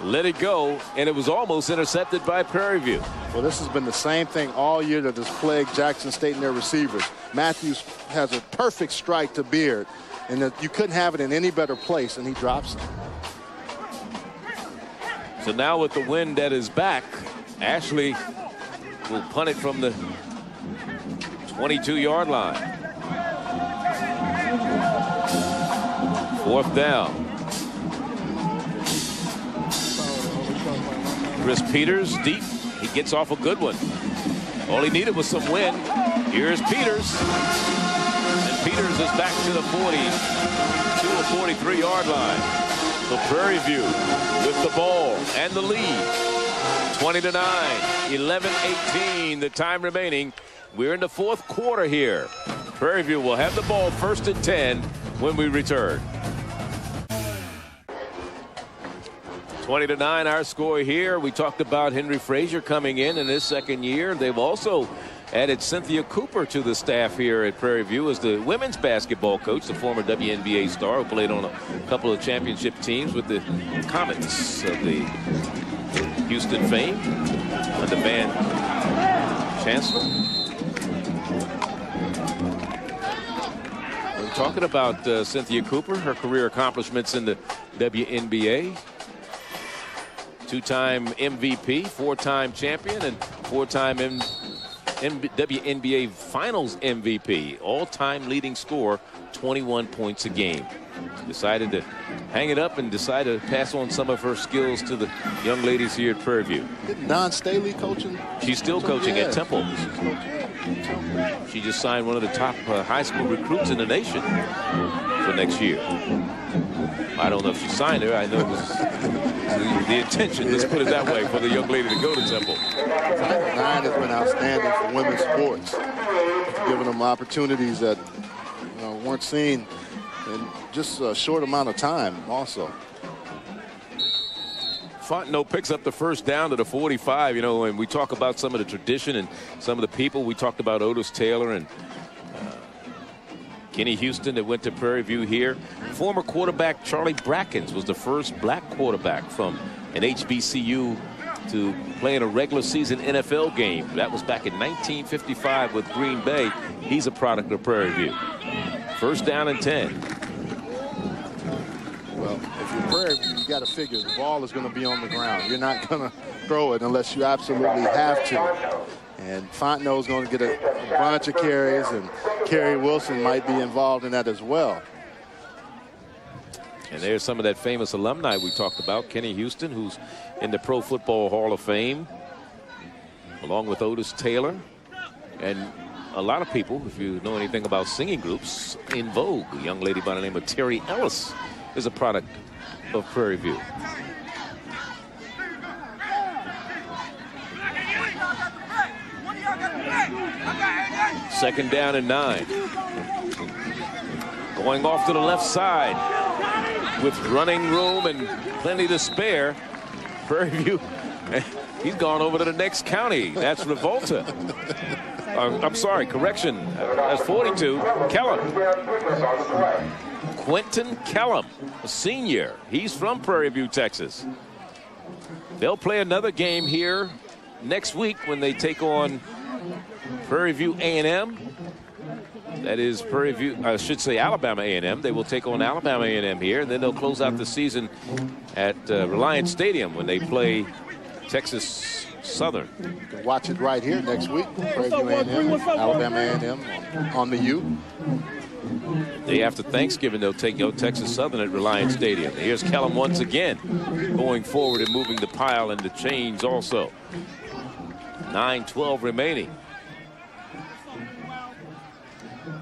let it go, and it was almost intercepted by Prairie View. Well, this has been the same thing all year that has plagued Jackson State and their receivers. Matthews has a perfect strike to Beard, and that you couldn't have it in any better place, and he drops it. So now with the wind at his back, Ashley will punt it from the 22-yard line. Fourth down. Chris Peters deep. He gets off a good one. All he needed was some wind. Here's Peters. And Peters is back to the 40, to a 43-yard line. So Prairie View with the ball and the lead. 20-9, 11-18, the time remaining. We're in the fourth quarter here. Prairie View will have the ball first and 10 when we return. 20-9, our score here. We talked about Henry Frazier coming in his second year. They've also added Cynthia Cooper to the staff here at Prairie View as the women's basketball coach, the former WNBA star who played on a couple of championship teams with the Comets of the Houston fame under Van Chancellor. We're talking about Cynthia Cooper, her career accomplishments in the WNBA. Two-time MVP, four-time champion, and four-time WNBA Finals MVP. All-time leading scorer, 21 points a game. Decided to hang it up and decided to pass on some of her skills to the young ladies here at Prairie View. Isn't Don Staley coaching? She's still coaching at Temple. She just signed one of the top high school recruits in the nation for next year. I don't know if she signed her. I know it was the intention, let's put it that way, for the young lady to go to Temple. Title IX has been outstanding for women's sports, giving them opportunities that weren't seen in just a short amount of time also. Fontenot picks up the first down to the 45. You know, and we talk about some of the tradition and some of the people. We talked about Otis Taylor and Kenny Houston that went to Prairie View here. Former quarterback Charlie Brackens was the first black quarterback from an HBCU to play in a regular season NFL game. That was back in 1955 with Green Bay. He's a product of Prairie View. First down and 10. Well, if you're Prairie View, you got to figure the ball is going to be on the ground. You're not going to throw it unless you absolutely have to. And Fontenot is going to get a bunch of carries, and Kerry Wilson might be involved in that as well. And there's some of that famous alumni we talked about. Kenny Houston, who's in the Pro Football Hall of Fame, along with Otis Taylor. And a lot of people, if you know anything about singing groups, in vogue. A young lady by the name of Terry Ellis is a product of Prairie View. Second down and 9. Going off to the left side with running room and plenty to spare. Prairie View, he's gone over to the next county. That's Revolta. I'm sorry, correction. That's 42. Kellum. Quentin Kellum, a senior. He's from Prairie View, Texas. They'll play another game here next week when they take on Prairie View A&M. That is Prairie View, I should say Alabama A&M. They will take on Alabama A&M here, and then they'll close out the season at Reliance Stadium when they play Texas Southern. You can watch it right here next week. Prairie View A&M, Alabama A&M on the U. Day after Thanksgiving, they'll take Texas Southern at Reliance Stadium. Here's Kellum once again going forward and moving the pile and the chains also. 9:12 remaining.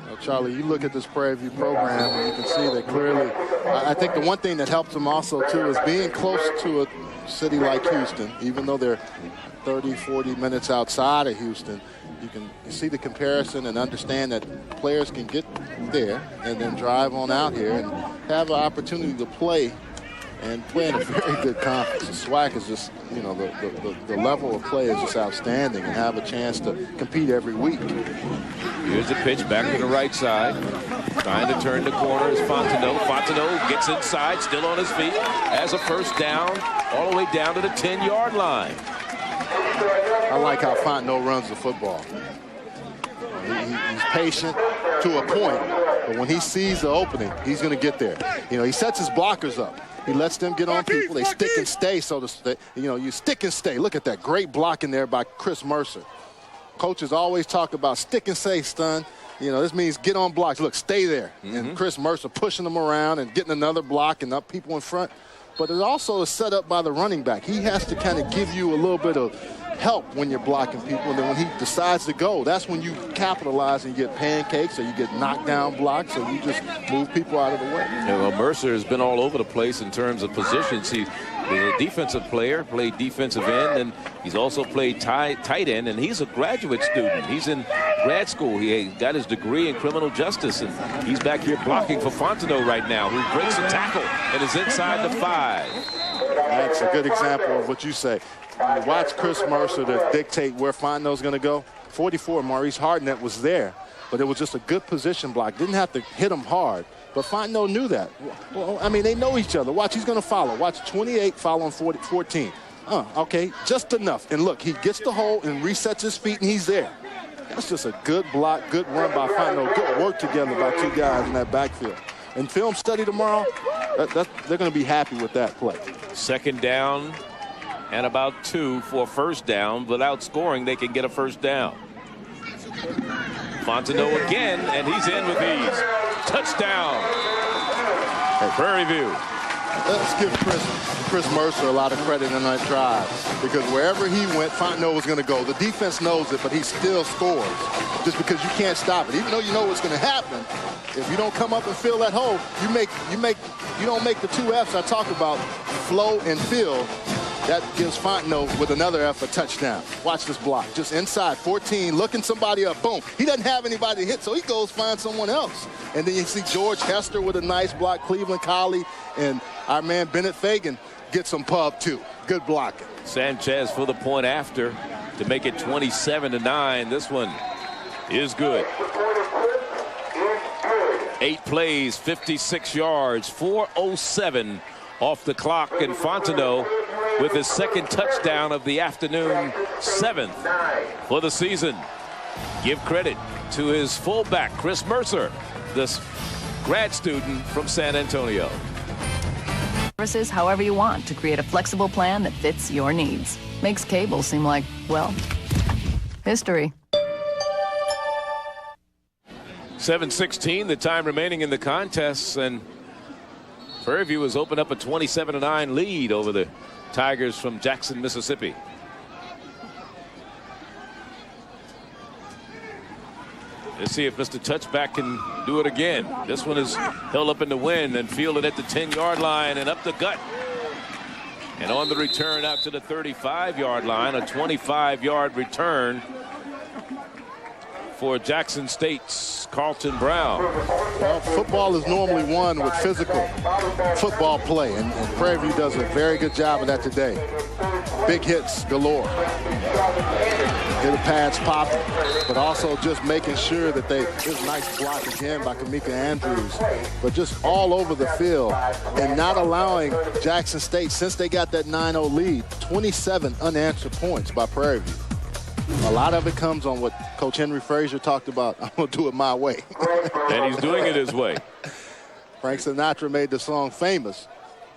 Well, Charlie, you look at this Prairie View program and you can see that clearly. I think the one thing that helps them also too is being close to a city like Houston. Even though they're 30-40 minutes outside of Houston, you can see the comparison and understand that players can get there and then drive on out here and have an opportunity to play and play in a very good conference. The SWAC is just, you know, the level of play is just outstanding, and have a chance to compete every week. Here's the pitch back to the right side. Trying to turn the corner is Fontenot. Fontenot gets inside, still on his feet, has a first down, all the way down to the 10-yard line. I like how Fontenot runs the football. He's patient to a point, but when he sees the opening, he's going to get there. You know, he sets his blockers up. He lets them get on people. They stick and stay, so to say. You know, you stick and stay. Look at that great blocking there by Chris Mercer. Coaches always talk about stick and stay, son. You know, this means get on blocks. Look, stay there. And Chris Mercer pushing them around and getting another block and up people in front. But it also is set up by the running back. He has to kind of give you a little bit of help when you're blocking people. And then when he decides to go, that's when you capitalize and you get pancakes or you get knockdown blocks, or you just move people out of the way. Yeah, well, Mercer has been all over the place in terms of positions. He's a defensive player, played defensive end, and he's also played tight end, and he's a graduate student. He's in grad school. He got his degree in criminal justice, and he's back here blocking for Fontenot right now, who breaks a tackle and is inside the 5. That's a good example of what you say. You watch Chris Mercer to dictate where Fontenot's going to go. 44, Maurice Hardnett was there, but it was just a good position block. Didn't have to hit him hard, but Fontenot knew that. Well, I mean, they know each other. Watch, he's going to follow. Watch 28 following 14. Okay, just enough. And look, he gets the hole and resets his feet, and he's there. That's just a good block, good run by Fontenot. Good work together by two guys in that backfield. In film study tomorrow, they're going to be happy with that play. Second down and about 2 for a first down. Without scoring, they can get a first down. Fontenot again, and he's in with ease. Touchdown. Prairie View. Let's give Chris Mercer a lot of credit on that drive, because wherever he went, Fontenot was going to go. The defense knows it, but he still scores just because you can't stop it. Even though you know what's going to happen, if you don't come up and fill that hole, you don't make the 2 F's I talk about, flow and fill. That gives Fontenot with another F a touchdown. Watch this block. Just inside 14, looking somebody up. Boom. He doesn't have anybody to hit, so he goes find someone else. And then you see George Hester with a nice block, Cleveland Collie, and our man Bennett Fagan gets some pub too. Good blocking. Sanchez for the point after to make it 27-9. This one is good. 8 plays, 56 yards, 4:07 off the clock, and Fontenot with his second touchdown of the afternoon, 7th for the season. Give credit to his fullback, Chris Mercer, this grad student from San Antonio. Services however you want to create a flexible plan that fits your needs. Makes cable seem like, well, history. 7:16, the time remaining in the contests, and Prairie View has opened up a 27-9 lead over the Tigers from Jackson, Mississippi. Let's see if Mr. Touchback can do it again. This one is held up in the wind and fielded at the 10-yard line and up the gut. And on the return out to the 35-yard line, a 25-yard return for Jackson State's Carlton Brown. Well, football is normally won with physical football play, and Prairie View does a very good job of that today. Big hits galore. Get the pads popping, but also just making sure that there's a nice block again by Kamika Andrews, but just all over the field and not allowing Jackson State, since they got that 9-0 lead, 27 unanswered points by Prairie View. A lot of it comes on what Coach Henry Frazier talked about. I'm going to do it my way. And he's doing it his way. Frank Sinatra made the song famous,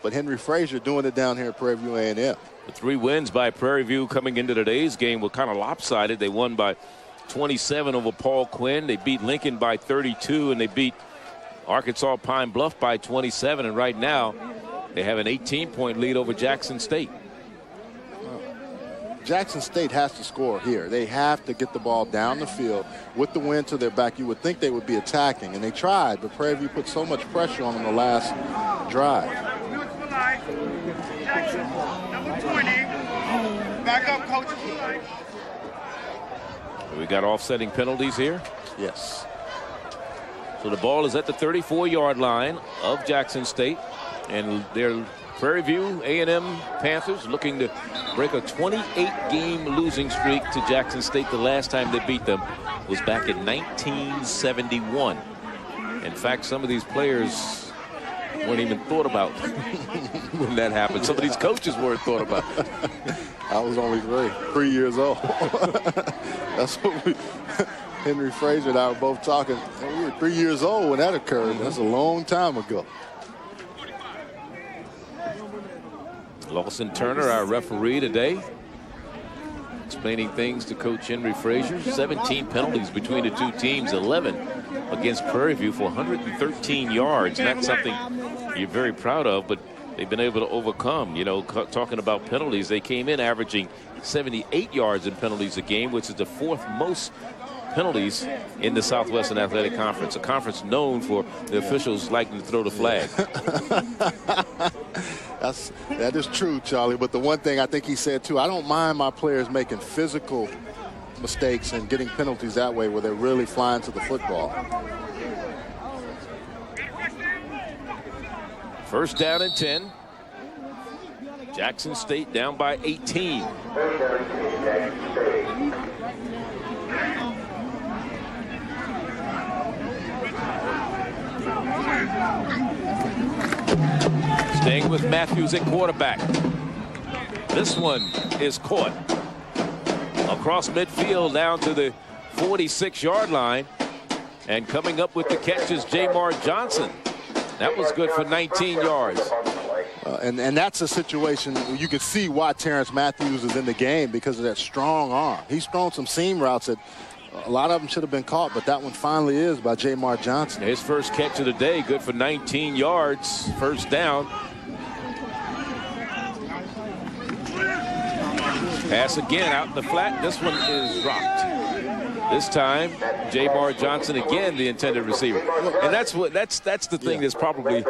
but Henry Frazier doing it down here at Prairie View A&M. The 3 wins by Prairie View coming into today's game were kind of lopsided. They won by 27 over Paul Quinn. They beat Lincoln by 32, and they beat Arkansas Pine Bluff by 27. And right now, they have an 18-point lead over Jackson State. Jackson State has to score here. They have to get the ball down the field with the wind to their back. You would think they would be attacking, and they tried, but Prairie View put so much pressure on them the last drive. Jackson, number 20. Back up, coach. We got offsetting penalties here. Yes. So the ball is at the 34-yard line of Jackson State, and they're Prairie View A&M Panthers looking to break a 28-game losing streak to Jackson State. The last time they beat them was back in 1971. In fact, some of these players weren't even thought about when that happened. Some of these coaches weren't thought about. I was only 3 years old. That's what Henry Frazier and I were both talking. We were 3 years old when that occurred. That's a long time ago. Lawson Turner, our referee today, explaining things to Coach Henry Frazier. 17 penalties between the two teams, 11 against Prairie View for 113 yards. That's something you're very proud of, but they've been able to overcome. You know, talking about penalties, they came in averaging 78 yards in penalties a game, which is the 4th most penalties in the Southwestern Athletic Conference, a conference known for the officials liking to throw the flag. That is true, Charlie. But the one thing I think he said, too, I don't mind my players making physical mistakes and getting penalties that way where they're really flying to the football. First down and 10. Jackson State down by 18. Staying with Matthews at quarterback. This one is caught across midfield down to the 46-yard line. And coming up with the catch is Jamar Johnson. That was good for 19 yards. And that's a situation where you can see why Terrence Matthews is in the game, because of that strong arm. He's thrown some seam routes that a lot of them should have been caught, but that one finally is by Jamar Johnson. His first catch of the day, good for 19 yards, first down. Pass again out in the flat. This one is dropped. This time, Jamar Johnson again, the intended receiver. And that's the thing that's probably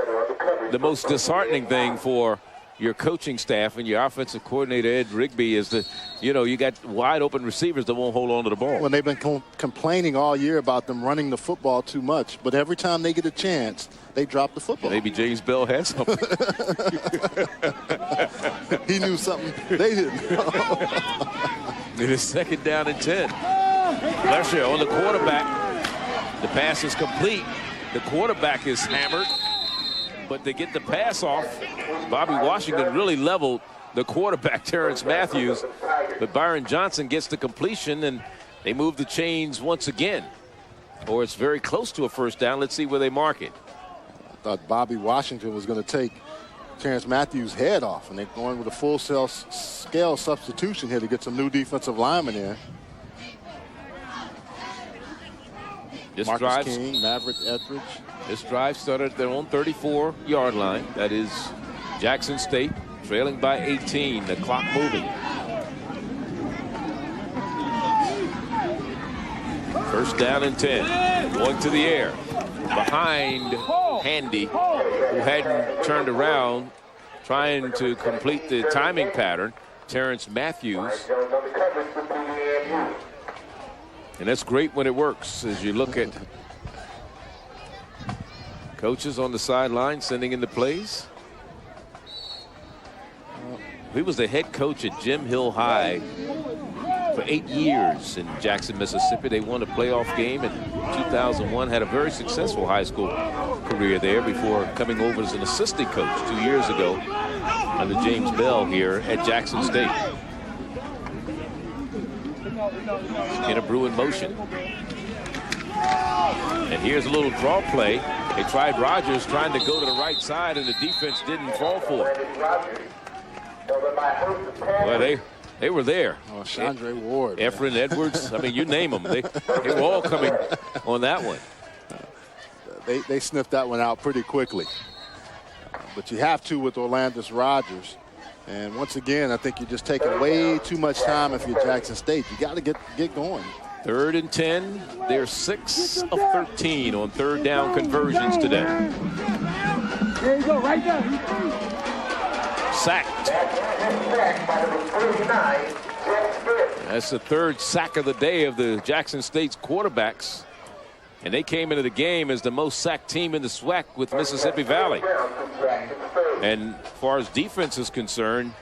the most disheartening thing for your coaching staff and your offensive coordinator, Ed Rigby, is that, you got wide open receivers that won't hold on to the ball. Well, they've been complaining all year about them running the football too much, but every time they get a chance, they drop the football. Maybe James Bell has something. He knew something they didn't know. It is second down and 10. Pressure on the quarterback. The pass is complete. The quarterback is hammered, but they get the pass off. Bobby Washington really leveled the quarterback, Terrence Matthews, but Byron Johnson gets the completion, and they move the chains once again. Or it's very close to a first down. Let's see where they mark it. I thought Bobby Washington was going to take Terrence Matthews' head off, and they're going with a full-scale substitution here to get some new defensive linemen in. Marcus King, Maverick Etheridge. This drive started at their own 34-yard line. That is Jackson State, trailing by 18. The clock moving. First down and 10. Going to the air. Behind Handy, who hadn't turned around, trying to complete the timing pattern. Terrence Matthews. And that's great when it works, as you look at coaches on the sideline sending in the plays. He was the head coach at Jim Hill High for 8 years in Jackson, Mississippi. They won a playoff game in 2001, had a very successful high school career there before coming over as an assistant coach 2 years ago under James Bell here at Jackson State. Kennebrew in motion. And here's a little draw play. They tried Rogers trying to go to the right side, and the defense didn't fall for it. Well, they were there. Oh, Chandre Ward. Efren Edwards. I mean, you name them. They were all coming on that one. They sniffed that one out pretty quickly. But you have to with Orlandis Rogers. And once again, I think you're just taking way too much time if you're Jackson State. You got to get going. Third and 10. They're 6 of 13 on third down conversions today. There you go, right there. Sacked. That's the third sack of the day of the Jackson State's quarterbacks. And they came into the game as the most sacked team in the SWAC with Mississippi Valley. And as far as defense is concerned,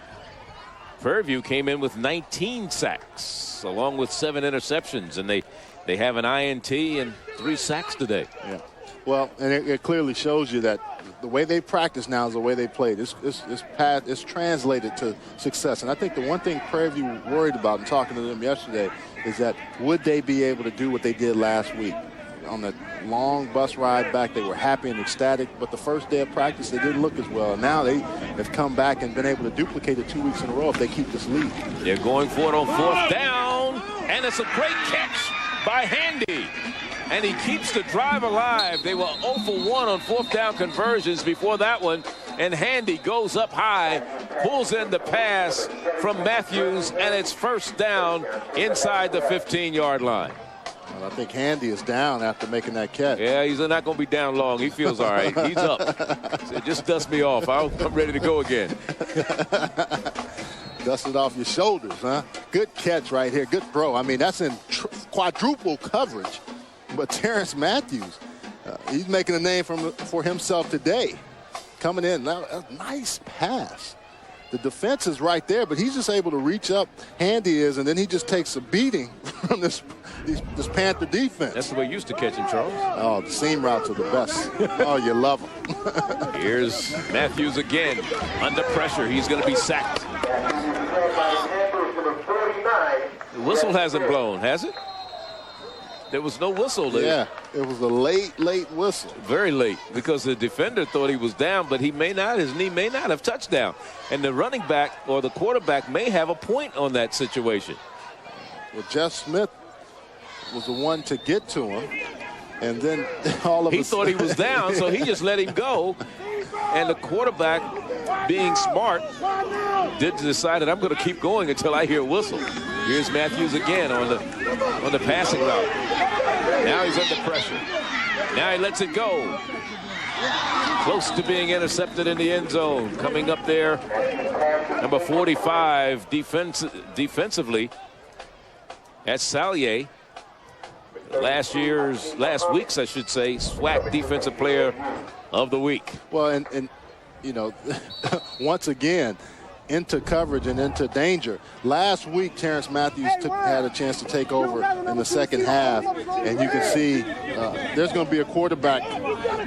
Prairie View came in with 19 sacks, along with 7 interceptions. And they have an INT and 3 sacks today. Yeah. Well, and it clearly shows you that the way they practice now is the way they play. It's translated to success. And I think the one thing Prairie View worried about in talking to them yesterday is that would they be able to do what they did last week? On that long bus ride back, they were happy and ecstatic, but the first day of practice, they didn't look as well. And now they have come back and been able to duplicate it 2 weeks in a row if they keep this lead. They're going for it on fourth down, and it's a great catch by Handy. And he keeps the drive alive. They were 0 for 1 on fourth down conversions before that one. And Handy goes up high, pulls in the pass from Matthews, and it's first down inside the 15-yard line. Well, I think Handy is down after making that catch. Yeah, he's not going to be down long. He feels all right. He's up. So just dust me off. I'm ready to go again. Dust it off your shoulders, huh? Good catch right here. Good throw. I mean, that's in quadruple coverage. But Terrence Matthews, he's making a name for himself today. Coming in. Now, a nice pass. The defense is right there, but he's just able to reach up. Handy is, and then he just takes a beating from this Panther defense. That's the way you used to catch him, Charles. Oh, the seam routes are the best. Oh, you love them. Here's Matthews again. Under pressure. He's going to be sacked. The whistle hasn't blown, has it? There was no whistle there. Yeah, it was a late whistle. Very late, because the defender thought he was down, but his knee may not have touched down. And the running back or the quarterback may have a point on that situation. Well, Jeff Smith was the one to get to him. And then all of he thought he was down, so he just let him go. And the quarterback, being smart, decided, I'm going to keep going until I hear a whistle. Here's Matthews again on the passing route. Now he's under pressure. Now he lets it go. Close to being intercepted in the end zone. Coming up there, number 45 defensively. That's Sallier. Last week's, I should say, SWAC Defensive Player of the Week. Well, and you know, once again, into coverage and into danger. Last week, Terrence Matthews had a chance to take over in the second half, and you can see there's going to be a quarterback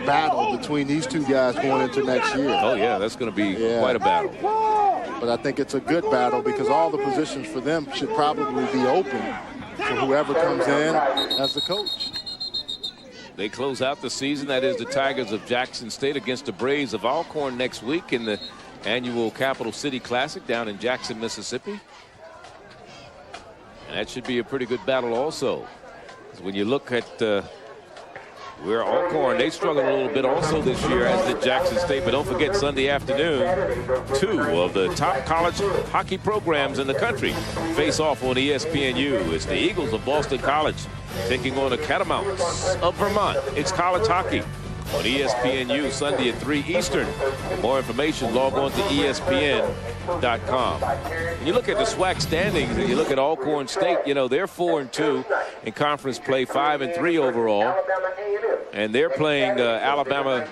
battle between these two guys going into next year. Oh, yeah, that's going to be quite a battle. But I think it's a good battle because all the positions for them should probably be open for whoever comes in as the coach. They close out the season. That is the Tigers of Jackson State against the Braves of Alcorn next week in the annual Capital City Classic down in Jackson, Mississippi. And that should be a pretty good battle also. When you look at where Alcorn, they struggled a little bit also this year, as did Jackson State. But don't forget, Sunday afternoon, 2 of the top college hockey programs in the country face off on ESPNU. It's the Eagles of Boston College taking on the Catamounts of Vermont. It's college hockey on ESPNU Sunday at 3 Eastern. For more information, log on to ESPN.com. When you look at the SWAC standings and you look at Alcorn State, you know, they're 4-2 in conference play, 5-3 overall. And they're playing Alabama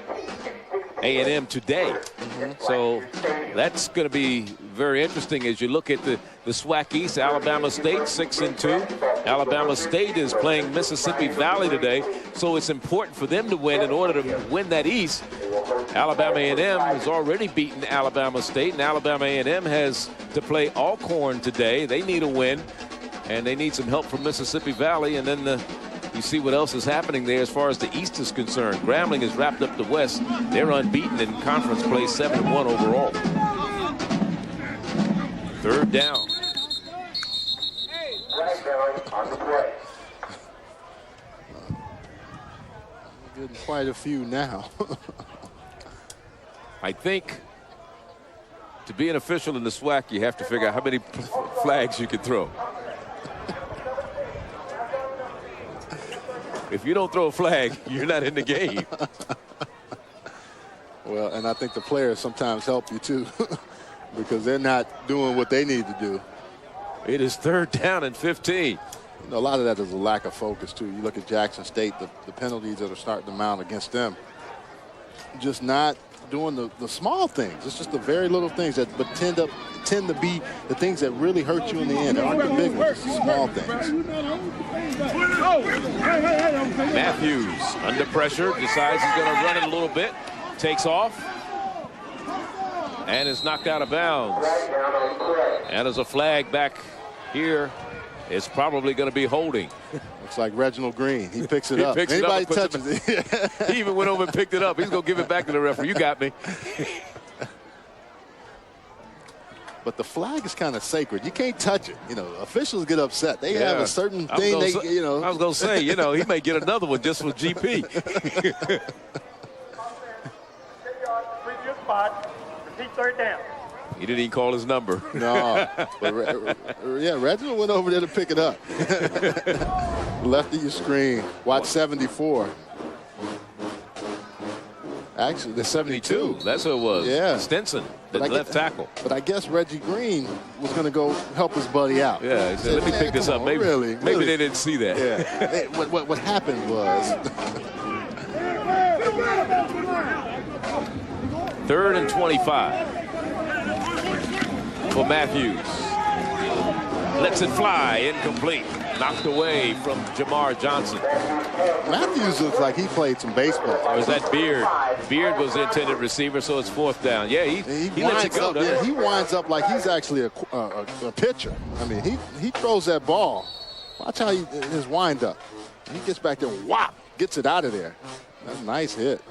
A&M today. So that's going to be very interesting as you look at the SWAC East. Alabama State 6-2. Alabama State is playing Mississippi Valley today, so it's important for them to win in order to win that East. Alabama A&M has already beaten Alabama State, and Alabama A&M has to play Alcorn today. They need a win, and they need some help from Mississippi Valley. And then you see what else is happening there as far as the East is concerned. Grambling has wrapped up the West. They're unbeaten in conference play, 7-1 overall. Third down. Getting quite a few now. I think to be an official in the SWAC, you have to figure out how many flags you can throw. If you don't throw a flag, you're not in the game. Well, and I think the players sometimes help you too because they're not doing what they need to do. It is 3rd down and 15. You know, a lot of that is a lack of focus too. You look at Jackson State, the penalties that are starting to mount against them, just not doing the small things. It's just the very little things that tend to be the things that really hurt you in the end. They aren't the big ones, it's the small things. Matthews under pressure, decides he's going to run it a little bit, takes off, and is knocked out of bounds. And there's a flag back here. It's probably going to be holding. Looks like Reginald Green. He picks it up. Picks Anybody it up touches it. He even went over and picked it up. He's going to give it back to the referee. You got me. But the flag is kind of sacred. You can't touch it. You know, officials get upset. They have a certain thing they, you know. I was going to say, you know, he may get another one just for GP. Previous spot. Repeat 3rd down. He didn't even call his number. No. But yeah, Reginald went over there to pick it up. Left of your screen. Watch 74. Actually, the 72. That's who it was. Yeah. Stinson, the left tackle. But I guess Reggie Green was going to go help his buddy out. Yeah, he said, let me pick this up. Maybe, maybe they didn't see that. Yeah. What happened was. 3rd and 25 for Matthews. Lets it fly, incomplete. Knocked away from Jamar Johnson. Matthews looks like he played some baseball. Or was that Beard? Beard was the intended receiver, so it's 4th down. Yeah, he lets it go, he winds up like he's actually a pitcher. I mean, he throws that ball Watch how his wind up. He gets back there, whop, gets it out of there. That's a nice hit.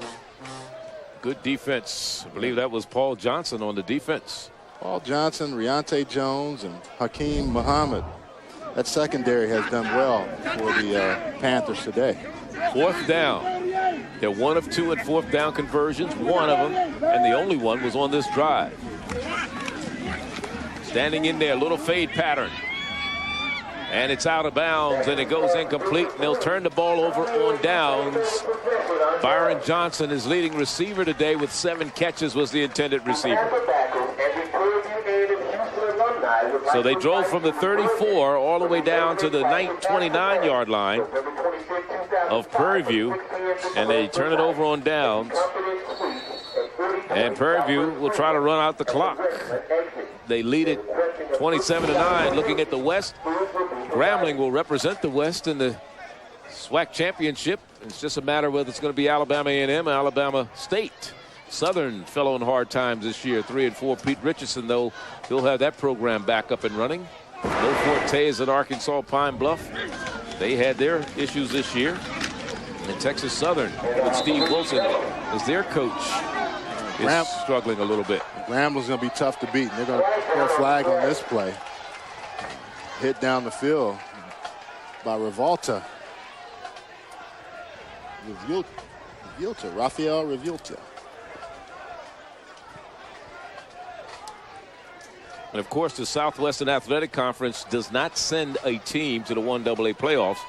Good defense. I believe that was Paul Johnson on the defense. Paul Johnson, Riante Jones, and Hakeem Muhammad. That secondary has done well for the Panthers today. Fourth down. They're 1 of 2 in fourth down conversions. One of them, and the only one, was on this drive. Standing in there, little fade pattern. And it's out of bounds, and it goes incomplete, and they'll turn the ball over on downs. Byron Johnson is leading receiver today with 7 catches, was the intended receiver. So they drove from the 34 all the way down to the 29-yard line of Prairie View, and they turn it over on downs. And Prairie View will try to run out the clock. They lead it 27-9. Looking at the West, Grambling will represent the West in the SWAC championship. It's just a matter of whether it's going to be Alabama A&M or Alabama State. Southern fell on hard times this year, 3-4. Pete Richardson, though, he'll have that program back up and running. No Fortes at Arkansas Pine Bluff. They had their issues this year. And Texas Southern, with Steve Wilson as their coach, is struggling a little bit. Grambling's going to be tough to beat. They're going to throw a flag on this play. Hit down the field by Revolta. Rafael Revolta. And of course, the Southwestern Athletic Conference does not send a team to the 1AA playoffs.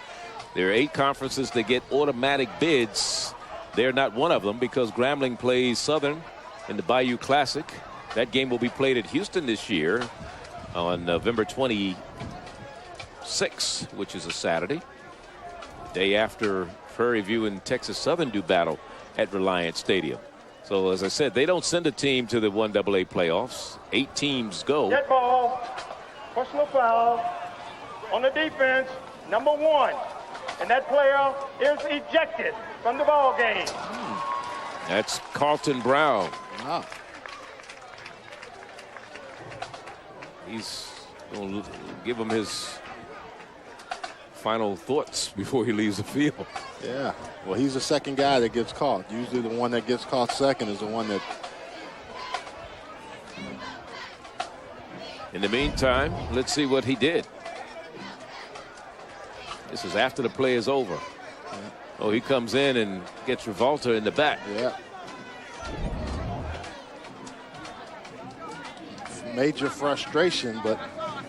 There are 8 conferences that get automatic bids. They're not one of them because Grambling plays Southern in the Bayou Classic. That game will be played at Houston this year on November 26th, which is a Saturday. The day after Prairie View and Texas Southern do battle at Reliant Stadium. So, as I said, they don't send a team to the 1AA playoffs. 8 teams go. Dead ball. Personal foul on the defense, number 1. And that player is ejected from the ball game. That's Carlton Brown. Wow. He's going to give him his final thoughts before he leaves the field. Yeah. Well, he's the second guy that gets caught. Usually the one that gets caught second is the one that... In the meantime, let's see what he did. This is after the play is over. Yeah. Oh, he comes in and gets Revolta in the back. Yeah. Major frustration, but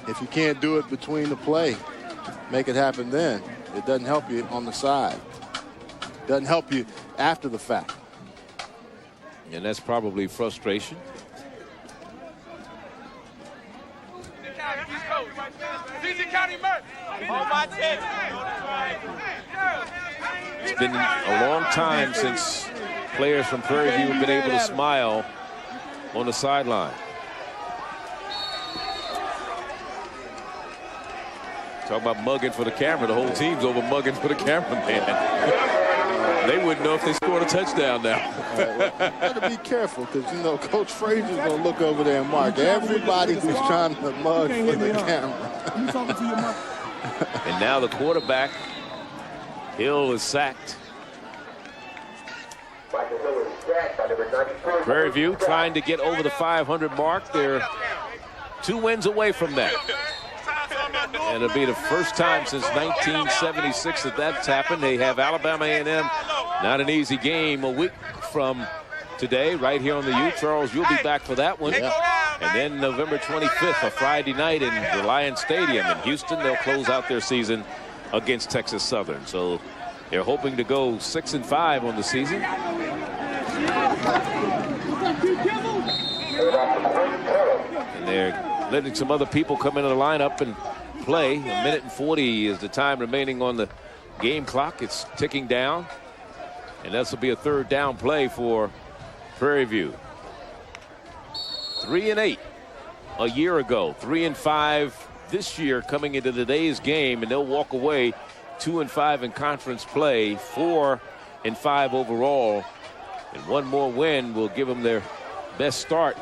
if you can't do it between the play, make it happen then. It doesn't help you on the side. Doesn't help you after the fact. And that's probably frustration. It's been a long time since players from Prairie View have been able to smile on the sideline. Talk about mugging for the camera. The whole team's over mugging for the cameraman. They wouldn't know if they scored a touchdown now. Well, gotta be careful because, you know, Coach Frazier's going to look over there and mark everybody who's trying to mug for the camera. And now the quarterback, Hill, is sacked. Prairie View trying to get over the 500 mark. They're 2 wins away from that. And it'll be the first time since 1976 that that's happened. They have Alabama A&M, not an easy game, a week from today, right here on the U. Charles, you'll be back for that one. Yeah. And then November 25th, a Friday night in Reliant Stadium in Houston. They'll close out their season against Texas Southern. So they're hoping to go 6-5 on the season. And they're letting some other people come into the lineup and play. 1:40 is the time remaining on the game clock. It's ticking down. And this will be a 3rd down play for Prairie View. 3-8 a year ago. 3-5 this year coming into today's game. And they'll walk away 2-5 in conference play. 4-5 overall. And one more win will give them their best start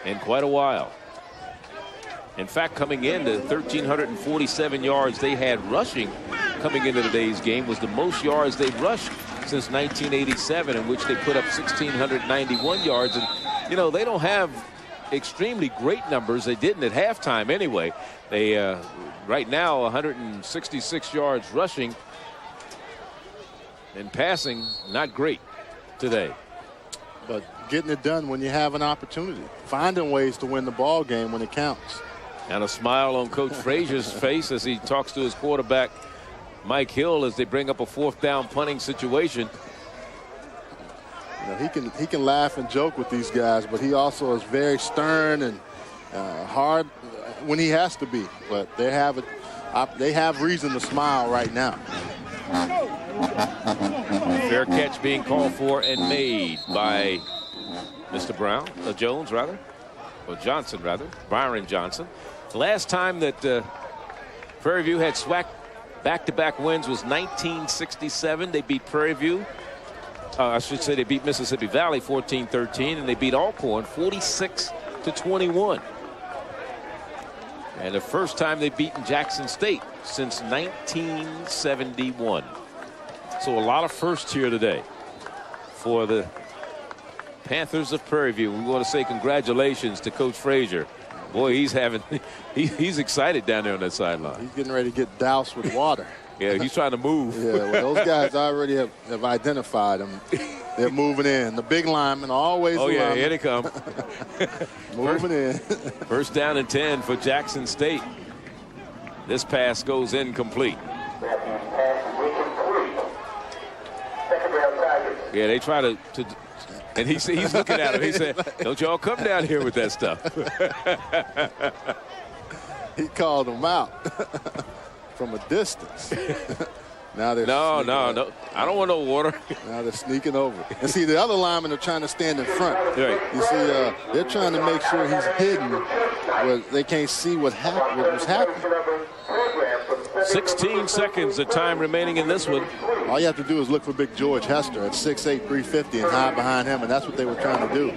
in quite a while. In fact, coming into 1,347 yards they had rushing coming into today's game was the most yards they've rushed since 1987, in which they put up 1,691 yards. And, you know, they don't have extremely great numbers. They didn't at halftime anyway. They right now 166 yards rushing, and passing not great today. But getting it done when you have an opportunity, finding ways to win the ball game when it counts. And a smile on Coach Frazier's face as he talks to his quarterback Mike Hill as they bring up a 4th down punting situation. You know, he can laugh and joke with these guys, but he also is very stern and hard when he has to be. But they have reason to smile right now. Fair catch being called for and made by Mr. Jones rather, or Johnson rather, Byron Johnson. The last time that Prairie View had SWAC back-to-back wins was 1967. They beat Prairie View. I should say they beat Mississippi Valley 14-13, and they beat Alcorn 46-21. And the first time they've beaten Jackson State since 1971. So a lot of firsts here today for the Panthers of Prairie View. We want to say congratulations to Coach Frazier. Boy, he's excited down there on that sideline. He's getting ready to get doused with water. Yeah, he's trying to move. Yeah, well, those guys already have identified him. They're moving in. The big linemen always. Oh, yeah, here they come. Moving in. First down and 10 for Jackson State. This pass goes incomplete. Yeah, they try to and he's looking at him. He said, don't y'all come down here with that stuff. He called them out from a distance. Now they're no. I don't want no water. Now they're sneaking over. And see, the other linemen are trying to stand in front. Right. You see, they're trying to make sure he's hidden where they can't see what was happening. 16 seconds, the time remaining in this one. All you have to do is look for Big George Hester at 6'8", 350 and hide behind him, and that's what they were trying to do.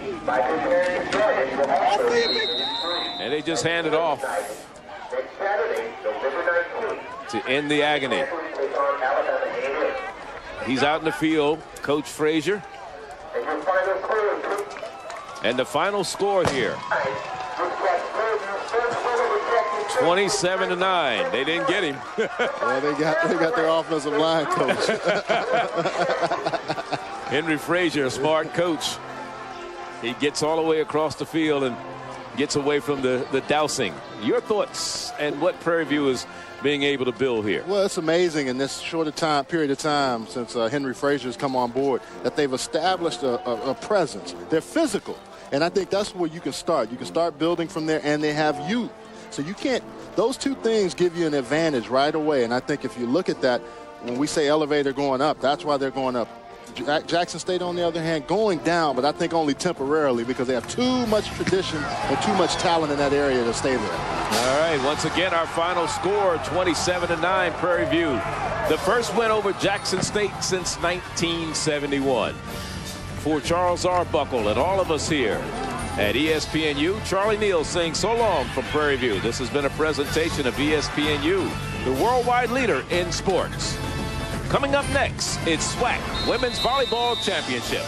And they just hand it off to end the agony. He's out in the field, Coach Frazier. And the final score here, 27-9. They didn't get him. Well, they got their offensive line coach. Henry Frazier, a smart coach. He gets all the way across the field and gets away from the dousing. Your thoughts and what Prairie View is being able to build here? Well, it's amazing in this shorter period of time since Henry Frazier has come on board that they've established a presence. They're physical, and I think that's where you can start. You can start building from there, and they have youth. So you can't, those two things give you an advantage right away. And I think if you look at that, when we say elevator going up, that's why they're going up. Jackson State, on the other hand, going down, but I think only temporarily because they have too much tradition and too much talent in that area to stay there. All right, once again, our final score, 27-9, Prairie View. The first win over Jackson State since 1971. For Charles Arbuckle and all of us here at ESPNU, Charlie Neal saying so long from Prairie View. This has been a presentation of ESPNU, the worldwide leader in sports. Coming up next, it's SWAC Women's Volleyball Championship.